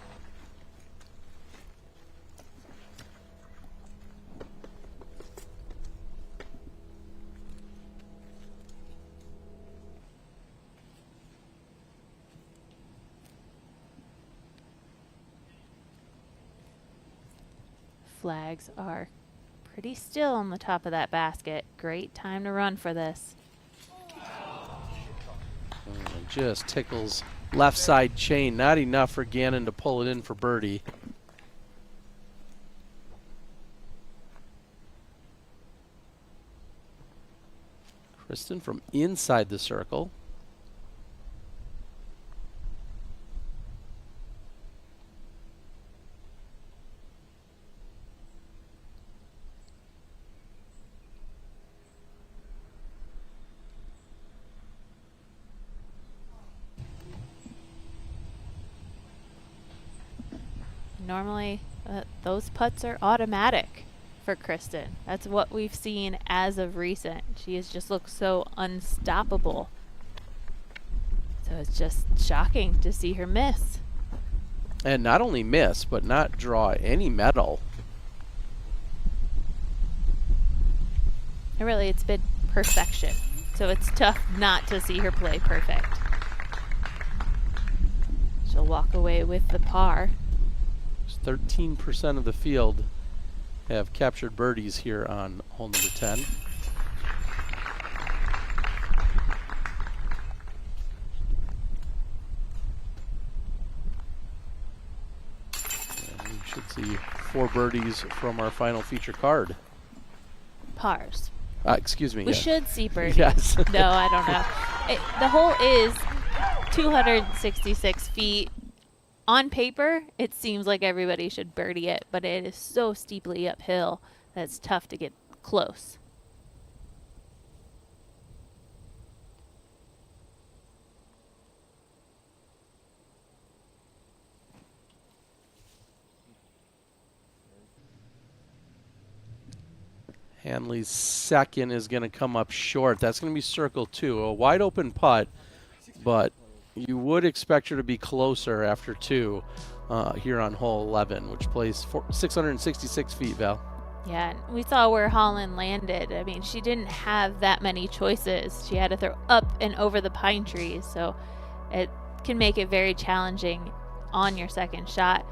Flags are pretty still on the top of that basket. Great time to run for this. Just tickles left side chain. Not enough for Gannon to pull it in for birdie. Kristin from inside the circle. Normally, those putts are automatic for Kristin. That's what we've seen as of recent. She has just looked so unstoppable. So it's just shocking to see her miss. And not only miss, but not draw any medal. And really, it's been perfection. So it's tough not to see her play perfect. She'll walk away with the par. 13% of the field have captured birdies here on hole number 10. And we should see 4 birdies from our final feature card. Pars. Excuse me. We should see birdies. Yes. No, I don't know. The hole is 266 feet. On paper, it seems like everybody should birdie it, but it is so steeply uphill that it's tough to get close. Hanley's second is going to come up short. That's going to be circle 2. A wide open putt, but you would expect her to be closer after 2 here on hole 11, which plays 666 feet, Val. Yeah, we saw where Holland landed. I mean, she didn't have that many choices. She had to throw up and over the pine trees, so it can make it very challenging on your second shot.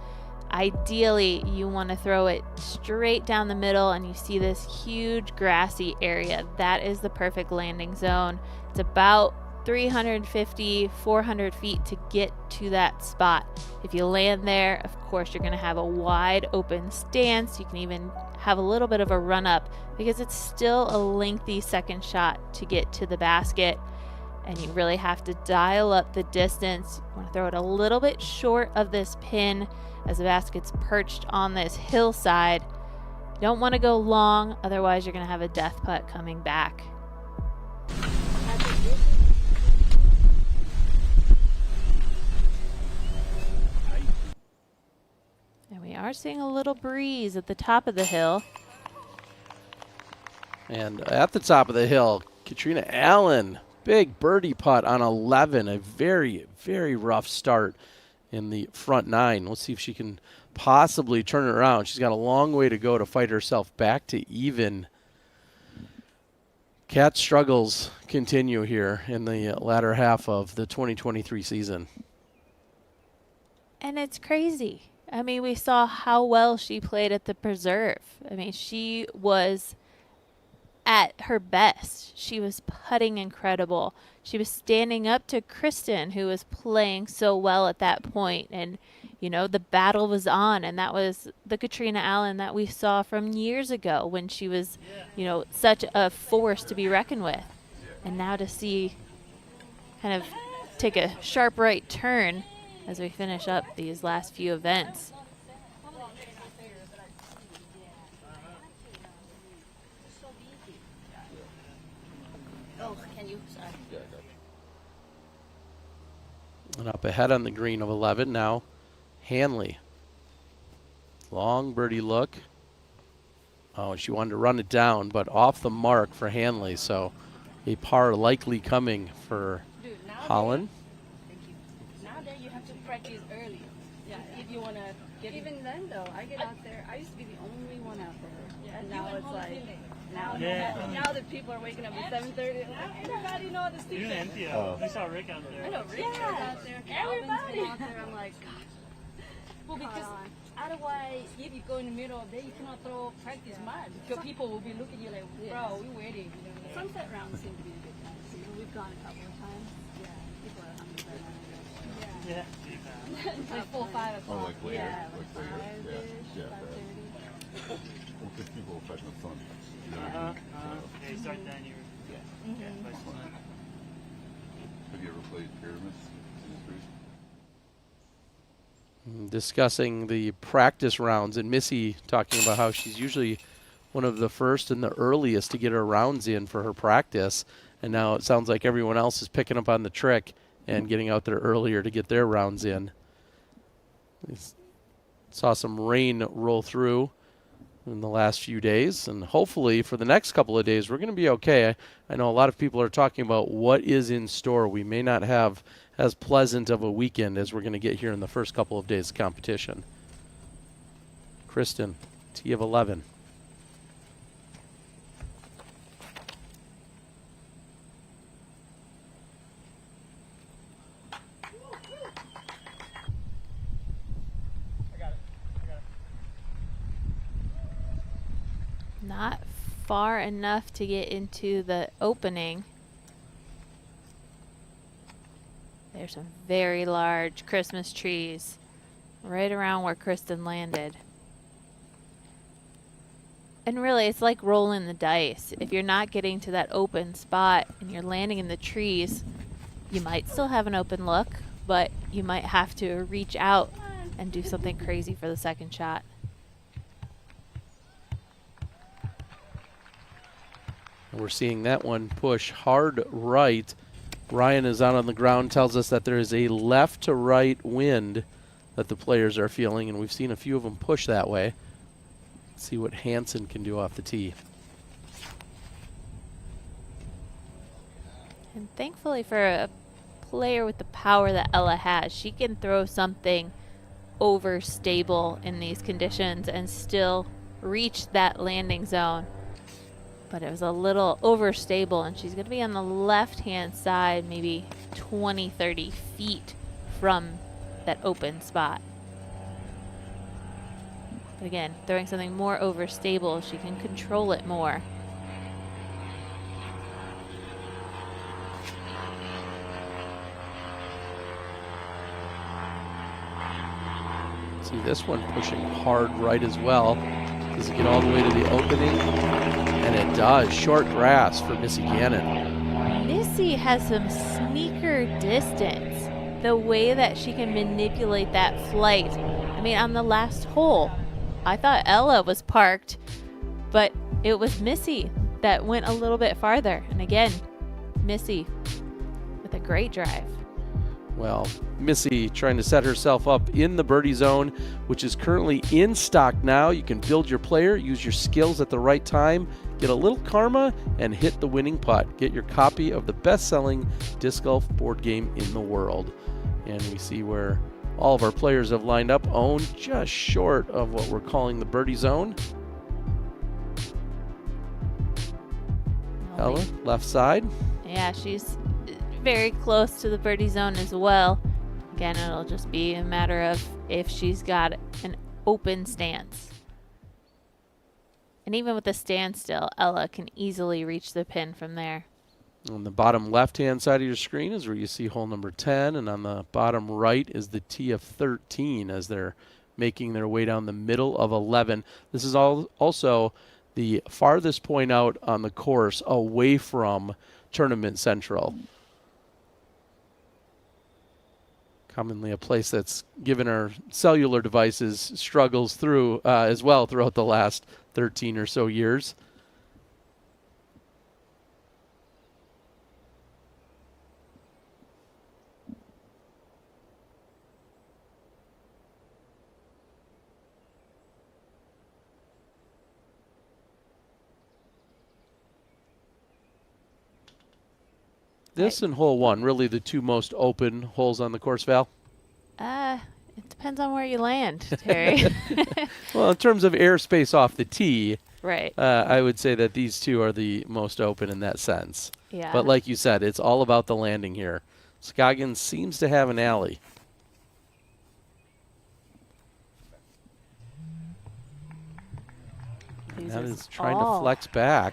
Ideally, you want to throw it straight down the middle, and you see this huge grassy area. That is the perfect landing zone. It's about 350, 400 feet to get to that spot. If you land there, of course, you're going to have a wide open stance. You can even have a little bit of a run up because it's still a lengthy second shot to get to the basket. And you really have to dial up the distance. You want to throw it a little bit short of this pin as the basket's perched on this hillside. You don't want to go long, otherwise you're going to have a death putt coming back. And we are seeing a little breeze at the top of the hill. And at the top of the hill, Katrina Allen, big birdie putt on 11. A very, very rough start in the front 9. Let's see if she can possibly turn it around. She's got a long way to go to fight herself back to even. Kat's struggles continue here in the latter half of the 2023 season. And it's crazy. I mean, we saw how well she played at the Preserve. I mean, she was at her best. She was putting incredible. She was standing up to Kristin, who was playing so well at that point. And, you know, the battle was on, and that was the Katrina Allen that we saw from years ago when she was, you know, such a force to be reckoned with. And now to see kind of take a sharp right turn as we finish up these last few events. Oh, can you? Sorry. And up ahead on the green of 11 now, Hanley. Long birdie look. Oh, she wanted to run it down, but off the mark for Hanley. So a par likely coming for Holland. Nowadays you have to practice early. Yeah, if you want to get. Even then though, I get out there. I used to be the only one out there, and now it's like now that people are waking up at 7:30. Everybody know the secret. Even FPO. We saw Rick out there. I know Rick was out there. Everybody out there. I'm like, God. Well, because otherwise, if you go in the middle of the day, you cannot throw practice mud. Because people will be looking at you like, bro, we're waiting. You know, sunset rounds seem to be a good time. You know, we've gone a couple of times. Yeah, people are hungry right now. Yeah. Like 4, 5 o'clock. Oh, like later. Yeah, like later. Yeah. 5:30. Well, because people are fetching the sun. You know what I mean? Yeah, you start then, you're. Have you ever played pyramids in the street? Discussing the practice rounds, and Missy talking about how she's usually one of the first and the earliest to get her rounds in for her practice, and now it sounds like everyone else is picking up on the trick and getting out there earlier to get their rounds in. We saw some rain roll through in the last few days, and hopefully for the next couple of days we're going to be okay. I know a lot of people are talking about what is in store. We may not have as pleasant of a weekend as we're going to get here in the first couple of days of competition. Kristin, tee of 11. Not far enough to get into the opening. There's some very large Christmas trees right around where Kristin landed. And really, it's like rolling the dice. If you're not getting to that open spot and you're landing in the trees, you might still have an open look, but you might have to reach out and do something crazy for the second shot. We're seeing that one push hard right. Ryan is out on the ground, tells us that there is a left to right wind that the players are feeling, and we've seen a few of them push that way. Let's see what Hansen can do off the tee. And thankfully for a player with the power that Ella has, she can throw something overstable in these conditions and still reach that landing zone. But it was a little overstable, and she's going to be on the left-hand side, maybe 20, 30 feet from that open spot. But again, throwing something more overstable, she can control it more. See this one pushing hard right as well. Does it get all the way to the opening? And it does. Short grass for Missy Gannon. Missy has some sneaker distance. The way that she can manipulate that flight. I mean, on the last hole, I thought Ella was parked, but it was Missy that went a little bit farther. And again, Missy with a great drive. Well, Missy trying to set herself up in the birdie zone, which is currently in stock now. You can build your player, use your skills at the right time, get a little karma, and hit the winning putt. Get your copy of the best-selling disc golf board game in the world. And we see where all of our players have lined up. Ohn just short of what we're calling the birdie zone. Ella, left side. Yeah, she's very close to the birdie zone as well. Again, it'll just be a matter of if she's got an open stance. And even with the standstill, Ella can easily reach the pin from there. On the bottom left-hand side of your screen is where you see hole number 10, and on the bottom right is the tee of 13 as they're making their way down the middle of 11. This is also the farthest point out on the course away from Tournament Central. Commonly a place that's given our cellular devices struggles through as well throughout the last 13 or so years. This and hole 1, really the two most open holes on the course, Val? It depends on where you land, Terry. Well, in terms of airspace off the tee, right. I would say that these two are the most open in that sense. Yeah. But like you said, it's all about the landing here. Scoggins seems to have an alley. That is trying to flex back.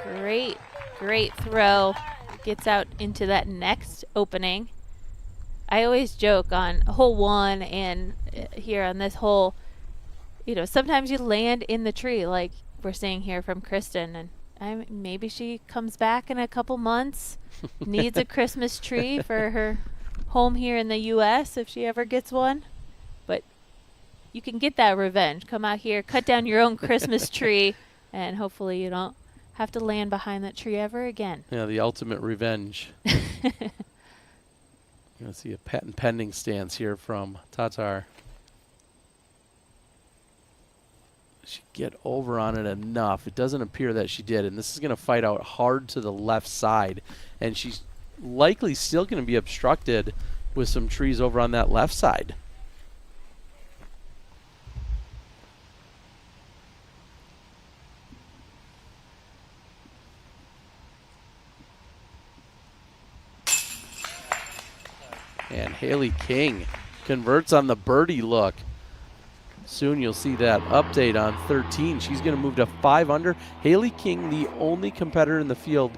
Great throw. Gets out into that next opening. I always joke on hole 1 and here on this hole, you know, sometimes you land in the tree like we're seeing here from Kristin, and maybe she comes back in a couple months, needs a Christmas tree for her home here in the U.S. if she ever gets one. But you can get that revenge. Come out here, cut down your own Christmas tree, and hopefully you don't have to land behind that tree ever again. Yeah, the ultimate revenge. You're going to see a patent pending stance here from Tattar. She get over on it enough. It doesn't appear that she did, and this is going to fight out hard to the left side, and she's likely still going to be obstructed with some trees over on that left side. And Haley King converts on the birdie look. Soon you'll see that update on 13. She's going to move to 5 under. Haley King, the only competitor in the field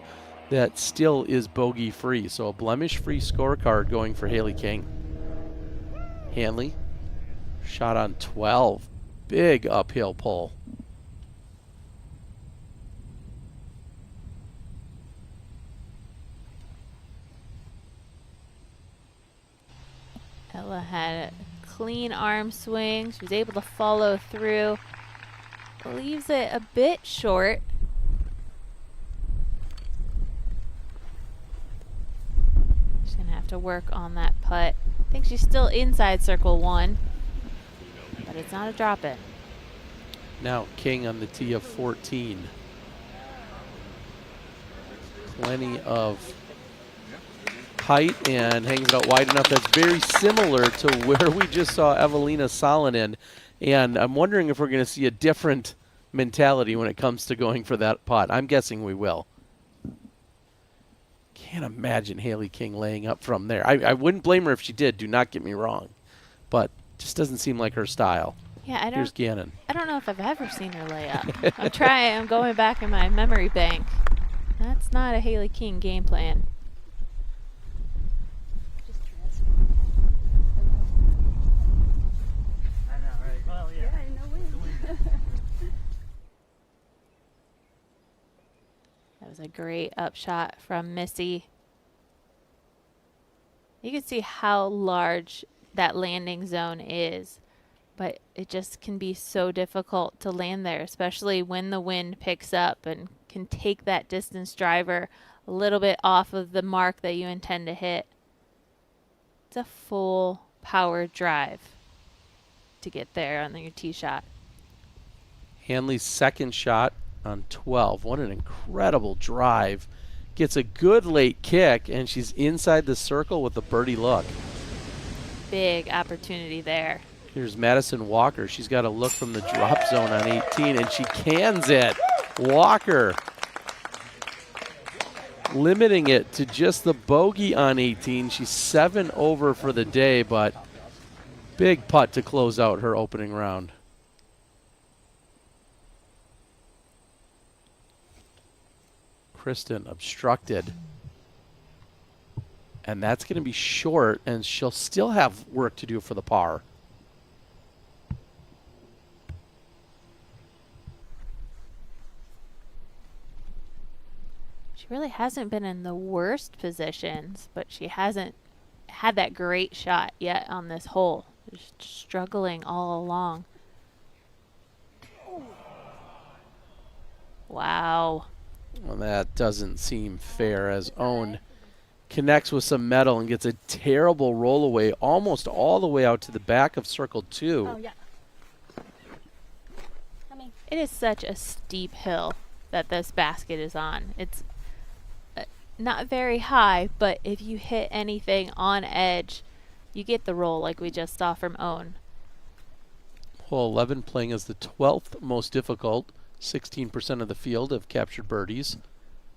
that still is bogey-free. So a blemish-free scorecard going for Haley King. Hanley, shot on 12. Big uphill pull. Ella had a clean arm swing. She was able to follow through. Leaves it a bit short. She's going to have to work on that putt. I think she's still inside circle 1, but it's not a drop-in. Now King on the tee of 14. Plenty of height and hangs it out wide enough. That's very similar to where we just saw Evelina Salonen. And I'm wondering if we're going to see a different mentality when it comes to going for that putt. I'm guessing we will. Can't imagine Haley King laying up from there. I wouldn't blame her if she did, do not get me wrong. But just doesn't seem like her style. Yeah, Here's Gannon. I don't know if I've ever seen her lay up. I'm going back in my memory bank. That's not a Haley King game plan. That was a great upshot from Missy. You can see how large that landing zone is, but it just can be so difficult to land there, especially when the wind picks up and can take that distance driver a little bit off of the mark that you intend to hit. It's a full power drive to get there on your tee shot. Hanley's second shot on 12. What an incredible drive. Gets a good late kick, and she's inside the circle with a birdie look. Big opportunity there. Here's Madison Walker. She's got a look from the drop zone on 18, and she cans it. Walker limiting it to just the bogey on 18. She's 7 over for the day, but big putt to close out her opening round. Kristin obstructed. And that's going to be short, and she'll still have work to do for the par. She really hasn't been in the worst positions, but she hasn't had that great shot yet on this hole. Just struggling all along. Wow. Well, that doesn't seem fair as Ohn connects with some metal and gets a terrible roll away almost all the way out to the back of circle 2. Oh, yeah. It is such a steep hill that this basket is on. It's not very high, but if you hit anything on edge, you get the roll like we just saw from Ohn. Hole 11 playing as the 12th most difficult. 16% of the field have captured birdies.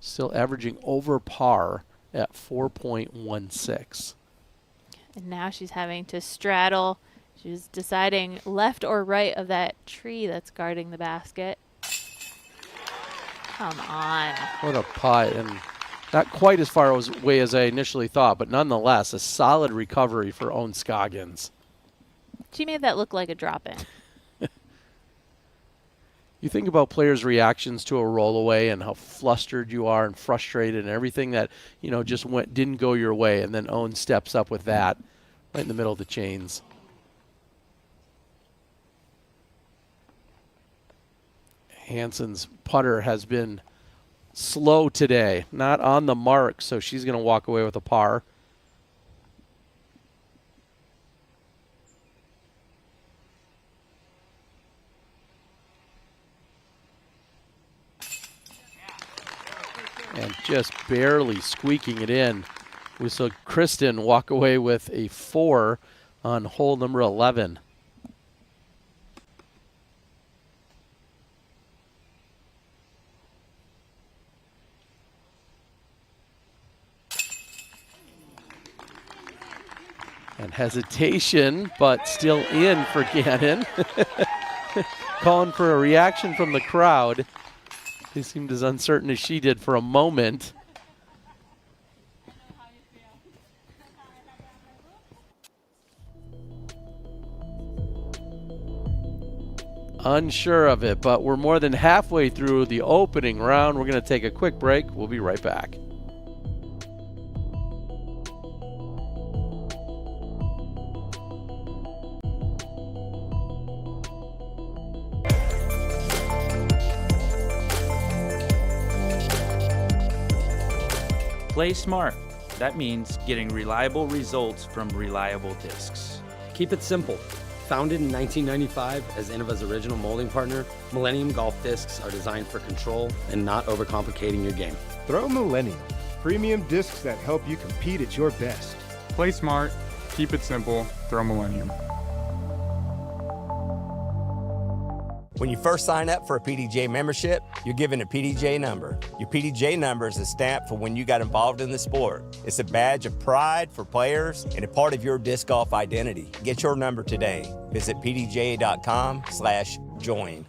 Still averaging over par at 4.16. And now she's having to straddle. She's deciding left or right of that tree that's guarding the basket. Come on. What a putt, and not quite as far away as I initially thought, but nonetheless, a solid recovery for Ohn Scoggins. She made that look like a drop-in. You think about players' reactions to a rollaway and how flustered you are and frustrated and everything that, you know, just didn't go your way, and then Ohn steps up with that right in the middle of the chains. Hansen's putter has been slow today, not on the mark, so she's going to walk away with a par. And just barely squeaking it in. We saw Kristin walk away with a 4 on hole number 11. And hesitation, but still in for Gannon. Calling for a reaction from the crowd. He seemed as uncertain as she did for a moment. Unsure of it, but we're more than halfway through the opening round. We're going to take a quick break. We'll be right back. Play smart. That means getting reliable results from reliable discs. Keep it simple. Founded in 1995 as Innova's original molding partner, Millennium Golf discs are designed for control and not overcomplicating your game. Throw Millennium. Premium discs that help you compete at your best. Play smart. Keep it simple. Throw Millennium. When you first sign up for a PDJ membership, you're given a PDJ number. Your PDJ number is a stamp for when you got involved in the sport. It's a badge of pride for players and a part of your disc golf identity. Get your number today. Visit pdja.com/join.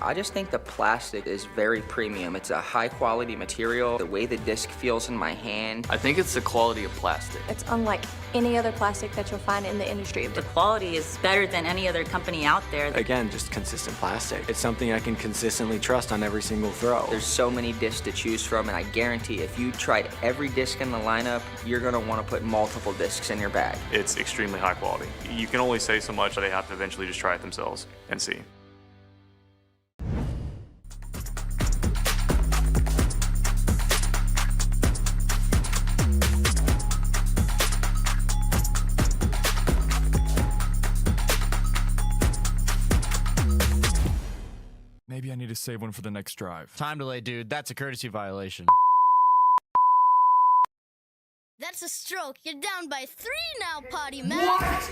I just think the plastic is very premium. It's a high quality material. The way the disc feels in my hand. I think it's the quality of plastic. It's unlike any other plastic that you'll find in the industry. The quality is better than any other company out there. Again, just consistent plastic. It's something I can consistently trust on every single throw. There's so many discs to choose from, and I guarantee if you tried every disc in the lineup, you're gonna wanna put multiple discs in your bag. It's extremely high quality. You can only say so much, they have to eventually just try it themselves and see. Maybe I need to save one for the next drive. Time delay, dude. That's a courtesy violation. That's a stroke. You're down by 3 now, Potty Mouth.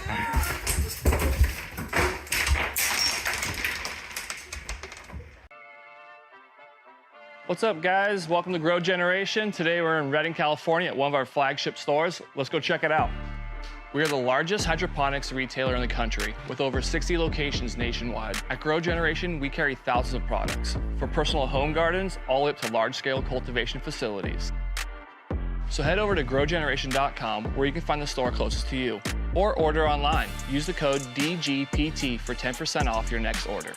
What's up, guys? Welcome to Grow Generation. Today we're in Redding, California at one of our flagship stores. Let's go check it out. We are the largest hydroponics retailer in the country with over 60 locations nationwide. At Grow Generation, we carry thousands of products, from personal home gardens all the way up to large-scale cultivation facilities. So head over to growgeneration.com where you can find the store closest to you, or order online. Use the code DGPT for 10% off your next order.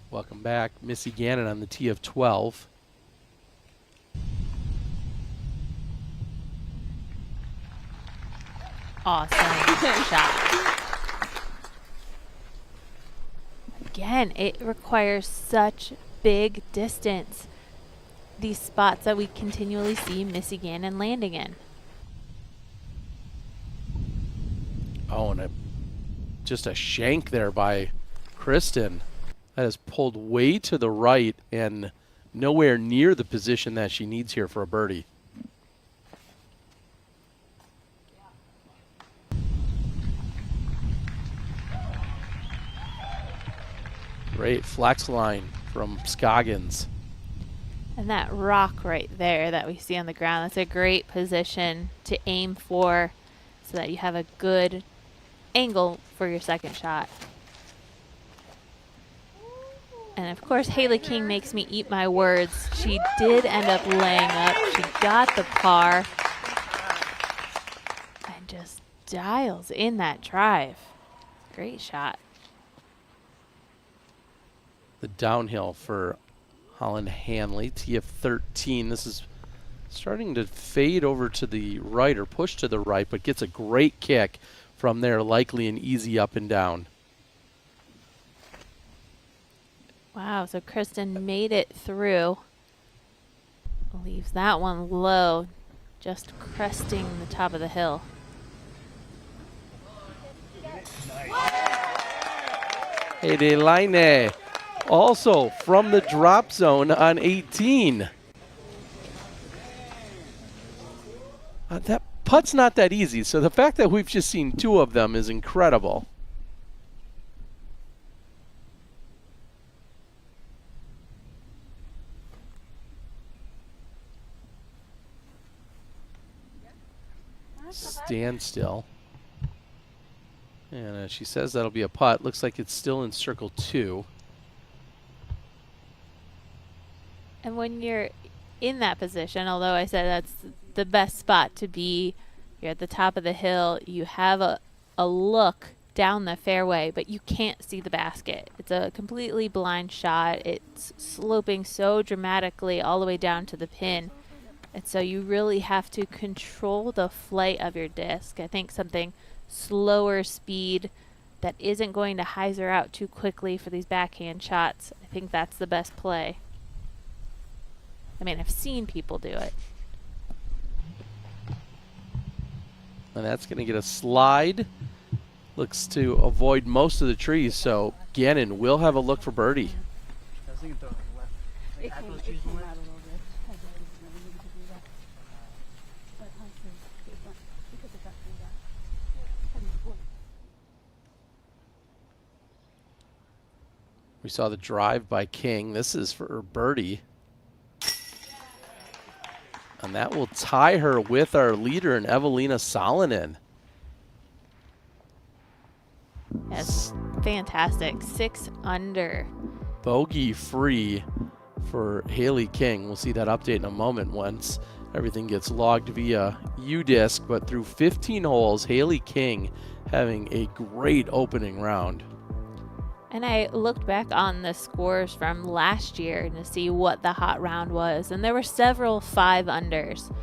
Welcome back. Missy Gannon on the tee of 12. Awesome shot. Again, it requires such big distance. These spots that we continually see Missy Gannon landing in. Oh, and just a shank there by Kristin. That is pulled way to the right and nowhere near the position that she needs here for a birdie. Great flex line from Scoggins. And that rock right there that we see on the ground, that's a great position to aim for so that you have a good angle for your second shot. And of course, Haley King makes me eat my words. She did end up laying up. She got the par and just dials in that drive. Great shot. The downhill for Holland Hanley, TF 13. This is starting to fade over to the right or push to the right, but gets a great kick from there, likely an easy up and down. Wow, so Kristin made it through. Leaves that one low, just cresting the top of the hill. Hey, Line, also from the drop zone on 18. That putt's not that easy, so the fact that we've just seen 2 of them is incredible. Standstill. And she says that'll be a putt. Looks like it's still in circle 2. And when you're in that position, although I said that's the best spot to be, you're at the top of the hill, you have a look down the fairway, but you can't see the basket. It's a completely blind shot. It's sloping so dramatically all the way down to the pin. And so you really have to control the flight of your disc. I think something slower speed that isn't going to hyzer out too quickly for these backhand shots. I think that's the best play. I mean, I've seen people do it. And that's going to get a slide. Looks to avoid most of the trees, so Gannon will have a look for birdie. We saw the drive by King. This is for birdie. And that will tie her with our leader in Evelina Salonen. That's fantastic. 6 under. Bogey free for Haley King. We'll see that update in a moment once everything gets logged via UDisc. But through 15 holes, Haley King having a great opening round. And I looked back on the scores from last year to see what the hot round was, and there were several 5-unders.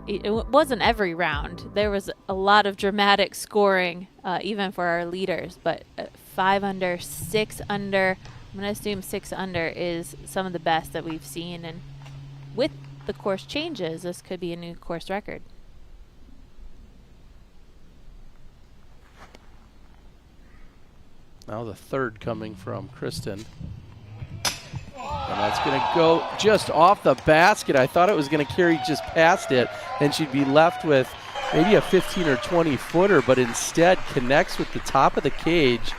It wasn't every round. There was a lot of dramatic scoring, even for our leaders, but 5-under, 6-under, I'm going to assume 6-under is some of the best that we've seen, and with the course changes, this could be a new course record. Now the third coming from Kristin. And that's going to go just off the basket. I thought it was going to carry just past it, and she'd be left with maybe a 15 or 20 footer, but instead connects with the top of the cage,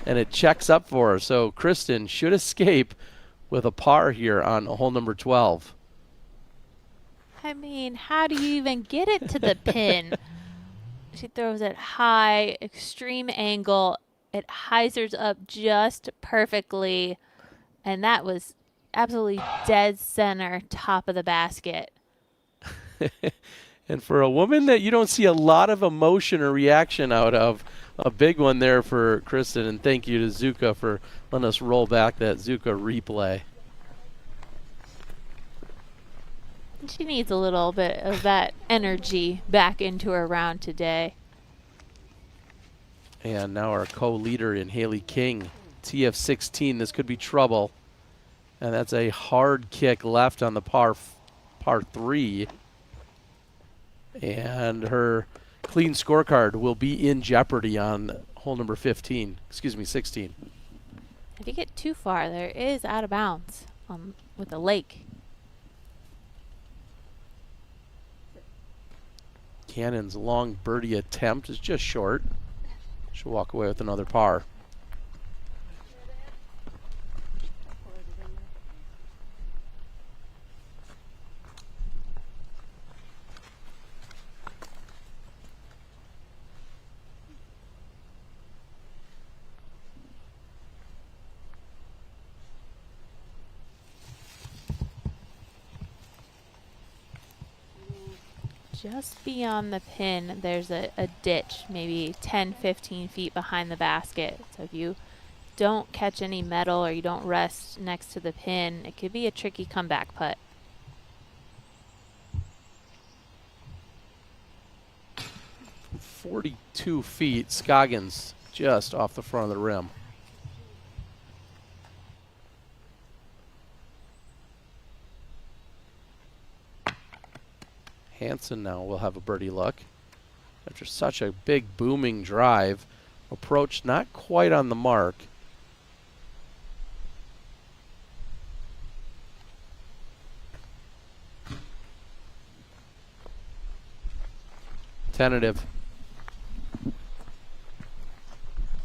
and it checks up for her. So Kristin should escape with a par here on hole number 12. I mean, how do you even get it to the pin? She throws it high, extreme angle. It hyzers up just perfectly, and that was absolutely dead center, top of the basket. And for a woman that you don't see a lot of emotion or reaction out of, a big one there for Kristin. And thank you to Zuka for letting us roll back that Zuka replay. She needs a little bit of that energy back into her round today. And now our co-leader in Haley King, TF16. This could be trouble. And that's a hard kick left on the par 3. And her clean scorecard will be in jeopardy on hole number 16. If you get too far, there is out of bounds with a lake. Cannon's long birdie attempt is just short. She'll walk away with another par. Just beyond the pin, there's a ditch, maybe 10, 15 feet behind the basket. So if you don't catch any metal or you don't rest next to the pin, it could be a tricky comeback putt. From 42 feet, Scoggins just off the front of the rim. Hansen now will have a birdie look. After such a big booming drive, approach not quite on the mark. Tentative.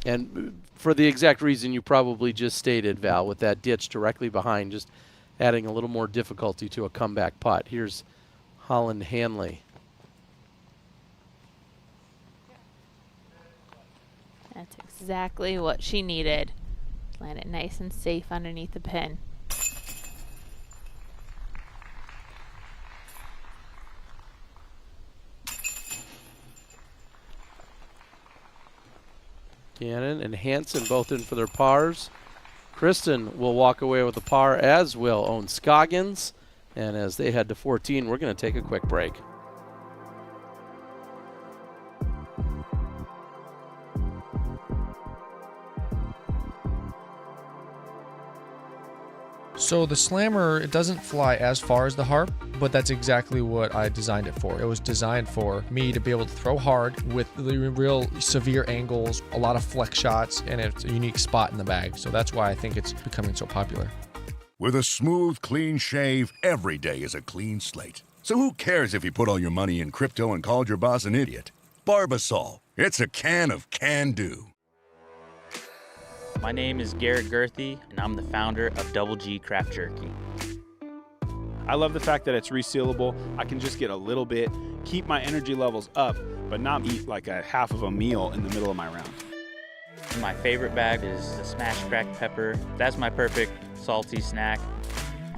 And for the exact reason you probably just stated, Val, with that ditch directly behind, just adding a little more difficulty to a comeback putt. Here's Holland Hanley. That's exactly what she needed. Land it nice and safe underneath the pin. Gannon and Hansen both in for their pars. Kristin will walk away with a par, as will Ohn Scoggins. And as they head to 14, we're going to take a quick break. So the slammer, it doesn't fly as far as the harp, but that's exactly what I designed it for. It was designed for me to be able to throw hard with the real severe angles, a lot of flex shots, and it's a unique spot in the bag. So that's why I think it's becoming so popular. With a smooth, clean shave, every day is a clean slate. So who cares if you put all your money in crypto and called your boss an idiot? Barbasol, it's a can of can-do. My name is Garrett Gerthy, and I'm the founder of Double G Craft Jerky. I love the fact that it's resealable. I can just get a little bit, keep my energy levels up, but not eat like a half of a meal in the middle of my round. My favorite bag is the smashed cracked pepper. That's my perfect salty snack.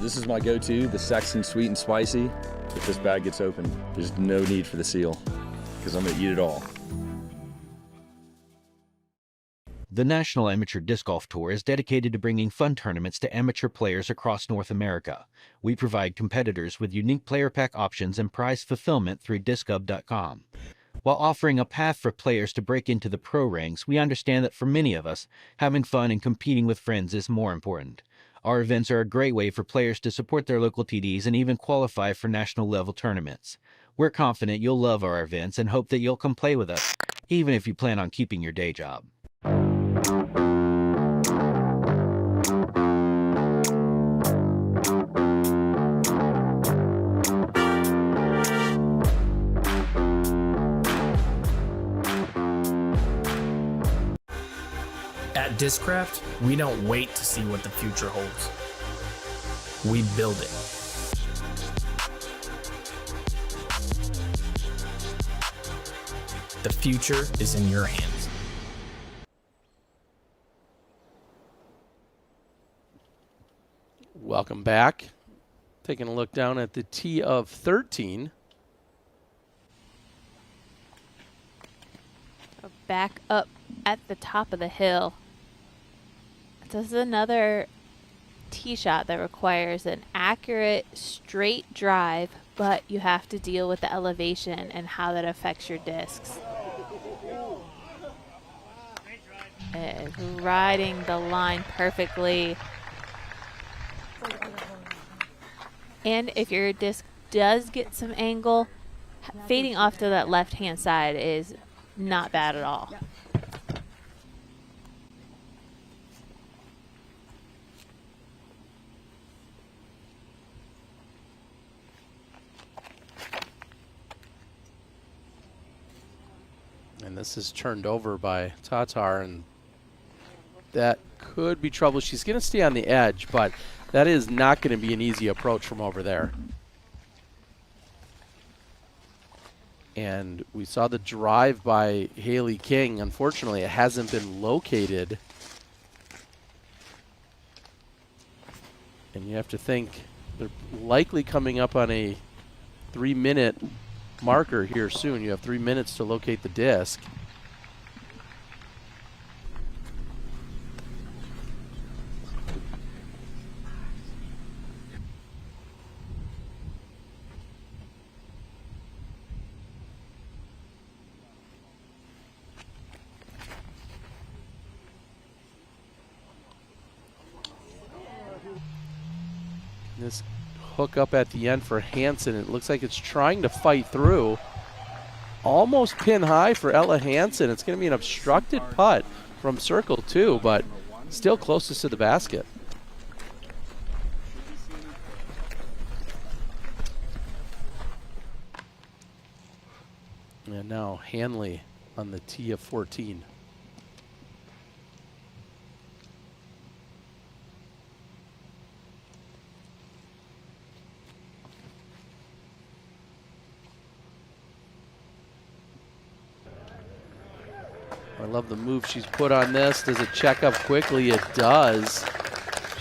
This is my go-to, the Saxon sweet and spicy. If this bag gets open, there's no need for the seal because I'm gonna eat it all. The National Amateur Disc Golf Tour is dedicated to bringing fun tournaments to amateur players across North America. We provide competitors with unique player pack options and prize fulfillment through discgov.com. While offering a path for players to break into the pro ranks, we understand that for many of us, having fun and competing with friends is more important. Our events are a great way for players to support their local TDs and even qualify for national level tournaments. We're confident you'll love our events and hope that you'll come play with us, even if you plan on keeping your day job. At Discraft, we don't wait to see what the future holds. We build it. The future is in your hands. Welcome back. Taking a look down at the tee of 13. Back up at the top of the hill. This is another tee shot that requires an accurate, straight drive, but you have to deal with the elevation and how that affects your discs. It's riding the line perfectly. And if your disc does get some angle, fading off to that left-hand side is not bad at all. And this is turned over by Tattar, and that could be trouble. She's going to stay on the edge, but that is not going to be an easy approach from over there. And we saw the drive by Haley King. Unfortunately, it hasn't been located. And you have to think they're likely coming up on a 3-minute marker here soon. You have 3 minutes to locate the disc. This hook up at the end for Hansen. It looks like it's trying to fight through. Almost pin high for Ella Hansen. It's going to be an obstructed putt from circle 2, but still closest to the basket. And now Hanley on the tee of 14. I love the move she's put on this. Does it check up quickly? It does.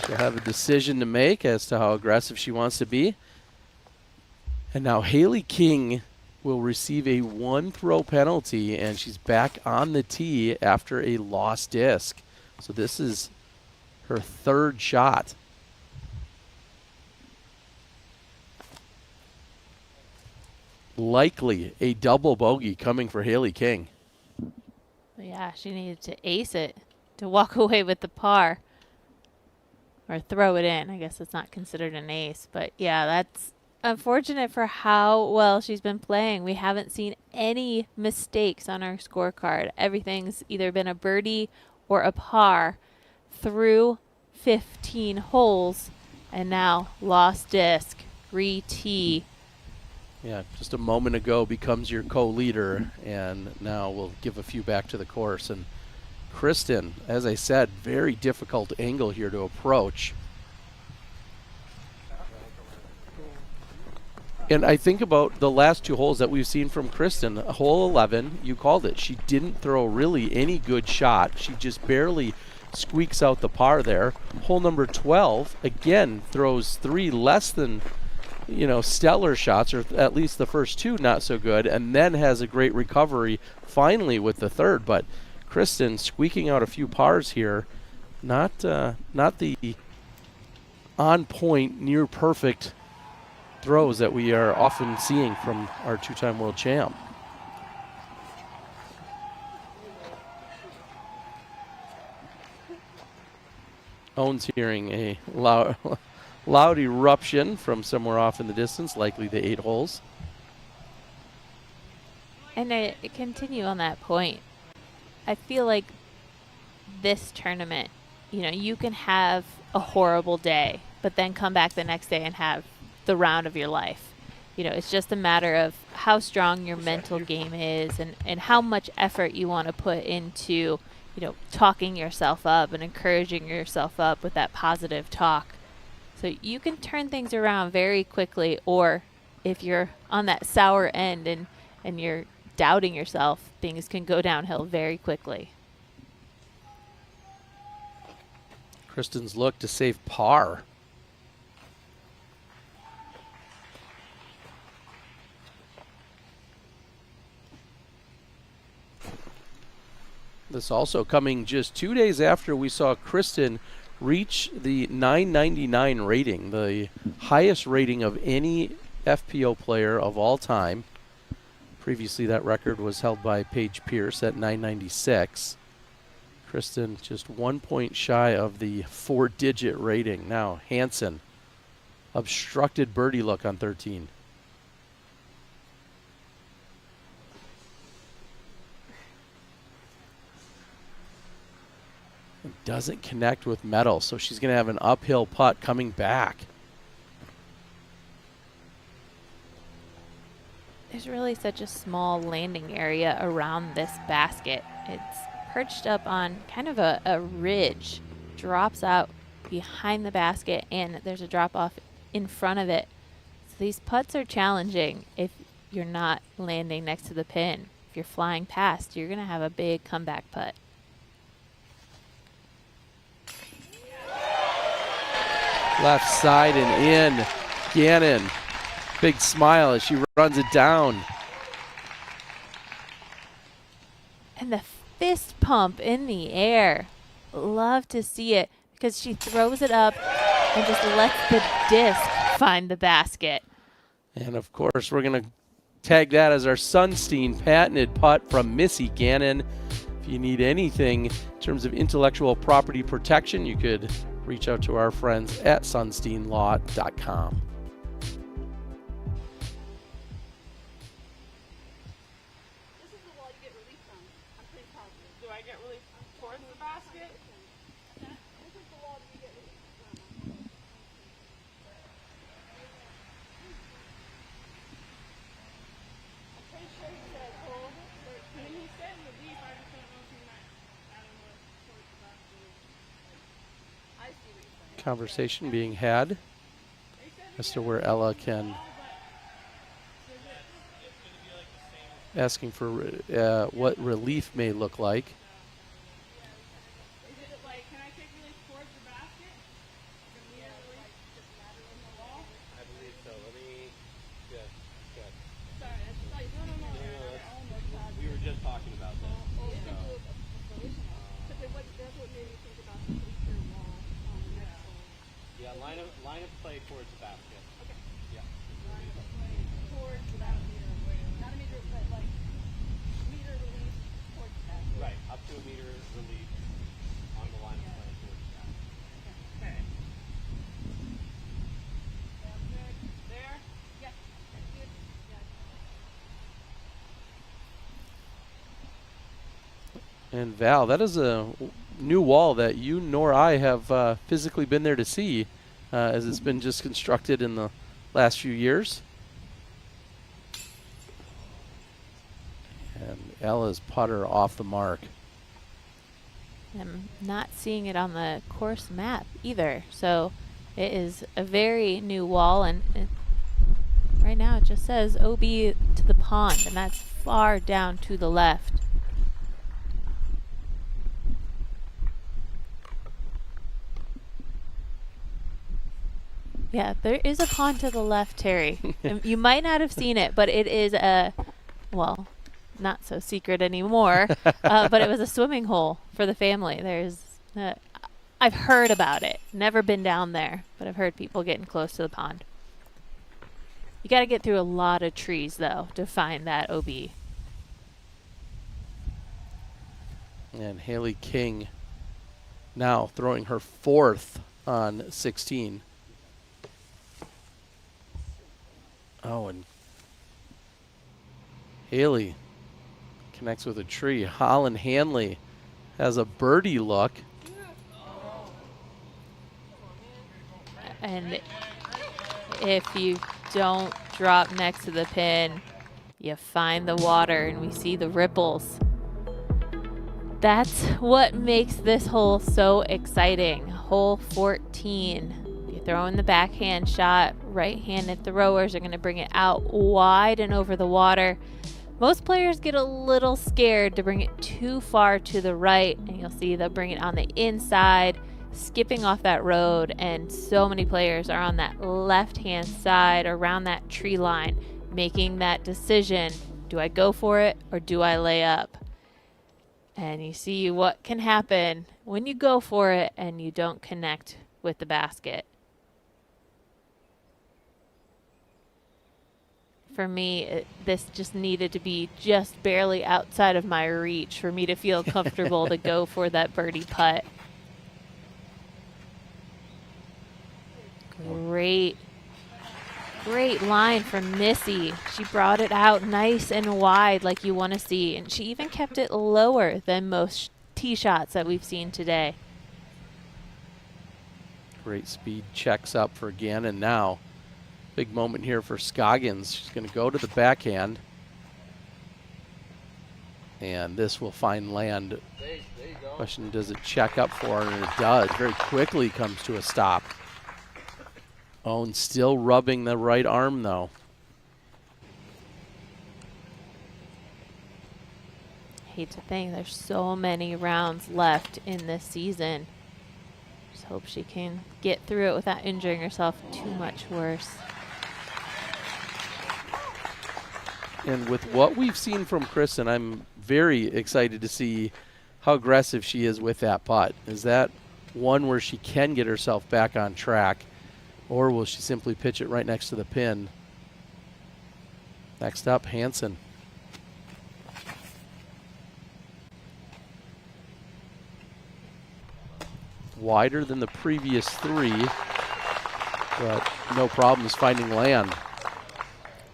She'll have a decision to make as to how aggressive she wants to be. And now Haley King will receive a 1-throw penalty, and she's back on the tee after a lost disc. So this is her 3rd shot. Likely a double bogey coming for Haley King. Yeah, she needed to ace it to walk away with the par. Or throw it in. I guess it's not considered an ace. But yeah, that's unfortunate for how well she's been playing. We haven't seen any mistakes on our scorecard. Everything's either been a birdie or a par through 15 holes. And now lost disc, re-tee. Yeah, just a moment ago becomes your co-leader, and now we'll give a few back to the course. And Kristin, as I said, very difficult angle here to approach. And I think about the last 2 holes that we've seen from Kristin. Hole 11, you called it. She didn't throw really any good shot. She just barely squeaks out the par there. Hole number 12, again, throws 3 less than stellar shots, or at least the first 2 not so good, and then has a great recovery finally with the 3rd. But Kristin squeaking out a few pars here. Not the on point, near perfect throws that we are often seeing from our two-time world champ. Ohn's hearing a loud eruption from somewhere off in the distance, likely the 8 holes. And to continue on that point, I feel like this tournament, you know, you can have a horrible day, but then come back the next day and have the round of your life. You know, it's just a matter of how strong your mental game is and how much effort you want to put into, you know, talking yourself up and encouraging yourself up with that positive talk. So you can turn things around very quickly, or if you're on that sour end and you're doubting yourself, things can go downhill very quickly. Kristin's look to save par. This also coming just 2 days after we saw Kristin reach the 999 rating, the highest rating of any FPO player of all time. Previously, that record was held by Paige Pierce at 996. Kristin just 1 point shy of the 4-digit rating. Now Hansen, obstructed birdie look on 13. It doesn't connect with metal, so she's going to have an uphill putt coming back. There's really such a small landing area around this basket. It's perched up on kind of a ridge, drops out behind the basket, and there's a drop off in front of it. So these putts are challenging if you're not landing next to the pin. If you're flying past, you're going to have a big comeback putt. Left side and in. Gannon, big smile as she runs it down. And the fist pump in the air. Love to see it because she throws it up and just lets the disc find the basket. And of course, we're going to tag that as our Sunstein patented putt from Missy Gannon. If you need anything in terms of intellectual property protection, you could reach out to our friends at sunsteinlaw.com. Conversation being had as to where Ella can, asking for what relief may look like. Line of play towards the basket. Okay. Yeah. Line of play towards the basket. Not a meter, but like meter relief towards the basket. Right, up to a meter relief on the line of play towards the basket. Okay. Sounds good. There? Yes. Good. Yeah. And Val, that is a new wall that you nor I have physically been there to see, as it's been just constructed in the last few years. And Ella's putter off the mark. I'm not seeing it on the course map either. So it is a very new wall, and right now it just says OB to the pond, and that's far down to the left. Yeah, there is a pond to the left, Terry. You might not have seen it, but it is a, well, not so secret anymore, but it was a swimming hole for the family. I've heard about it. Never been down there, but I've heard people getting close to the pond. You got to get through a lot of trees, though, to find that OB. And Haley King now throwing her 4th on 16. Oh, and Haley connects with a tree. Holland Hanley has a birdie look. And if you don't drop next to the pin, you find the water, and we see the ripples. That's what makes this hole so exciting. Hole 14. If you throw in the backhand shot, right-handed throwers are going to bring it out wide and over the water. Most players get a little scared to bring it too far to the right, and you'll see they'll bring it on the inside, skipping off that road, and so many players are on that left-hand side around that tree line, making that decision. Do I go for it or do I lay up? And you see what can happen when you go for it and you don't connect with the basket. For me, this just needed to be just barely outside of my reach for me to feel comfortable to go for that birdie putt. Great line from Missy. She brought it out nice and wide like you want to see, and she even kept it lower than most tee shots that we've seen today. Great speed checks up for Gannon now. Big moment here for Scoggins. She's going to go to the backhand. And this will find land. Question, does it check up for her? And it does. Very quickly comes to a stop. Ohn still rubbing the right arm, though. Hate to think there's so many rounds left in this season. Just hope she can get through it without injuring herself too much worse. And with what we've seen from Kristin, I'm very excited to see how aggressive she is with that putt. Is that one where she can get herself back on track, or will she simply pitch it right next to the pin? Next up, Hansen. Wider than the previous 3, but no problems finding land.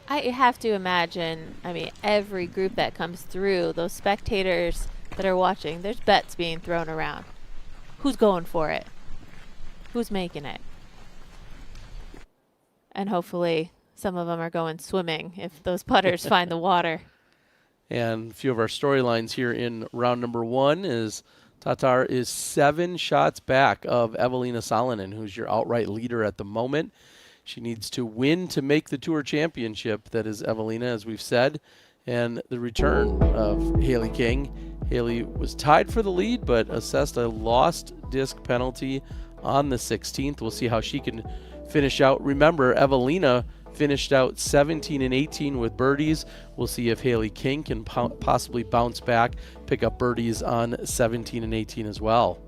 I have to imagine, I mean, every group that comes through, those spectators that are watching, there's bets being thrown around. Who's going for it? Who's making it? And hopefully some of them are going swimming if those putters find the water. And a few of our storylines here in round number 1 is Tattar is 7 shots back of Evelina Salonen, who's your outright leader at the moment. She needs to win to make the Tour Championship. That is Evelina, as we've said. And the return of Haley King. Haley was tied for the lead, but assessed a lost disc penalty on the 16th. We'll see how she can finish out. Remember, Evelina finished out 17 and 18 with birdies. We'll see if Haley King can possibly bounce back, pick up birdies on 17 and 18 as well.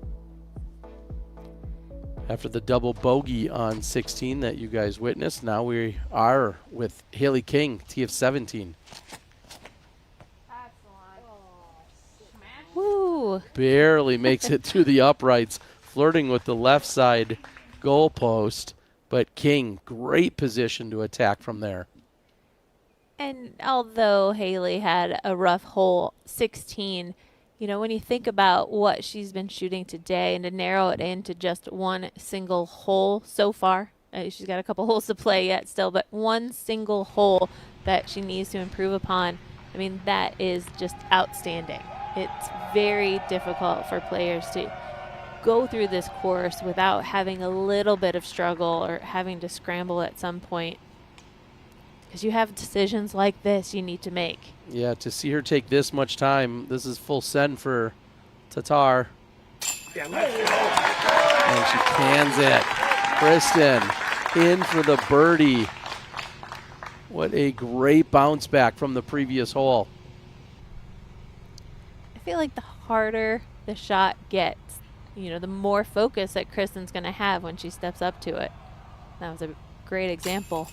After the double bogey on 16 that you guys witnessed, now we are with Haley King, tee of 17. Woo! Barely makes it to the uprights, flirting with the left side goalpost. But King, great position to attack from there. And although Haley had a rough hole 16, you know, when you think about what she's been shooting today and to narrow it into just one single hole so far, she's got a couple holes to play yet still, but one single hole that she needs to improve upon, I mean, that is just outstanding. It's very difficult for players to go through this course without having a little bit of struggle or having to scramble at some point, because you have decisions like this you need to make. Yeah, to see her take this much time, this is full send for Tattar. And she cans it. Kristin in for the birdie. What a great bounce back from the previous hole. I feel like the harder the shot gets, you know, the more focus that Kristin's going to have when she steps up to it. That was a great example.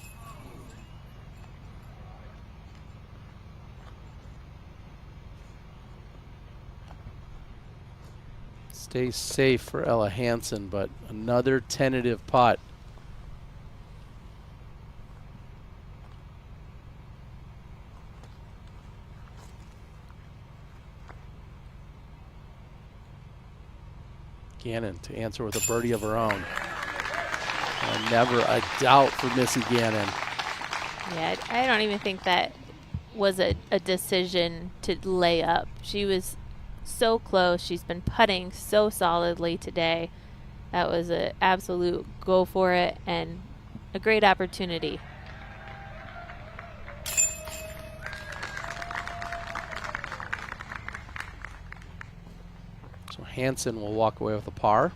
Stay safe for Ella Hansen, but another tentative putt. Gannon to answer with a birdie of her own. Never a doubt for Missy Gannon. Yeah, I don't even think that was a decision to lay up. She was so close. She's been putting so solidly today. That was an absolute go for it and a great opportunity. So Hansen will walk away with a par.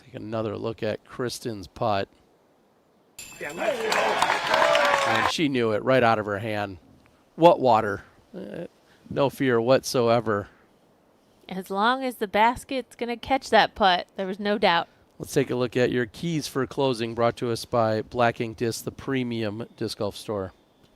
Take another look at Kristin's putt. And she knew it right out of her hand. What water? No fear whatsoever. As long as the basket's going to catch that putt, there was no doubt. Let's take a look at your keys for closing, brought to us by Black Ink Disc, the premium disc golf store.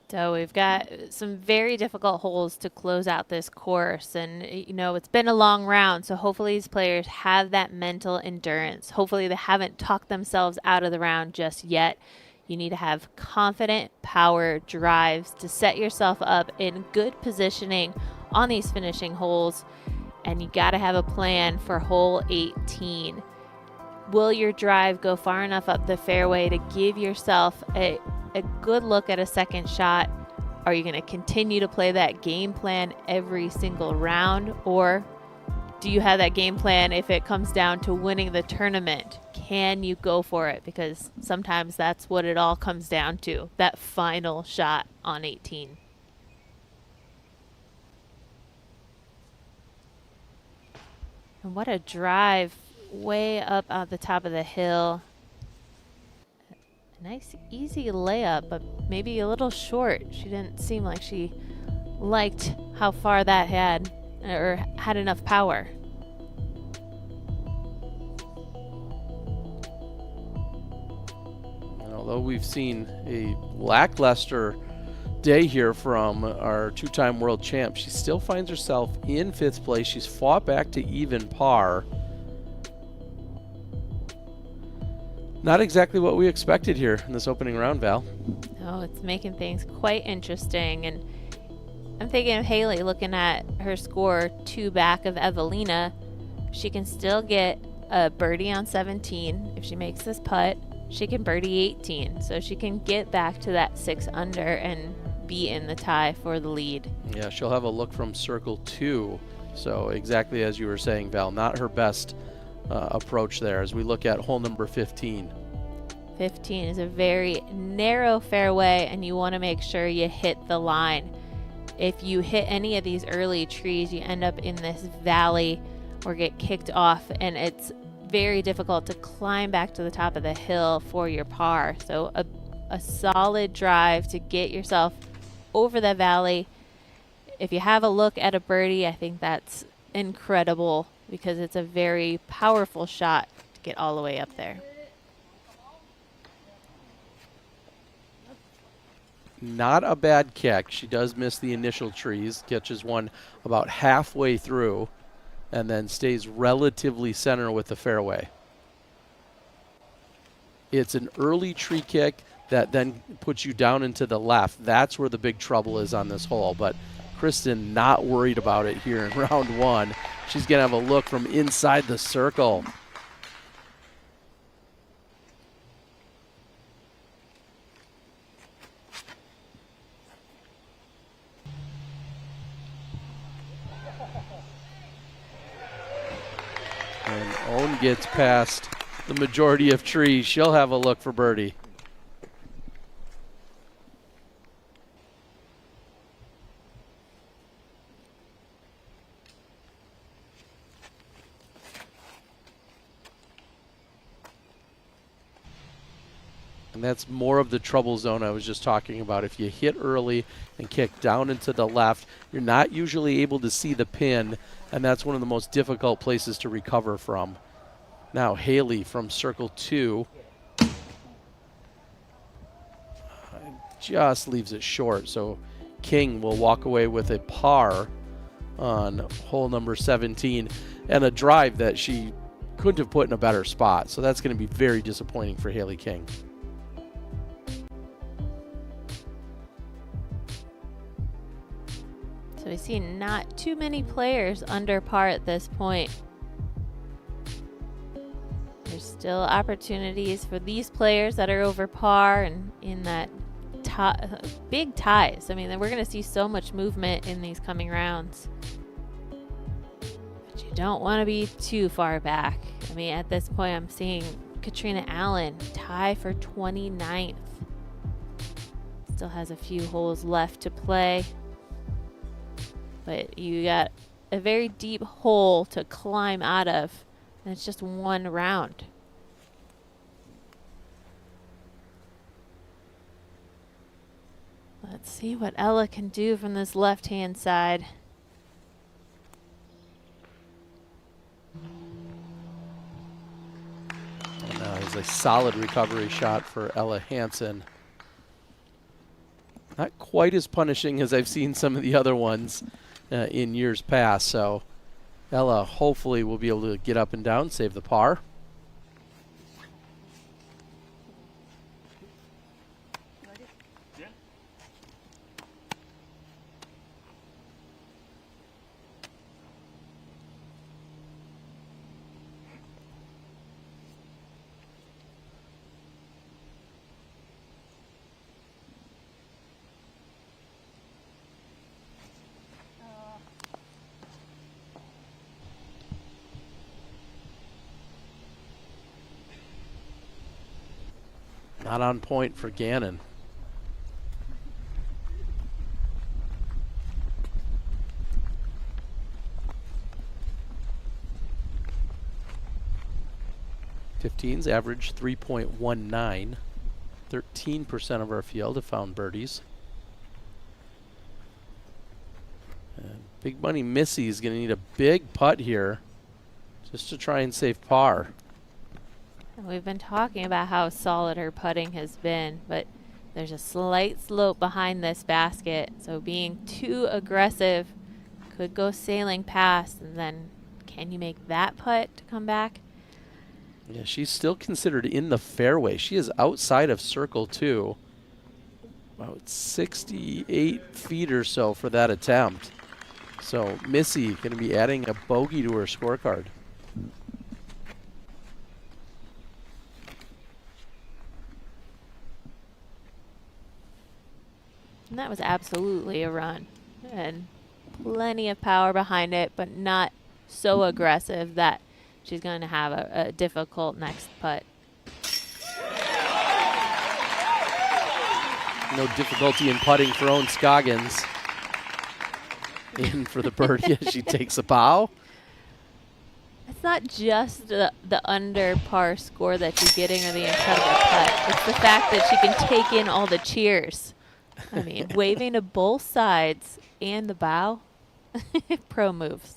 So we've got some very difficult holes to close out this course. And, you know, it's been a long round, so hopefully these players have that mental endurance. Hopefully they haven't talked themselves out of the round just yet. You need to have confident power drives to set yourself up in good positioning on these finishing holes. And you got to have a plan for hole 18. Will your drive go far enough up the fairway to give yourself a good look at a second shot? Are you going to continue to play that game plan every single round? Or do you have that game plan if it comes down to winning the tournament? Can you go for it? Because sometimes that's what it all comes down to, that final shot on 18. And what a drive way up at the top of the hill. A nice easy layup, but maybe a little short. She didn't seem like she liked how far that had, or had enough power. And although we've seen a lackluster day here from our two-time world champ, she still finds herself in 5th place. She's fought back to even par. Not exactly what we expected here in this opening round, Val. Oh, it's making things quite interesting. And I'm thinking of Haley looking at her score 2 back of Evelina. She can still get a birdie on 17. If she makes this putt, she can birdie 18. So she can get back to that 6 under and be in the tie for the lead. Yeah, she'll have a look from circle 2. So exactly as you were saying, Val, not her best approach there as we look at hole number 15. 15 is a very narrow fairway, and you want to make sure you hit the line. If you hit any of these early trees, you end up in this valley or get kicked off, and it's very difficult to climb back to the top of the hill for your par. So a solid drive to get yourself over the valley. If you have a look at a birdie, I think that's incredible, because it's a very powerful shot to get all the way up there. Not a bad kick. She does miss the initial trees, catches one about halfway through, and then stays relatively center with the fairway. It's an early tree kick that then puts you down into the left. That's where the big trouble is on this hole, but Kristin not worried about it here in round 1. She's going to have a look from inside the circle. And Ohn gets past the majority of trees. She'll have a look for birdie. And that's more of the trouble zone I was just talking about. If you hit early and kick down into the left, you're not usually able to see the pin, and that's one of the most difficult places to recover from. Now Haley from circle 2. Just leaves it short, so King will walk away with a par on hole number 17 and a drive that she couldn't have put in a better spot. So that's going to be very disappointing for Haley King. So we see not too many players under par at this point. There's still opportunities for these players that are over par and in that big ties. I mean, we're going to see so much movement in these coming rounds. But you don't want to be too far back. I mean, at this point, I'm seeing Katrina Allen tie for 29th. Still has a few holes left to play. But you got a very deep hole to climb out of, and it's just one round. Let's see what Ella can do from this left-hand side. And now it's a solid recovery shot for Ella Hansen. Not quite as punishing as I've seen some of the other ones in years past. So Ella hopefully will be able to get up and down, save the par. Not on point for Gannon. Fifteens average 3.19. 13% of our field have found birdies. And big money Missy is going to need a big putt here just to try and save par. We've been talking about how solid her putting has been, but there's a slight slope behind this basket, so being too aggressive could go sailing past, and then can you make that putt to come back? Yeah, she's still considered in the fairway. She is outside of circle 2. About 68 feet or so for that attempt. So Missy going to be adding a bogey to her scorecard. And that was absolutely a run. And plenty of power behind it, but not so aggressive that she's going to have a difficult next putt. No difficulty in putting for Ohn Scoggins. In for the birdie as she takes a bow. It's not just the under par score that she's getting or the incredible putt. It's the fact that she can take in all the cheers. I mean, waving to both sides and the bow. Pro moves.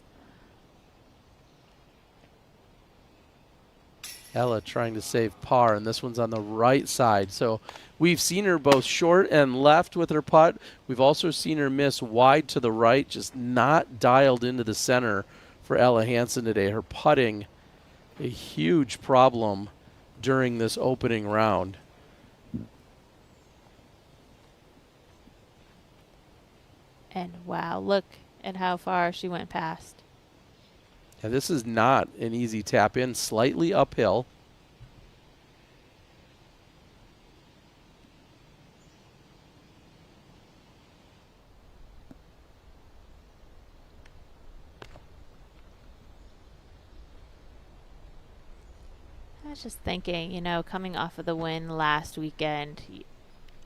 Ella trying to save par, and this one's on the right side. So we've seen her both short and left with her putt. We've also seen her miss wide to the right, just not dialed into the center for Ella Hansen today. Her putting, a huge problem during this opening round. And wow, look at how far she went past. Yeah, this is not an easy tap in, slightly uphill. I was just thinking, you know, coming off of the win last weekend,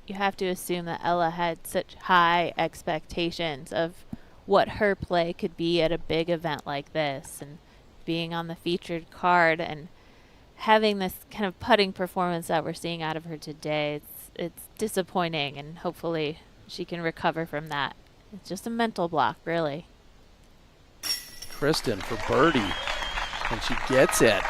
you have to assume that Ella had such high expectations of what her play could be at a big event like this, and being on the featured card, and having this kind of putting performance that we're seeing out of her today. It's disappointing, and hopefully she can recover from that. It's just a mental block, really. Kristin for birdie, and she gets it.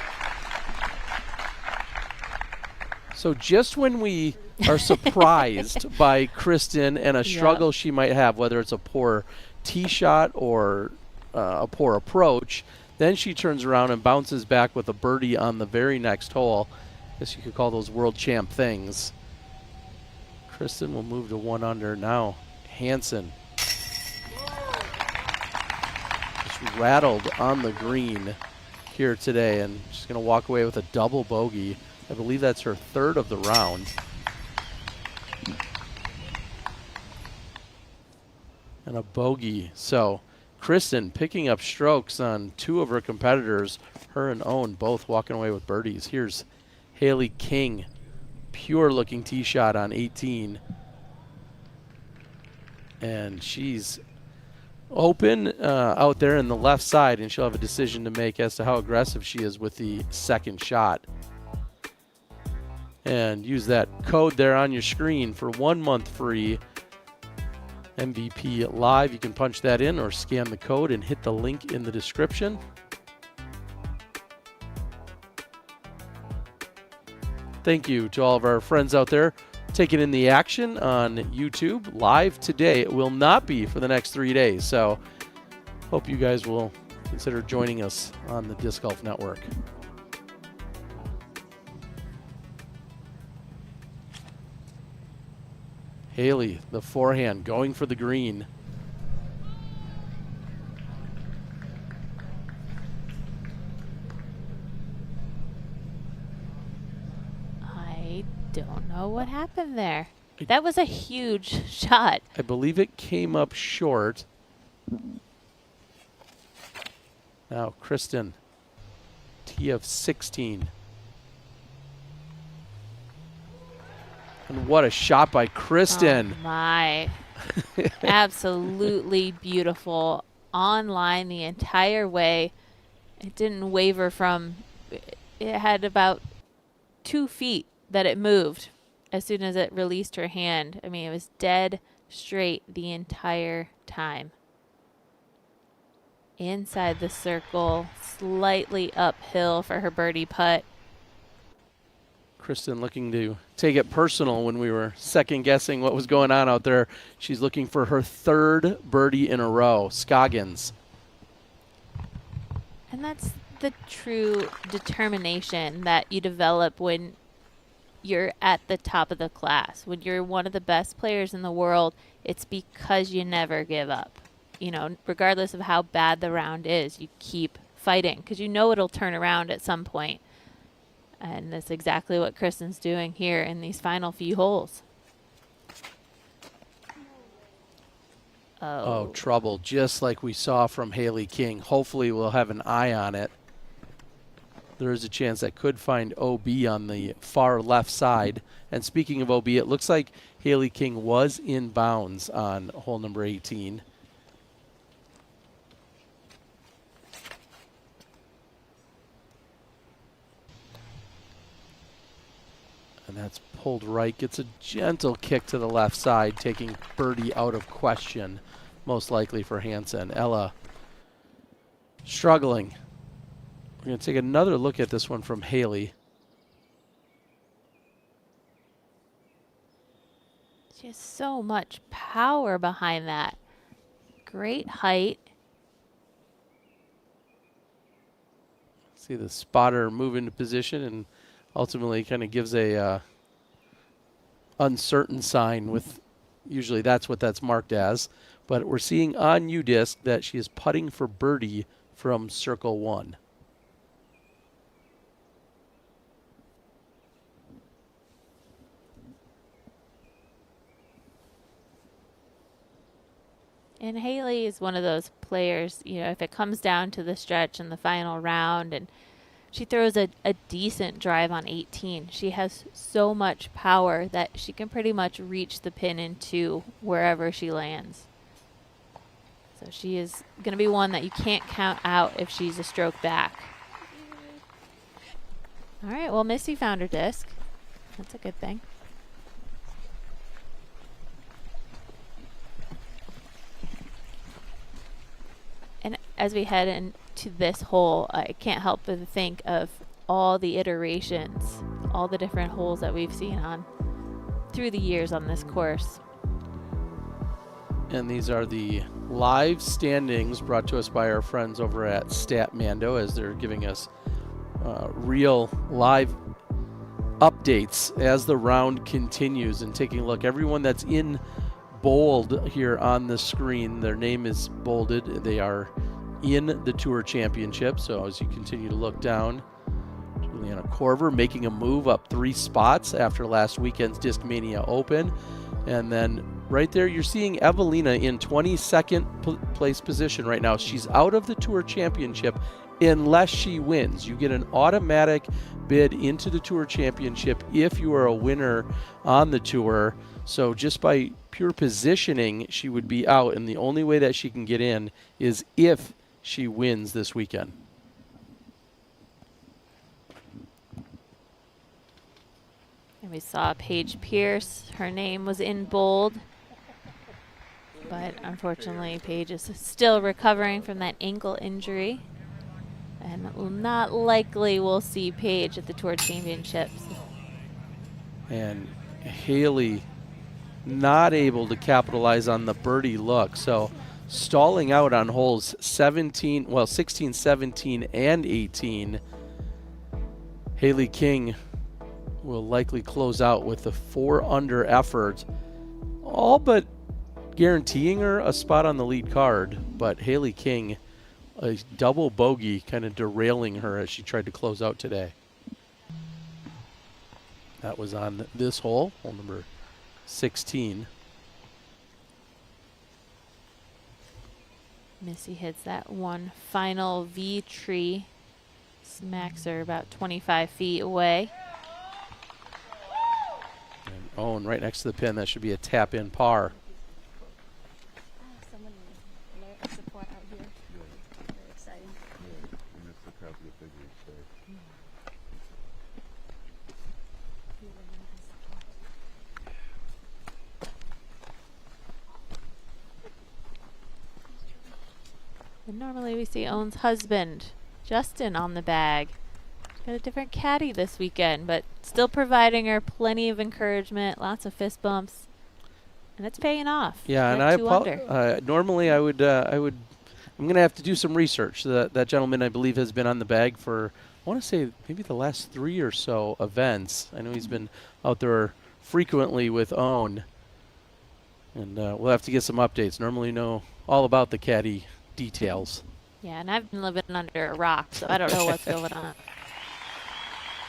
So just when we are surprised by Kristin and a struggle she might have, whether it's a poor tee shot or a poor approach, then she turns around and bounces back with a birdie on the very next hole. I guess you could call those world champ things. Kristin will move to 1 under now. Hansen just rattled on the green here today, and she's going to walk away with a double bogey. I believe that's her 3rd of the round. And a bogey. So Kristin picking up strokes on 2 of her competitors. Her and Ohn both walking away with birdies. Here's Haley King. Pure looking tee shot on 18. And she's open out there in the left side, and she'll have a decision to make as to how aggressive she is with the second shot. And use that code there on your screen for 1 month free. MVP Live, you can punch that in or scan the code and hit the link in the description. Thank you to all of our friends out there taking in the action on YouTube live today. It will not be for the next 3 days, so hope you guys will consider joining us on the Disc Golf Network. Haley, the forehand, going for the green. I don't know what happened there. That was a huge shot. I believe it came up short. Now, Kristin, tee of 16. And what a shot by Kristin. Oh my. Absolutely beautiful. On line the entire way. It didn't waver from, it had about 2 feet that it moved as soon as it released her hand. I mean, it was dead straight the entire time. Inside the circle, slightly uphill for her birdie putt. Kristin looking to take it personal when we were second guessing what was going on out there. She's looking for her 3rd birdie in a row. Scoggins. And that's the true determination that you develop when you're at the top of the class. When you're one of the best players in the world, it's because you never give up. You know, regardless of how bad the round is, you keep fighting because you know it'll turn around at some point. And that's exactly what Kristin's doing here in these final few holes. Oh, trouble, just like we saw from Haley King. Hopefully we'll have an eye on it. There is a chance that could find OB on the far left side. And speaking of OB, it looks like Haley King was in bounds on hole number 18. And that's pulled right, gets a gentle kick to the left side, taking birdie out of question, most likely for Hansen. Ella struggling. We're going to take another look at this one from Haley. She has so much power behind that. Great height. See the spotter move into position and ultimately kind of gives a uncertain sign with, usually that's what that's marked as. But we're seeing on UDisc that she is putting for birdie from circle 1. And Haley is one of those players, you know, if it comes down to the stretch in the final round and she throws a decent drive on 18, she has so much power that she can pretty much reach the pin into wherever she lands. So she is going to be one that you can't count out if she's a stroke back. All right, well, Missy found her disc. That's a good thing. And as we head into this hole, I can't help but think of all the iterations, all the different holes that we've seen on through the years on this course. And these are the live standings brought to us by our friends over at Statmando as they're giving us real live updates as the round continues and taking a look. Everyone that's in bold here on the screen, their name is bolded. They are in the Tour Championship. So as you continue to look down, Juliana Korver making a move up 3 spots after last weekend's Discmania Open. And then right there, you're seeing Evelina in 22nd place position right now. She's out of the Tour Championship unless she wins. You get an automatic bid into the Tour Championship if you are a winner on the Tour. So just by pure positioning, she would be out, and the only way that she can get in is if she wins this weekend. And we saw Paige Pierce. Her name was in bold. But unfortunately, Paige is still recovering from that ankle injury. And not likely we'll see Paige at the Tour Championships. And Haley not able to capitalize on the birdie look. So stalling out on holes 16, 17, and 18. Haley King will likely close out with a 4-under effort, all but guaranteeing her a spot on the lead card. But Haley King, a double bogey, kind of derailing her as she tried to close out today. That was on this hole number 16. Missy hits that one final V tree. Smacks her about 25 feet away. And Ohn right next to the pin. That should be a tap-in par. And normally we see Ohn's husband, Justin, on the bag. Got a different caddy this weekend, but still providing her plenty of encouragement, lots of fist bumps, and it's paying off. Yeah, and normally I'm going to have to do some research. That gentleman, I believe, has been on the bag for, I want to say, maybe the last 3 or so events. I know he's been out there frequently with Ohn, and we'll have to get some updates. Normally know all about the caddy details. Yeah, and I've been living under a rock, so I don't know what's going on.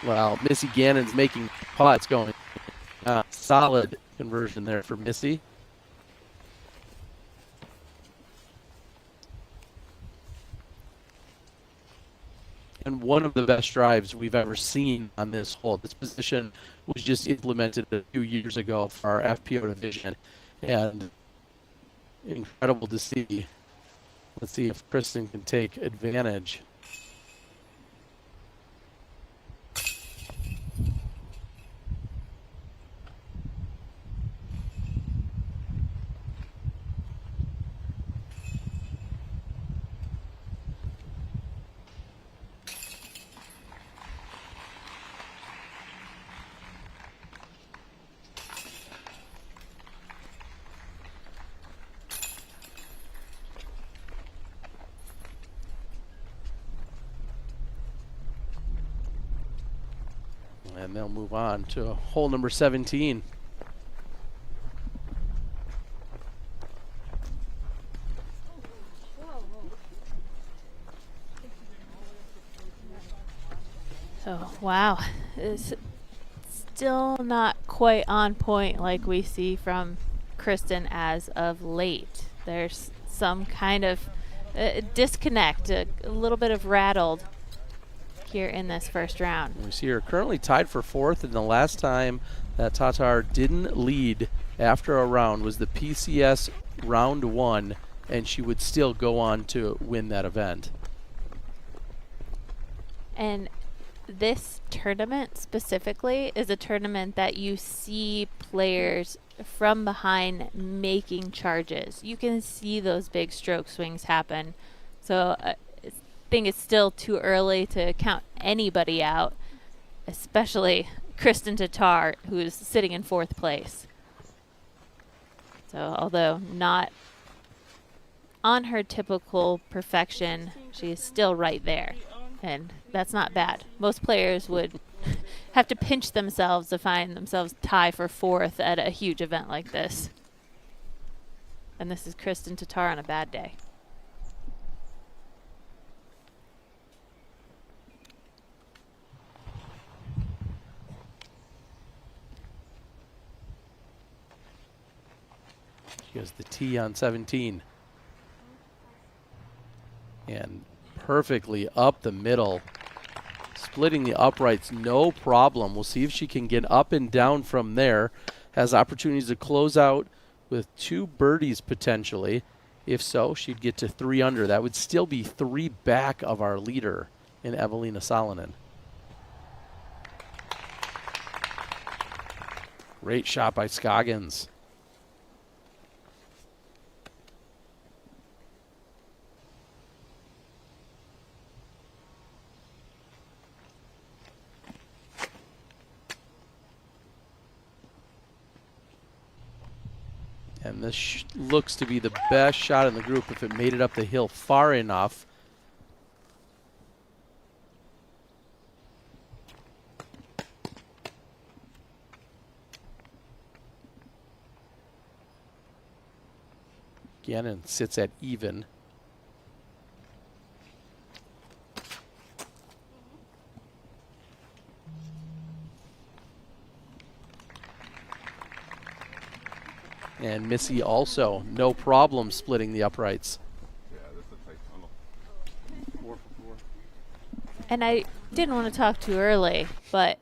Well, Missy Gannon's making putts going. Solid conversion there for Missy. And one of the best drives we've ever seen on this hole. This position was just implemented a few years ago for our FPO division, and incredible to see. Let's see if Kristin can take advantage. And they'll move on to hole number 17. So, wow. It's still not quite on point like we see from Kristin as of late. There's some kind of disconnect, a little bit of rattled here in this first round. We see her currently tied for 4th, and the last time that Tattar didn't lead after a round was the PCS round 1, and she would still go on to win that event. And this tournament specifically is a tournament that you see players from behind making charges. You can see those big stroke swings happen. So I think it's still too early to count anybody out, especially Kristin Tattar, who's sitting in 4th place. So although not on her typical perfection, she is still right there. And that's not bad. Most players would have to pinch themselves to find themselves tie for 4th at a huge event like this. And this is Kristin Tattar on a bad day. She has the tee on 17. And perfectly up the middle, splitting the uprights, no problem. We'll see if she can get up and down from there. Has opportunities to close out with 2 birdies potentially. If so, she'd get to 3 under. That would still be 3 back of our leader in Evelina Salonen. Great shot by Scoggins. And this looks to be the best shot in the group if it made it up the hill far enough. Gannon sits at even. And Missy also, no problem splitting the uprights. And I didn't want to talk too early, but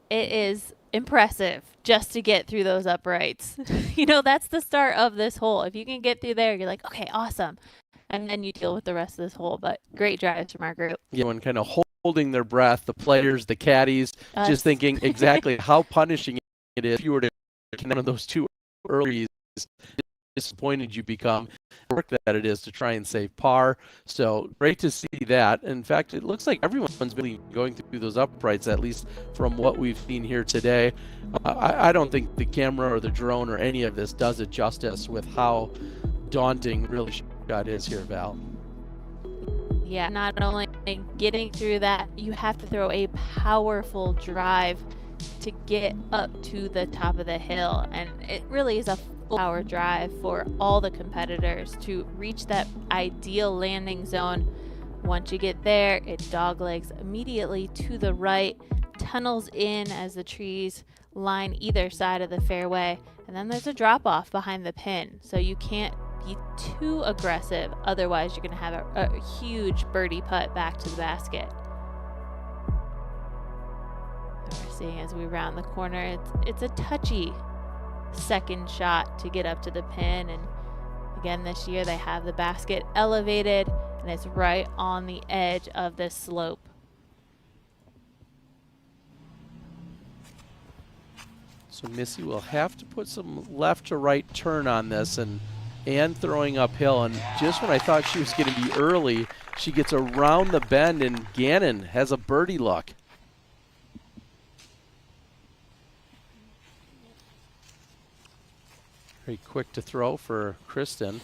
it is impressive just to get through those uprights. You know, that's the start of this hole. If you can get through there, you're like, okay, awesome. And then you deal with the rest of this hole. But great drives from our group. Yeah, and kind of holding their breath, the players, the caddies, just thinking exactly how punishing it is if you were to get one of those 2 early disappointed you become, work that it is to try and save par. So great to see that. In fact, it looks like everyone's been going through those uprights, at least from what we've seen here today. I don't think the camera or the drone or any of this does it justice with how daunting really shot is here, Val. Yeah, not only getting through that, you have to throw a powerful drive to get up to the top of the hill, and it really is a full power drive for all the competitors to reach that ideal landing zone. Once you get there, it doglegs immediately to the right, tunnels in as the trees line either side of the fairway, and then there's a drop off behind the pin, so you can't be too aggressive, otherwise you're going to have a huge birdie putt back to the basket. We're seeing as we round the corner, it's a touchy second shot to get up to the pin, and again this year they have the basket elevated and it's right on the edge of this slope. So Missy will have to put some left to right turn on this, and throwing uphill, and just when I thought she was going to be early, she gets around the bend and Gannon has a birdie look. Very quick to throw for Kristin.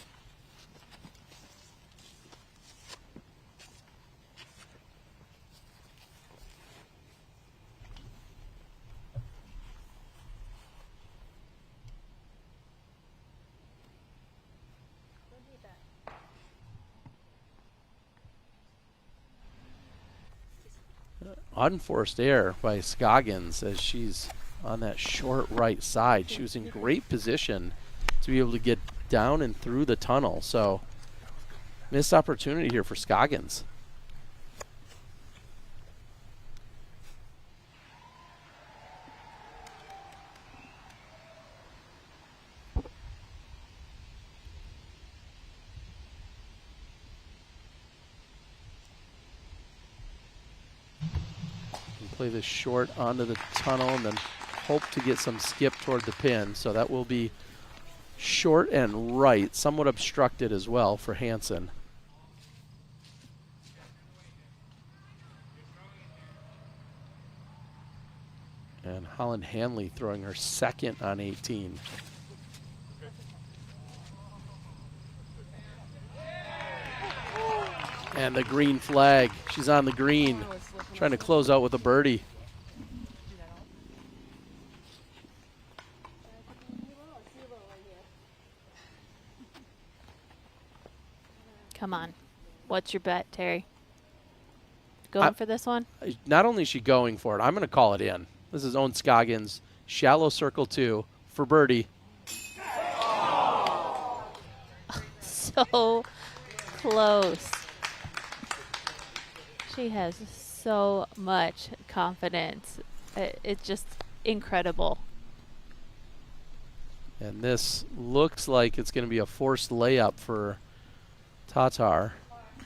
Unforced error by Scoggins as she's on that short right side. She was in great position to be able to get down and through the tunnel. So missed opportunity here for Scoggins. play this short onto the tunnel and then hope to get some skip toward the pin. So that will be short and right, somewhat obstructed as well for Hansen. And Holland Hanley throwing her second on 18. And the green flag. She's on the green, trying to close out with a birdie. Come on. What's your bet, Terry? Going for this one? Not only is she going for it, I'm going to call it in. This is Ohn Scoggins, shallow circle 2 for birdie. So close. She has so much confidence. It's just incredible. And this looks like it's going to be a forced layup for Tattar.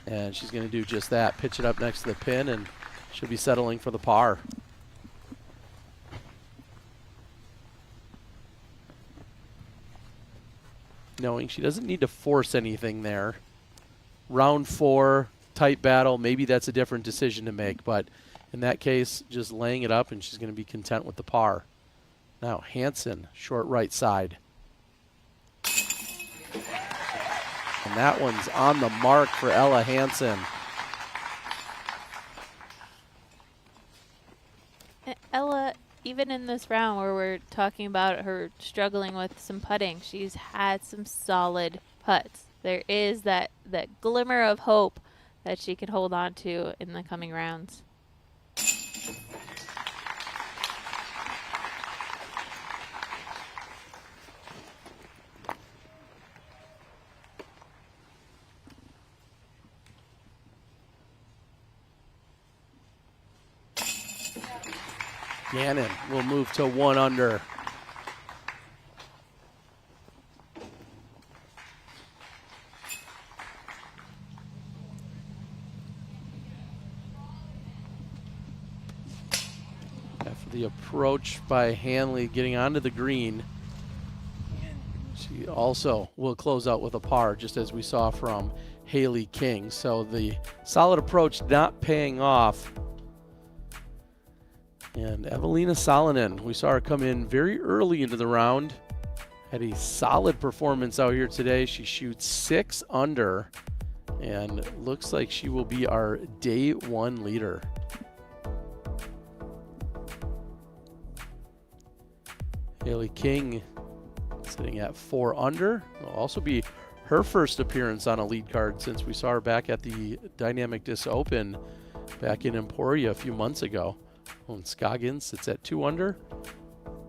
And she's going to do just that. Pitch it up next to the pin, and she'll be settling for the par. Knowing she doesn't need to force anything there. Round 4, tight battle, maybe that's a different decision to make, but in that case, just laying it up and she's going to be content with the par. Now Hansen, short right side. And that one's on the mark for Ella Hansen. Ella, even in this round where we're talking about her struggling with some putting, she's had some solid putts. There is that glimmer of hope that she can hold on to in the coming rounds. Gannon will move to 1 under. After the approach by Hanley getting onto the green, she also will close out with a par, just as we saw from Haley King. So the solid approach not paying off. And Evelina Salonen, we saw her come in very early into the round. Had a solid performance out here today. She shoots 6 under and looks like she will be our day 1 leader. Haley King sitting at 4 under. Will also be her first appearance on a lead card since we saw her back at the Dynamic Disc Open back in Emporia a few months ago. Ohn Scoggins sits at 2 under.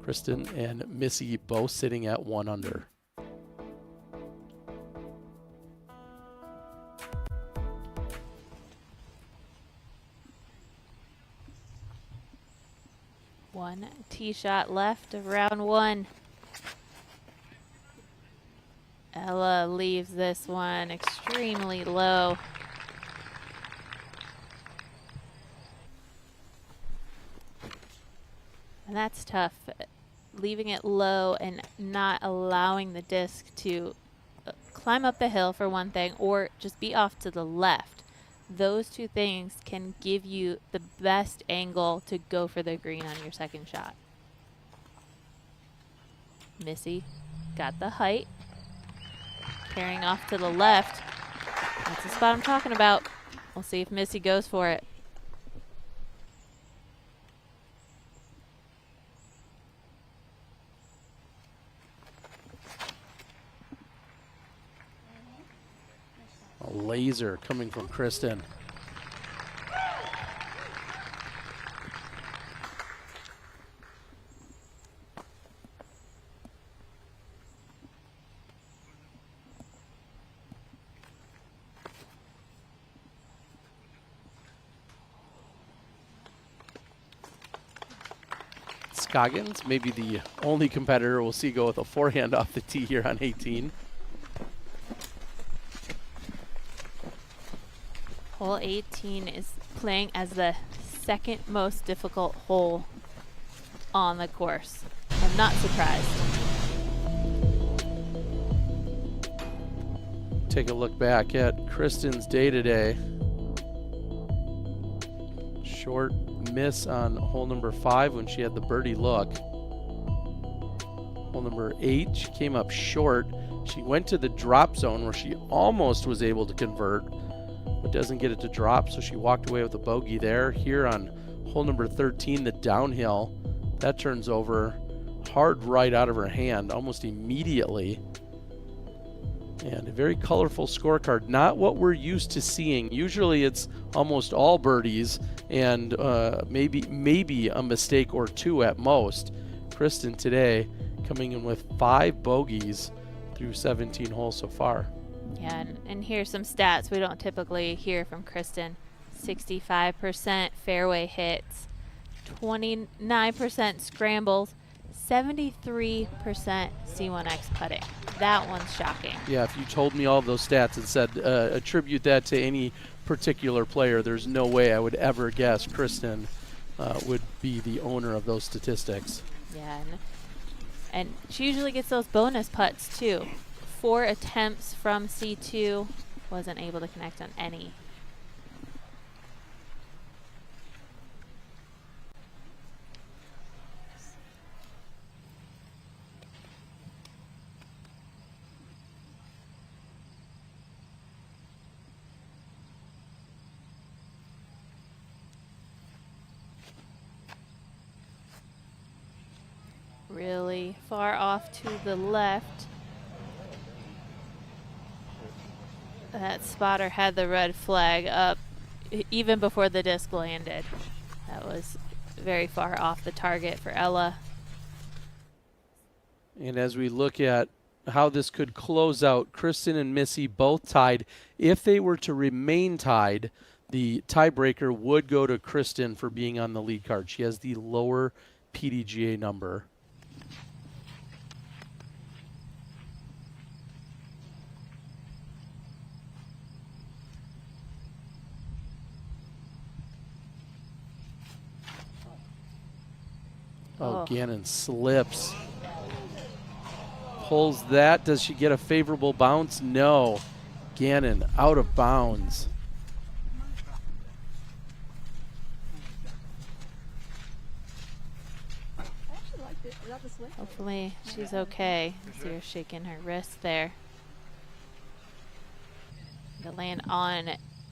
Kristin and Missy both sitting at 1 under. One tee shot left of round 1. Ella leaves this one extremely low. And that's tough, leaving it low and not allowing the disc to climb up the hill for one thing, or just be off to the left. Those two things can give you the best angle to go for the green on your second shot. Missy got the height, carrying off to the left. That's the spot I'm talking about. We'll see if Missy goes for it. A laser coming from Kristin. Scoggins, maybe the only competitor we'll see go with a forehand off the tee here on 18. Hole 18 is playing as the second most difficult hole on the course. I'm not surprised. Take a look back at Kristin's day today. Short miss on hole number 5 when she had the birdie look. Hole number 8, she came up short. She went to the drop zone where she almost was able to convert, but doesn't get it to drop, so she walked away with a bogey there. Here on hole number 13, the downhill, that turns over hard right out of her hand almost immediately. And a very colorful scorecard, not what we're used to seeing. Usually it's almost all birdies and maybe a mistake or 2 at most. Kristin today coming in with 5 bogeys through 17 holes so far. Yeah, and here's some stats we don't typically hear from Kristin. 65% fairway hits, 29% scrambles, 73% C1X putting. That one's shocking. Yeah, if you told me all of those stats and said attribute that to any particular player, there's no way I would ever guess Kristin would be the owner of those statistics. Yeah, and she usually gets those bonus putts too. 4 attempts from C2, wasn't able to connect on any. Really far off to the left. That spotter had the red flag up even before the disc landed. That was very far off the target for Ella. And as we look at how this could close out, Kristin and Missy both tied. If they were to remain tied, the tiebreaker would go to Kristin for being on the lead card. She has the lower PDGA number. Oh, Gannon slips. Pulls that. Does she get a favorable bounce? No. Gannon out of bounds. Hopefully she's okay. See her shaking her wrist there. To land on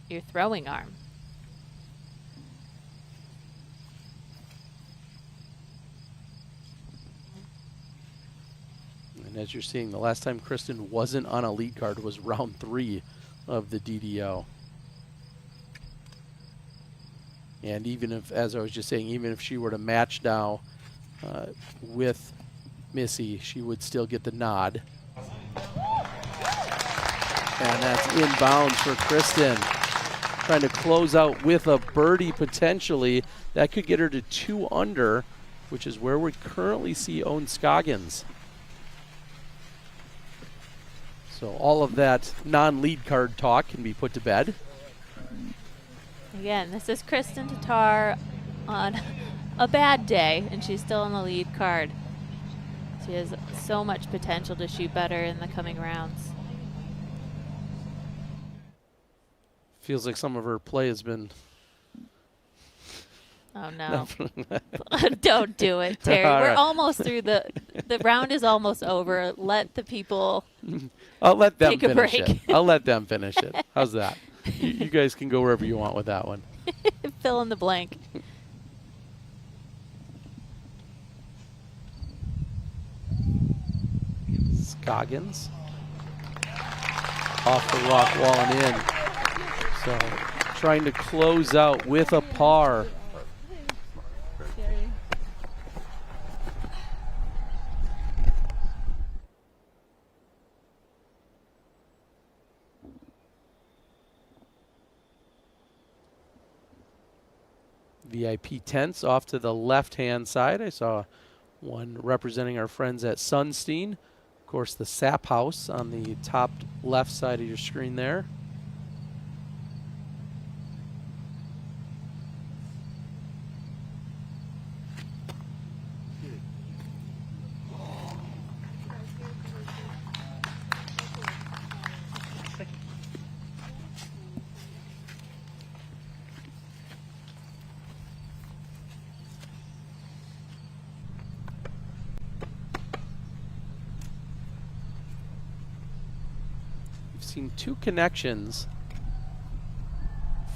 your throwing arm. And as you're seeing, the last time Kristin wasn't on a lead card was round 3 of the DDO. And even if, as I was just saying, even if she were to match now with Missy, she would still get the nod. And that's inbounds for Kristin. Trying to close out with a birdie potentially. That could get her to 2 under, which is where we currently see Ohn Scoggins. So all of that non-lead card talk can be put to bed. Again, this is Kristin Tattar on a bad day, and she's still on the lead card. She has so much potential to shoot better in the coming rounds. Feels like some of her play has been... Oh, no. Don't do it, Terry. We're almost through the round is almost over. Let the people I'll let them take a finish break. it. I'll let them finish it. How's that? You guys can go wherever you want with that one. Fill in the blank. Scoggins. Off the rock wall and in. So trying to close out with a par. VIP tents off to the left-hand side. I saw one representing our friends at Sunstein. Of course, the Sap House on the top left side of your screen there. we've seen 2 connections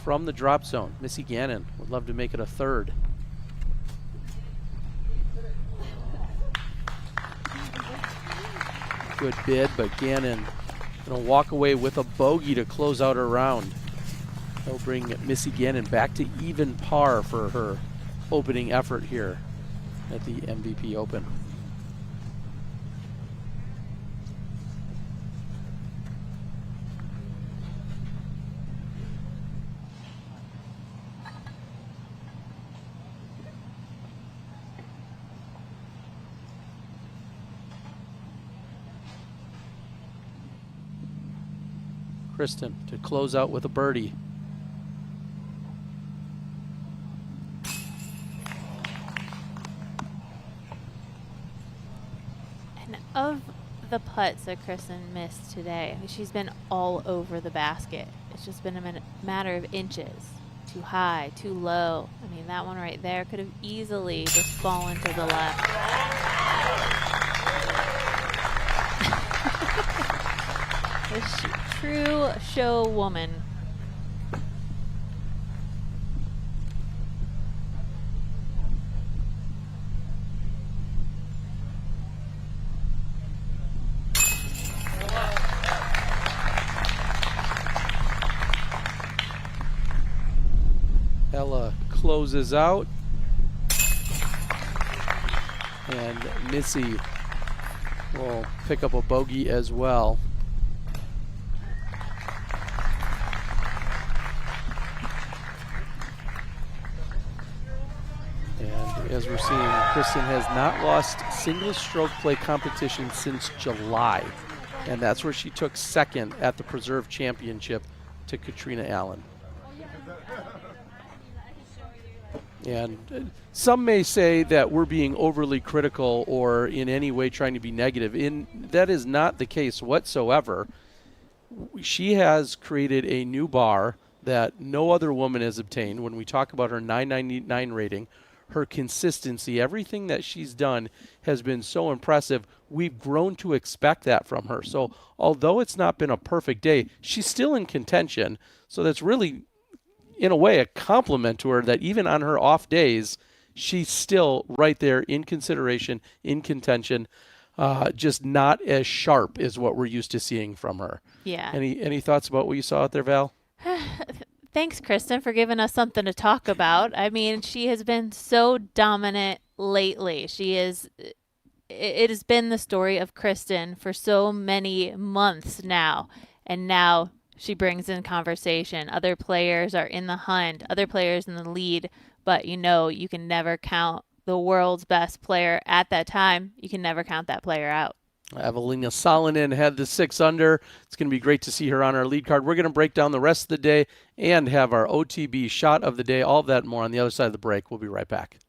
from the drop zone. Missy Gannon would love to make it a 3rd. Good bid, but Gannon going to walk away with a bogey to close out her round. That'll bring Missy Gannon back to even par for her opening effort here at the MVP Open. Kristin to close out with a birdie. And of the putts that Kristin missed today, I mean, she's been all over the basket. It's just been a matter of inches. Too high, too low. I mean, that one right there could have easily just fallen to the left. A true show woman. Ella closes out. And Missy will pick up a bogey as well. And as we're seeing, Kristin has not lost single stroke play competition since July. And that's where she took 2nd at the Preserve Championship to Katrina Allen. And some may say that we're being overly critical or in any way trying to be negative. That is not the case whatsoever. She has created a new bar that no other woman has obtained. When we talk about her 999 rating, her consistency, everything that she's done has been so impressive. We've grown to expect that from her. So although it's not been a perfect day, she's still in contention. So that's really, in a way, a compliment to her that even on her off days, she's still right there in consideration, in contention, just not as sharp as what we're used to seeing from her. Yeah. Any thoughts about what you saw out there, Val? Thanks, Kristin, for giving us something to talk about. I mean, she has been so dominant lately. It has been the story of Kristin for so many months now. And now she brings in conversation. Other players are in the hunt, other players in the lead, but you can never count the world's best player at that time. You can never count that player out. Evelina Salonen had the 6 under. It's going to be great to see her on our lead card. We're going to break down the rest of the day and have our OTB shot of the day. All of that and more on the other side of the break. We'll be right back.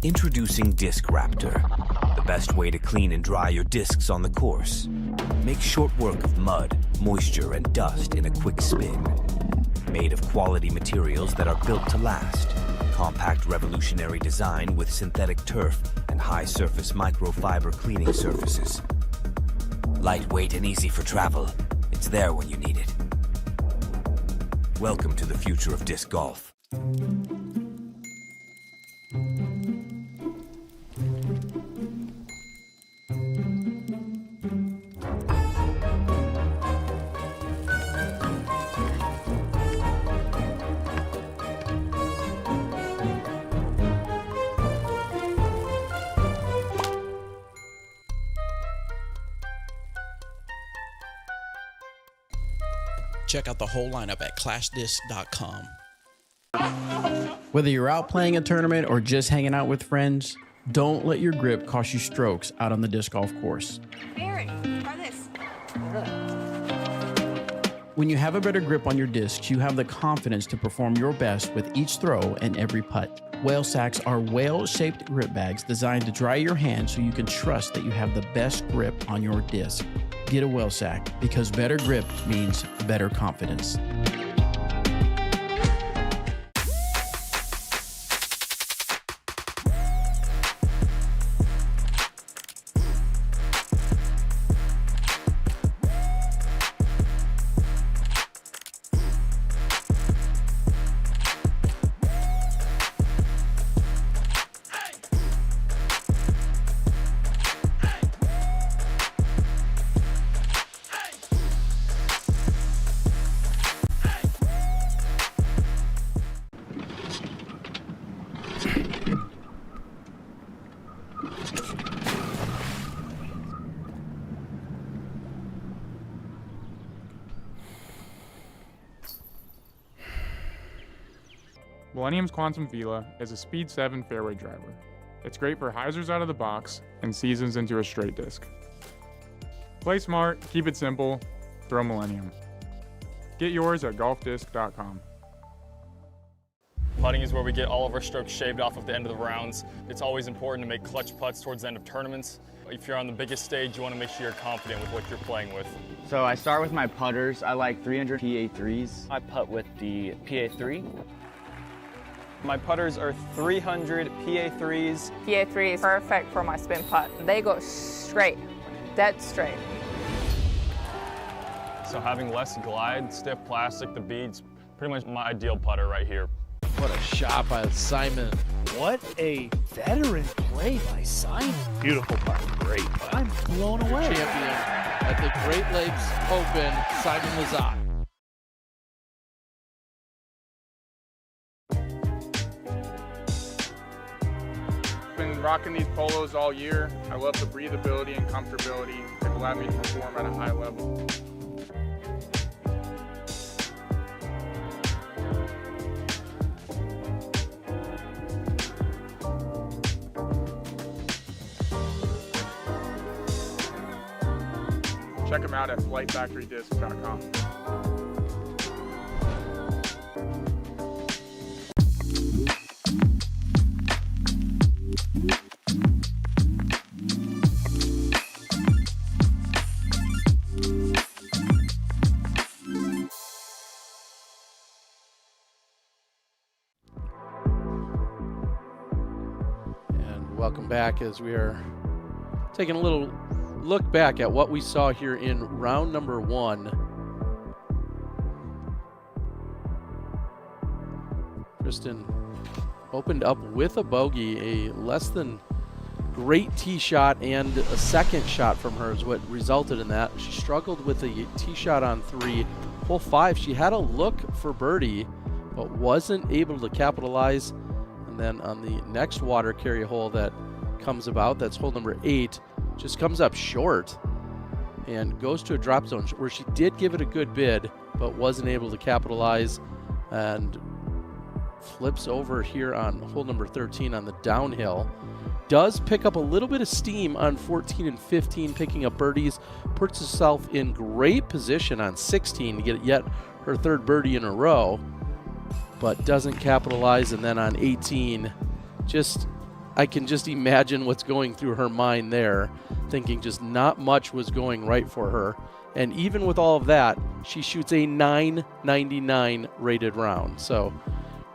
Introducing Disc Raptor, the best way to clean and dry your discs on the course. Make short work of mud, moisture, and dust in a quick spin. Made of quality materials that are built to last. Compact revolutionary design with synthetic turf and high surface microfiber cleaning surfaces. Lightweight and easy for travel. It's there when you need it. Welcome to the future of disc golf. Check out the whole lineup at ClashDisc.com. Whether you're out playing a tournament or just hanging out with friends, don't let your grip cost you strokes out on the disc golf course. Eric, try this. When you have a better grip on your discs, you have the confidence to perform your best with each throw and every putt. Whale sacks are whale-shaped grip bags designed to dry your hands so you can trust that you have the best grip on your disc. Get a whale sack, because better grip means better confidence. Millennium's Quantum Vela is a Speed 7 fairway driver. It's great for hyzers out of the box and seasons into a straight disc. Play smart, keep it simple, throw Millennium. Get yours at golfdisc.com. Putting is where we get all of our strokes shaved off at the end of the rounds. It's always important to make clutch putts towards the end of tournaments. If you're on the biggest stage, you want to make sure you're confident with what you're playing with. So I start with my putters. I like 300 PA3s. I putt with the PA3. My putters are 300 PA3s. PA3 is perfect for my spin putt. They go straight, dead straight. So having less glide, stiff plastic, the beads, pretty much my ideal putter right here. What a shot by Simon. What a veteran play by Simon. Beautiful putt, great putt. I'm blown away. Champion at the Great Lakes Open, Simon Lazat. Been rocking these polos all year. I love the breathability and comfortability. They've allowed me to perform at a high level. Check them out at flightfactorydisc.com. And welcome back as we are taking a little look back at what we saw here in round number 1. Kristin opened up with a bogey. A less than great tee shot and a second shot from her is what resulted in that. She struggled with a tee shot on 3. Hole 5, she had a look for birdie, but wasn't able to capitalize. And then on the next water carry hole that comes about, that's hole number 8, just comes up short and goes to a drop zone where she did give it a good bid, but wasn't able to capitalize, and flips over here on hole number 13 on the downhill. Does pick up a little bit of steam on 14 and 15, picking up birdies, puts herself in great position on 16 to get yet her third birdie in a row, but doesn't capitalize. And then on 18, I can just imagine what's going through her mind there, thinking just not much was going right for her. And even with all of that, she shoots a 999 rated round. So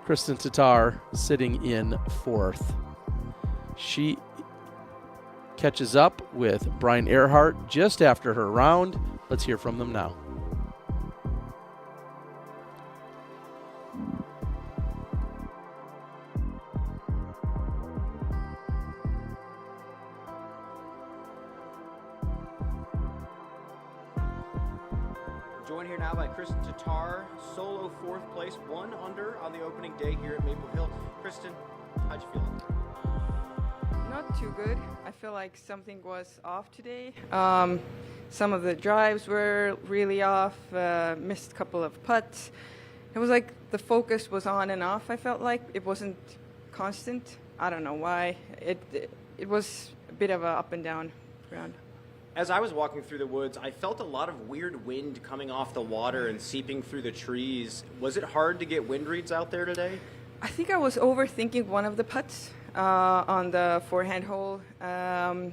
Kristin Tattar sitting in 4th. She catches up with Brian Earhart just after her round. Let's hear from them now. Joined here now by Kristin Tattar, solo 4th place, 1 under on the opening day here at Maple Hill. Kristin, how'd you feel? No, Not too good. I feel like something was off today. Some of the drives were really off, missed a couple of putts. It was like the focus was on and off, I felt like. It wasn't constant. I don't know why. It was a bit of a up and down round. As I was walking through the woods, I felt a lot of weird wind coming off the water and seeping through the trees. Was it hard to get wind reads out there today? I think I was overthinking one of the putts on the forehand hole. I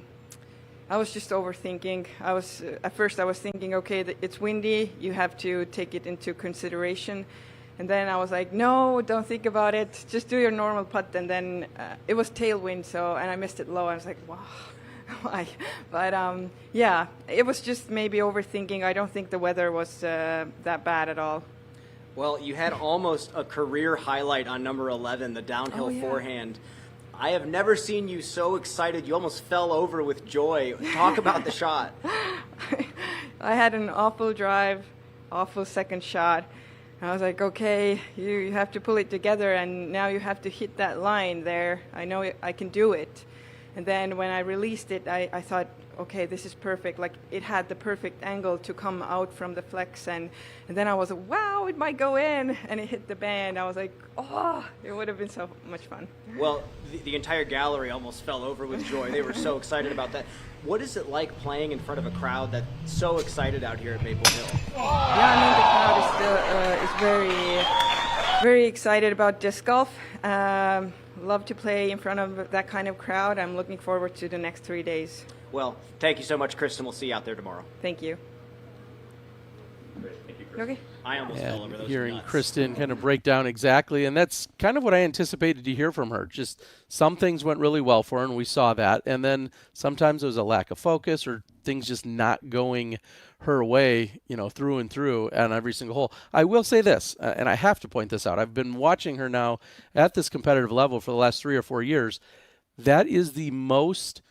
was just overthinking. At first I was thinking, okay, it's windy, you have to take it into consideration. And then I was like, no, don't think about it. Just do your normal putt. And then it was tailwind, and I missed it low. I was like, wow, why? But yeah, it was just maybe overthinking. I don't think the weather was that bad at all. Well, you had almost a career highlight on number 11, the downhill forehand. I have never seen you so excited. You almost fell over with joy. Talk about the shot. I had an awful drive, awful second shot. I was like, okay, you have to pull it together, and now you have to hit that line there. I know I can do it. And then when I released it, I thought, okay, this is perfect. Like, it had the perfect angle to come out from the flex. And then I was like, wow, it might go in. And it hit the band. I was like, oh, it would have been so much fun. Well, the entire gallery almost fell over with joy. They were so excited about that. What is it like playing in front of a crowd that's so excited out here at Maple Hill? Yeah, I mean, the crowd is very excited about disc golf. Love to play in front of that kind of crowd. I'm looking forward to the next 3 days. Well, thank you so much, Kristin. We'll see you out there tomorrow. Thank you. Great. Thank you, Kristin. Okay. I almost fell over those Hearing nuts. Kristin kind of break down exactly, and that's kind of what I anticipated to hear from her. Just some things went really well for her, and we saw that. And then sometimes there was a lack of focus or things just not going her way, through and through on every single hole. I will say this, and I have to point this out. I've been watching her now at this competitive level for the last 3 or 4 years. That is the most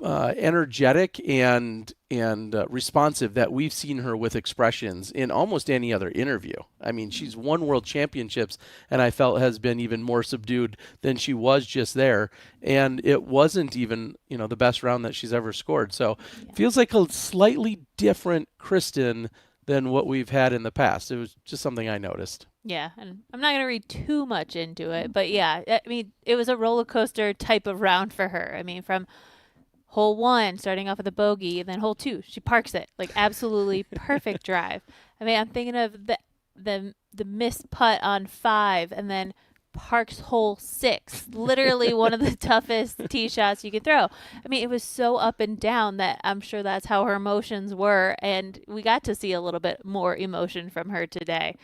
energetic and responsive that we've seen her with expressions in almost any other interview. I mean, she's won world championships, and I felt has been even more subdued than she was just there. And it wasn't even, the best round that she's ever scored. So it feels like a slightly different Kristin than what we've had in the past. It was just something I noticed. Yeah, and I'm not going to read too much into it, but yeah, I mean, it was a roller coaster type of round for her. I mean, from hole 1, starting off with a bogey, and then hole 2, she parks it. Like, absolutely perfect drive. I mean, I'm thinking of the missed putt on 5, and then parks hole 6. Literally one of the toughest tee shots you can throw. I mean, it was so up and down that I'm sure that's how her emotions were, and we got to see a little bit more emotion from her today.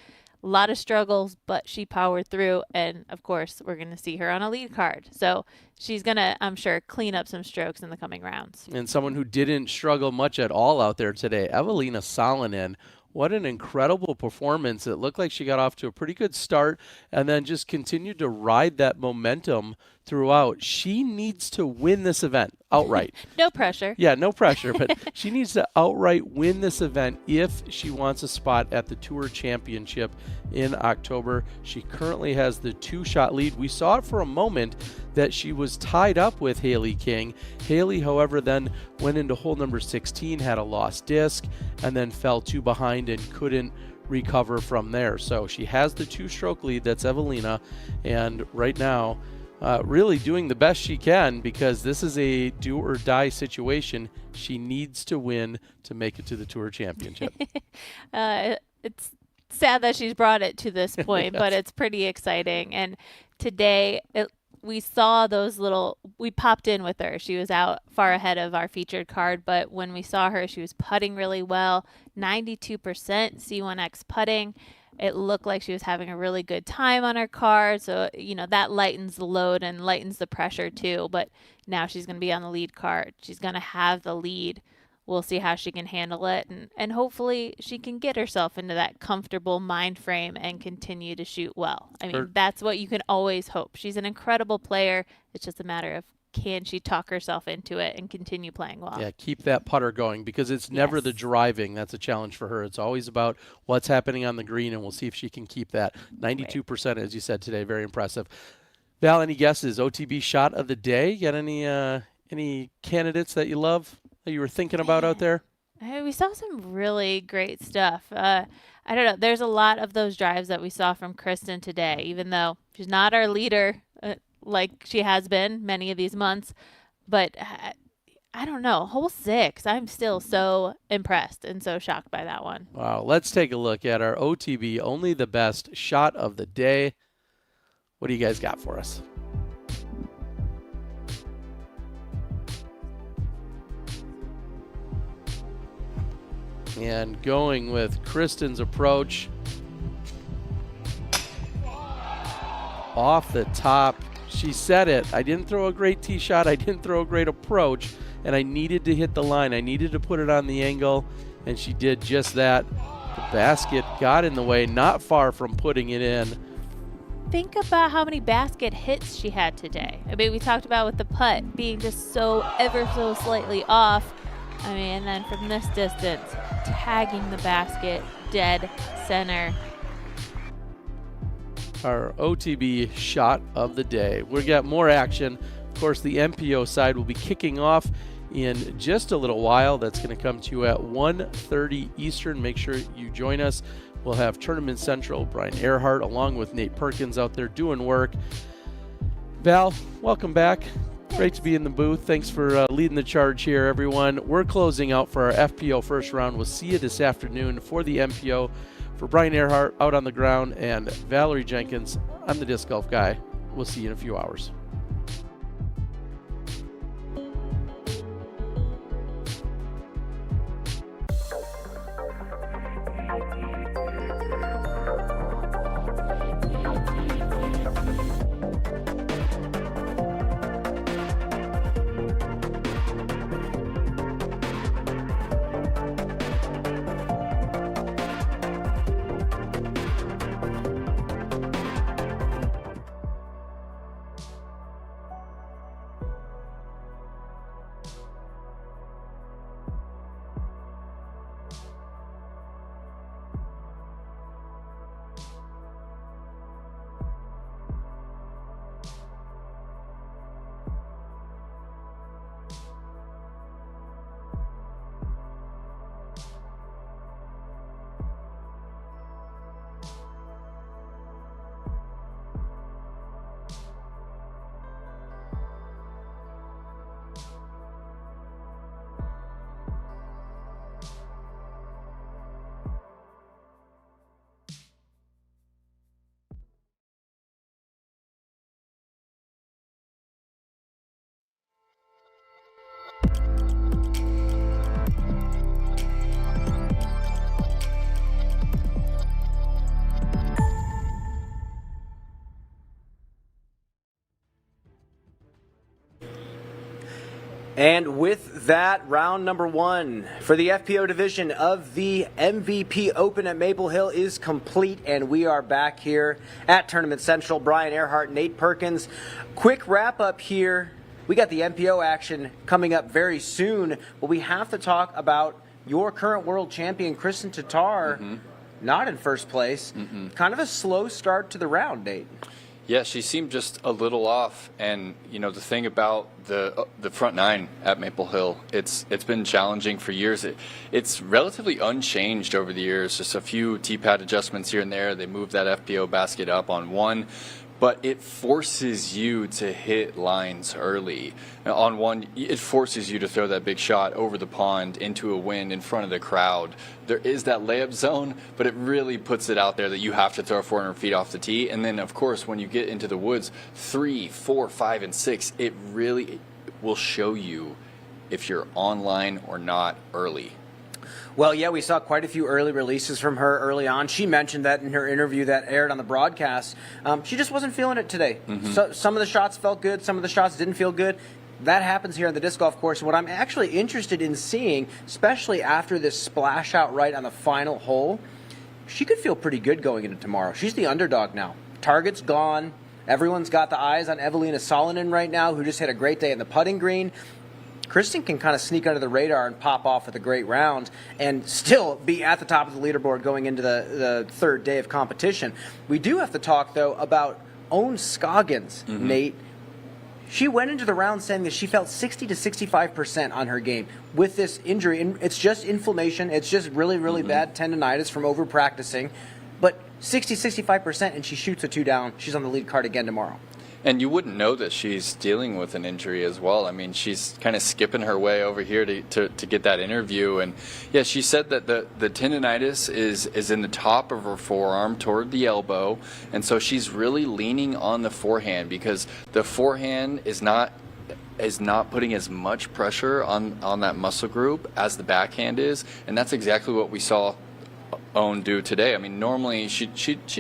A lot of struggles, but she powered through, and of course we're going to see her on a lead card. So she's going to, I'm sure, clean up some strokes in the coming rounds. And someone who didn't struggle much at all out there today, Evelina Salonen. What an incredible performance. It looked like she got off to a pretty good start and then just continued to ride that momentum throughout. She needs to win this event outright. No pressure. Yeah, no pressure, but she needs to outright win this event if she wants a spot at the Tour Championship in October. She currently has the 2-shot lead. We saw it for a moment that she was tied up with Haley King. Haley, however, then went into hole number 16, had a lost disc, and then fell 2 behind and couldn't recover from there. So she has the 2-stroke lead. That's Evelina, and right now really doing the best she can because this is a do-or-die situation. She needs to win to make it to the Tour Championship. It's sad that she's brought it to this point, Yes. but it's pretty exciting. And today we saw we popped in with her. She was out far ahead of our featured card, but when we saw her, she was putting really well, 92% C1X putting. It looked like she was having a really good time on her card. So, that lightens the load and lightens the pressure too. But now she's going to be on the lead card. She's going to have the lead. We'll see how she can handle it. And hopefully she can get herself into that comfortable mind frame and continue to shoot well. I mean, that's what you can always hope. She's an incredible player. It's just a matter of, can she talk herself into it and continue playing well? Yeah, keep that putter going because it's never the driving. That's a challenge for her. It's always about what's happening on the green, and we'll see if she can keep that. 92%, as you said today, very impressive. Val, any guesses? OTB shot of the day? You got any candidates that you love that you were thinking about out there? We saw some really great stuff. I don't know. There's a lot of those drives that we saw from Kristin today, even though she's not our leader like she has been many of these months. But I don't know. Hole 6, I'm still so impressed and so shocked by that one. Wow. Let's take a look at our OTB Only the Best shot of the day. What do you guys got for us? And going with Kristin's approach. Off the top. She said it. I didn't throw a great tee shot. I didn't throw a great approach. And I needed to hit the line. I needed to put it on the angle. And she did just that. The basket got in the way, not far from putting it in. Think about how many basket hits she had today. I mean, we talked about with the putt being just so ever so slightly off. I mean, and then from this distance, tagging the basket dead center. Our OTB shot of the day. We've got more action. Of course, the MPO side will be kicking off in just a little while. That's going to come to you at 1:30 Eastern. Make sure you join us. We'll have Tournament Central, Brian Earhart, along with Nate Perkins out there doing work. Val, welcome back. Great to be in the booth. Thanks for leading the charge here, everyone. We're closing out for our FPO first round. We'll see you this afternoon for the MPO. For Brian Earhart out on the ground and Valerie Jenkins, I'm the Disc Golf Guy. We'll see you in a few hours. And with that, round number 1 for the FPO division of the MVP Open at Maple Hill is complete, and we are back here at Tournament Central. Brian Earhart, Nate Perkins. Quick wrap up here. We got the MPO action coming up very soon, but we have to talk about your current world champion, Kristin Tattar, not in first place. Kind of a slow start to the round, Nate. Yeah, she seemed just a little off, and you know the thing about the front 9 at Maple Hill, it's been challenging for years. It's relatively unchanged over the years. Just a few tee-pad adjustments here and there. They moved that FPO basket up on 1, but it forces you to hit lines early. Now, on 1, it forces you to throw that big shot over the pond into a wind in front of the crowd. There is that layup zone, but it really puts it out there that you have to throw 400 feet off the tee. And then, of course, when you get into the woods, 3, 4, 5, and 6, it really will show you if you're online or not early. Well, yeah, we saw quite a few early releases from her early on. She mentioned that in her interview that aired on the broadcast. She just wasn't feeling it today. So, some of the shots felt good, some of the shots didn't feel good. That happens here on the disc golf course. What I'm actually interested in seeing, especially after this splash out right on the final hole, she could feel pretty good going into tomorrow. She's the underdog now. Target's gone. Everyone's got the eyes on Evelina Salonen right now, who just had a great day in the putting green. Kristin can kind of sneak under the radar and pop off with a great round and still be at the top of the leaderboard going into the third day of competition. We do have to talk, though, about Ohn Scoggins, Nate, she went into the round saying that she felt 60 to 65% on her game with this injury. And it's just inflammation. It's just really, really bad tendonitis from over practicing. But 60, 65%, and she shoots a 2 down. She's on the lead card again tomorrow. And you wouldn't know that she's dealing with an injury as well. I mean, she's kind of skipping her way over here to get that interview. And, yeah, she said that the tendonitis is in the top of her forearm toward the elbow. And so she's really leaning on the forehand because the forehand is not putting as much pressure on that muscle group as the backhand is. And that's exactly what we saw Ohn do today. I mean, normally she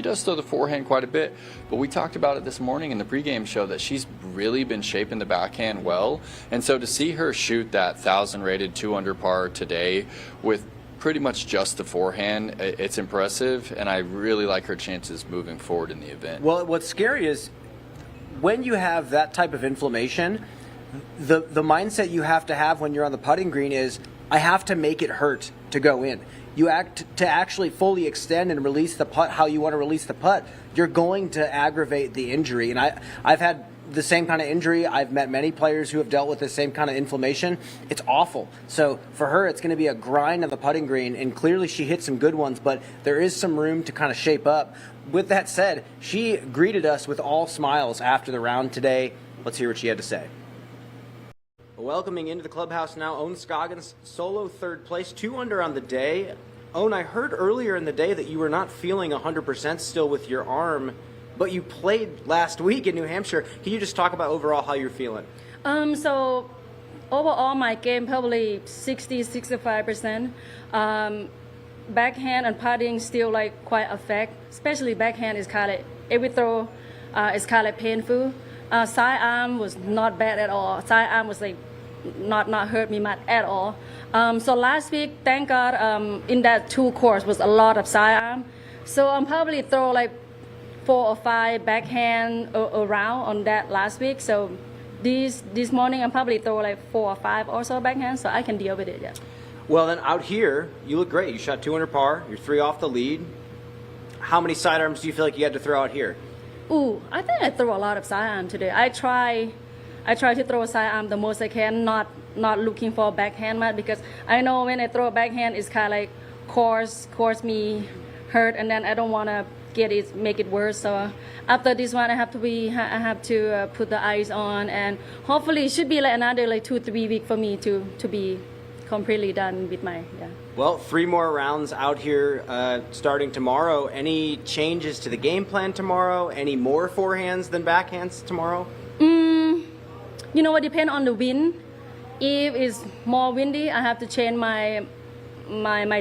does throw the forehand quite a bit, but we talked about it this morning in the pregame show that she's really been shaping the backhand well. And so to see her shoot that 1,000 rated 2 under par today with pretty much just the forehand, it's impressive, and I really like her chances moving forward in the event. Well, what's scary is when you have that type of inflammation, the mindset you have to have when you're on the putting green is, I have to make it hurt to go in. You act to actually fully extend and release the putt how you want to release the putt, you're going to aggravate the injury. And I've had the same kind of injury. I've met many players who have dealt with the same kind of inflammation. It's awful. So for her, it's going to be a grind of the putting green, and clearly she hit some good ones, but there is some room to kind of shape up. With that said, she greeted us with all smiles after the round today. Let's hear what she had to say. Welcoming into the clubhouse now, Ohn Scoggins, solo 3rd place, 2 under on the day. Ohn, I heard earlier in the day that you were not feeling 100% still with your arm, but you played last week in New Hampshire. Can you just talk about overall how you're feeling? So overall my game probably 60-65%. Backhand and putting still like quite affect, especially backhand is kind of every throw is kind of painful. Side arm was not bad at all. Side arm was like not hurt me much at all. So last week, thank God, in that 2 course was a lot of side arm. So I'm probably throw like 4 or 5 backhand around on that last week. So this morning I'm probably throw like 4 or 5 or so backhand, so I can deal with it. Yeah. Well, then out here, you look great. You shot 2 under par. You're 3 off the lead. How many sidearms do you feel like you had to throw out here? Ooh, I think I threw a lot of sidearm today. I try to throw a sidearm the most I can, not looking for a backhand much, because I know when I throw a backhand, it's kind of like cause me hurt, and then I don't want to make it worse. So after this one, I have to put the ice on, and hopefully it should be like another like 2-3 weeks for me to be completely done with my Well, 3 more rounds out here starting tomorrow. Any changes to the game plan tomorrow? Any more forehands than backhands tomorrow? You know what, depend on the wind. If it's more windy, I have to change my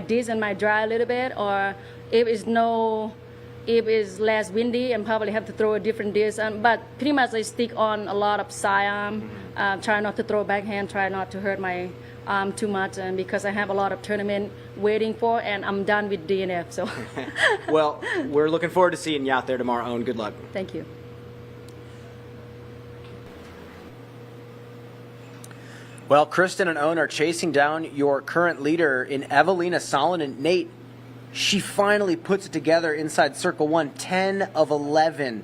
disc and my drive a little bit, or if it's less windy, and probably have to throw a different disc. But pretty much I stick on a lot of side arm. Try not to throw backhand. Try not to hurt my arm too much, and because I have a lot of tournament waiting for, and I'm done with DNF. So. Well, we're looking forward to seeing you out there tomorrow, Ohn. Good luck. Thank you. Well, Kristin and Ohn are chasing down your current leader in Evelina Salonen. Nate, she finally puts it together inside Circle 1, 10 of 11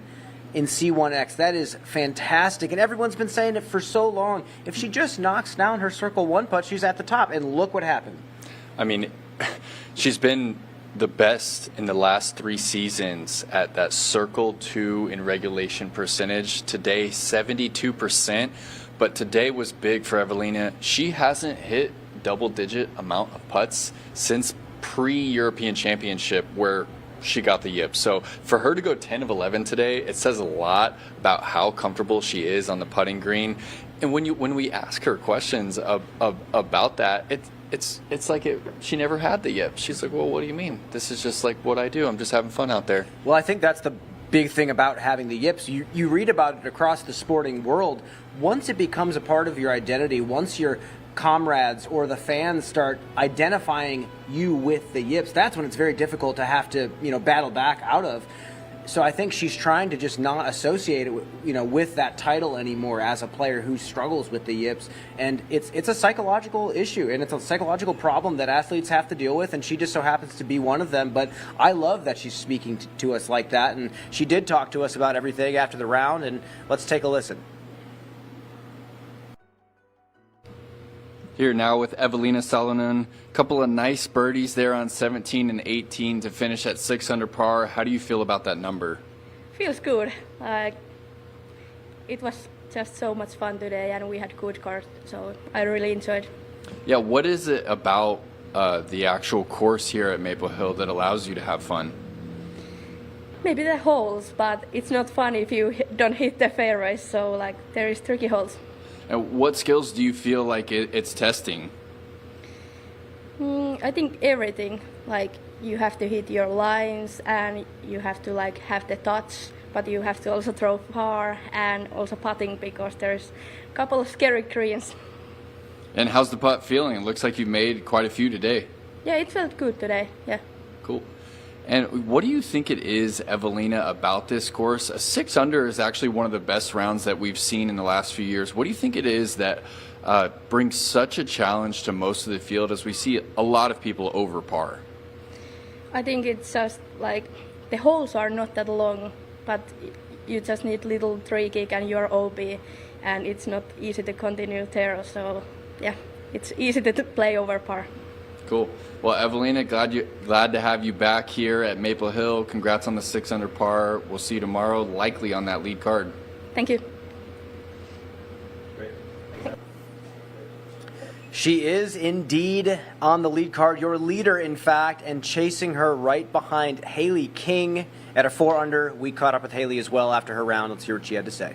in C1X. That is fantastic. And everyone's been saying it for so long. If she just knocks down her Circle 1 putt, she's at the top. And look what happened. I mean, She's been the best in the last 3 seasons at that Circle 2 in regulation percentage. Today, 72%. But today was big for Evelina. She hasn't hit double-digit amount of putts since pre-European Championship, where she got the yip. So for her to go 10 of 11 today, it says a lot about how comfortable she is on the putting green. And when we ask her questions about that, it's like she never had the yip. She's like, well, what do you mean? This is just like what I do. I'm just having fun out there. Well, I think that's the big thing about having the yips. You read about it across the sporting world. Once it becomes a part of your identity, once your comrades or the fans start identifying you with the yips, that's when it's very difficult to have to battle back out of. so I think she's trying to just not associate it with, with that title anymore as a player who struggles with the yips. And it's a psychological issue, and it's a psychological problem that athletes have to deal with, and she just so happens to be one of them. But I love that she's speaking to us like that, and she did talk to us about everything after the round, and let's take a listen. Here now with Evelina Salonen. A couple of nice birdies there on 17 and 18 to finish at 6 under par. How do you feel about that number? Feels good. It was just so much fun today, and we had good cards, so I really enjoyed. Yeah, what is it about the actual course here at Maple Hill that allows you to have fun? Maybe the holes, but it's not fun if you don't hit the fairways, so there is tricky holes. And what skills do you feel like it's testing? I think everything. You have to hit your lines, and you have to have the touch, but you have to also throw far, and also putting, because there's a couple of scary greens. And how's the putt feeling? It looks like you've made quite a few today. Yeah, it felt good today. Yeah. Cool. And what do you think it is, Evelina, about this course? A 6 under is actually one of the best rounds that we've seen in the last few years. What do you think it is that brings such a challenge to most of the field, as we see a lot of people over par? I think it's just the holes are not that long, but you just need little tree kick and you're OB, and it's not easy to continue there. So yeah, it's easy to play over par. Cool. Well, Evelina, glad to have you back here at Maple Hill. Congrats on the 6 under par. We'll see you tomorrow, likely on that lead card. Thank you. She is indeed on the lead card, your leader, in fact, and chasing her right behind Haley King at a 4 under. We caught up with Haley as well after her round. Let's hear what she had to say.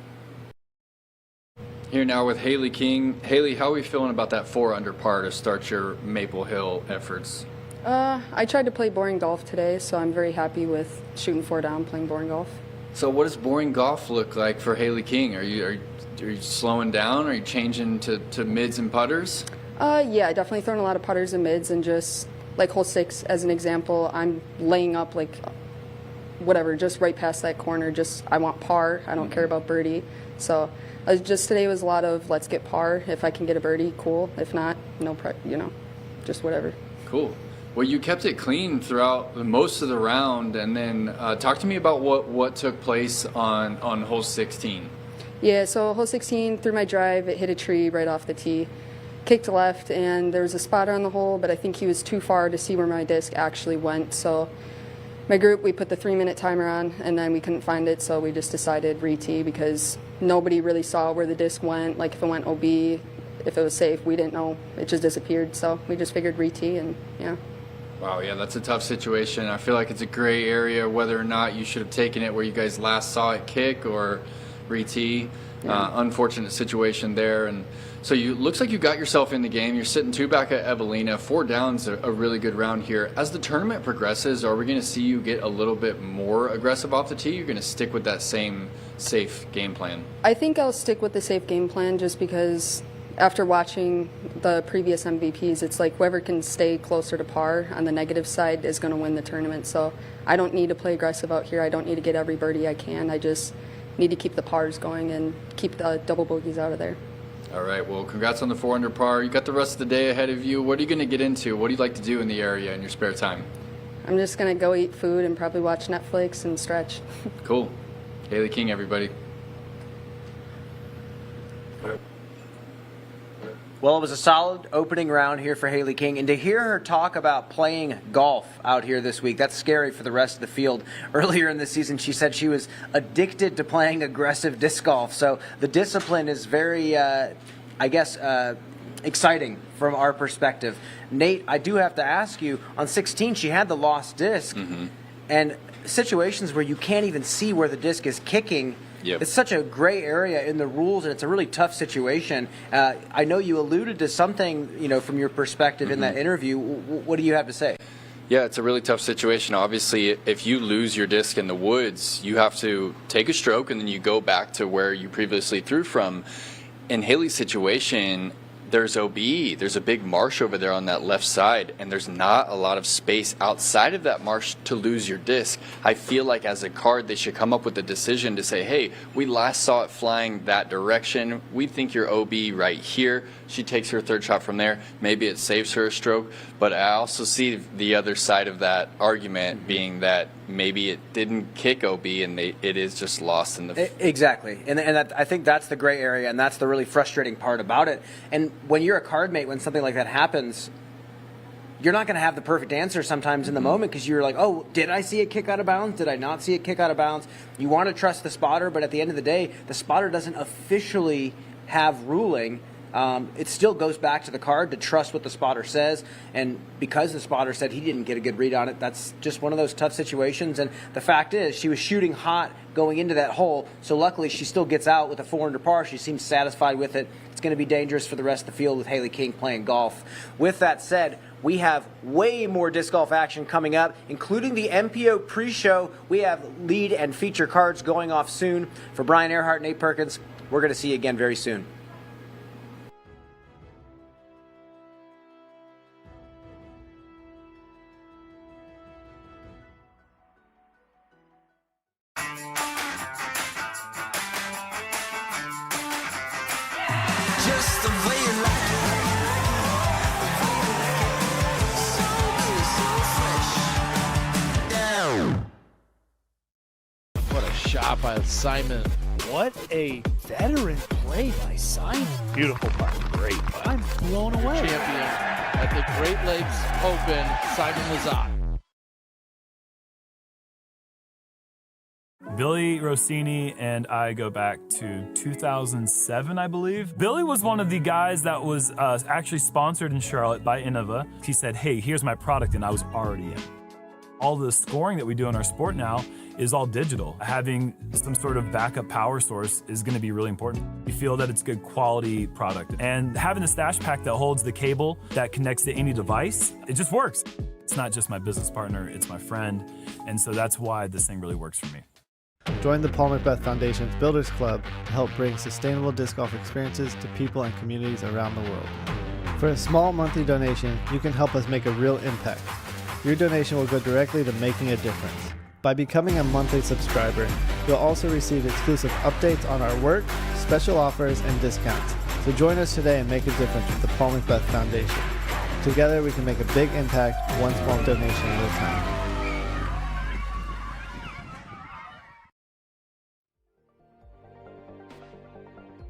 Here now with Haley King. Haley, how are we feeling about that 4 under par to start your Maple Hill efforts? I tried to play boring golf today, so I'm very happy with shooting 4 down, playing boring golf. So what does boring golf look like for Haley King? Are you slowing down? Are you changing to mids and putters? Yeah, definitely throwing a lot of putters and mids, and just hole 6 as an example, I'm laying up whatever, just right past that corner. I want par. I don't care about birdie. So today was a lot of let's get par. If I can get a birdie, cool. If not, no, just whatever. Cool. Well, you kept it clean throughout most of the round, and then talk to me about what took place on hole 16. Yeah, so hole 16, through my drive, it hit a tree right off the tee. Kicked left, and there was a spotter on the hole, but I think he was too far to see where my disc actually went. So my group, we put the 3-minute timer on, and then we couldn't find it, so we just decided re-tee, because nobody really saw where the disc went. If it went OB, if it was safe, we didn't know. It just disappeared, so we just figured re-tee, and yeah. Wow, yeah, that's a tough situation. I feel like it's a gray area whether or not you should have taken it where you guys last saw it kick or re-tee. Yeah. Unfortunate situation there. And so looks like you got yourself in the game. You're sitting 2 back at Evelina. 4 down's a really good round here. As the tournament progresses, are we going to see you get a little bit more aggressive off the tee? You're going to stick with that same safe game plan? I think I'll stick with the safe game plan, just because after watching the previous MVPs, it's whoever can stay closer to par on the negative side is going to win the tournament. So I don't need to play aggressive out here. I don't need to get every birdie I can. I just need to keep the pars going and keep the double bogeys out of there. All right, well, congrats on the 4 under par. You got the rest of the day ahead of you. What are you going to get into? What do you like to do in the area in your spare time? I'm just going to go eat food and probably watch Netflix and stretch. Cool. Haley King, everybody. Well, it was a solid opening round here for Haley King, and to hear her talk about playing golf out here this week, that's scary for the rest of the field. Earlier in the season, she said she was addicted to playing aggressive disc golf, so the discipline is very, exciting from our perspective. Nate, I do have to ask you, on 16, she had the lost disc, and situations where you can't even see where the disc is kicking. Yep. It's such a gray area in the rules, and it's a really tough situation. I know you alluded to something, from your perspective in that interview. What do you have to say? Yeah, it's a really tough situation. Obviously, if you lose your disc in the woods, you have to take a stroke, and then you go back to where you previously threw from. In Haley's situation, there's OB. There's a big marsh over there on that left side, and there's not a lot of space outside of that marsh to lose your disc. I feel like as a card, they should come up with a decision to say, hey, we last saw it flying that direction. We think you're OB right here. She takes her third shot from there. Maybe it saves her a stroke. But I also see the other side of that argument being that maybe it didn't kick OB and it is just lost in the... Exactly. And I think that's the gray area, and that's the really frustrating part about it. And when you're a card mate, when something like that happens, you're not going to have the perfect answer sometimes in the moment, because you're like, oh, did I see it kick out of bounds? Did I not see it kick out of bounds? You want to trust the spotter, but at the end of the day, the spotter doesn't officially have ruling. It still goes back to the card to trust what the spotter says, and because the spotter said he didn't get a good read on it, that's just one of those tough situations. And the fact is, she was shooting hot going into that hole, so luckily she still gets out with a 4-under par. She seems satisfied with it. It's going to be dangerous for the rest of the field with Haley King playing golf. With that said, we have way more disc golf action coming up, including the MPO pre-show. We have lead and feature cards going off soon. For Brian Earhart and Nate Perkins, we're going to see you again very soon. Shot by Simon. What a veteran play by Simon. Beautiful putt. Great putt. I'm blown away. Champion at the Great Lakes Open, Simon Lazat. Billy Rossini and I go back to 2007, I believe. Billy was one of the guys that was actually sponsored in Charlotte by Innova. He said, hey, here's my product, and I was already in. All the scoring that we do in our sport now is all digital. Having some sort of backup power source is going to be really important. We feel that it's good quality product. And having the stash pack that holds the cable that connects to any device, it just works. It's not just my business partner, it's my friend. And so that's why this thing really works for me. Join the Paul Macbeth Foundation's Builders Club to help bring sustainable disc golf experiences to people and communities around the world. For a small monthly donation, you can help us make a real impact. Your donation will go directly to making a difference. By becoming a monthly subscriber, you'll also receive exclusive updates on our work, special offers, and discounts. So join us today and make a difference with the Paul Macbeth Foundation. Together we can make a big impact, one small donation at a time.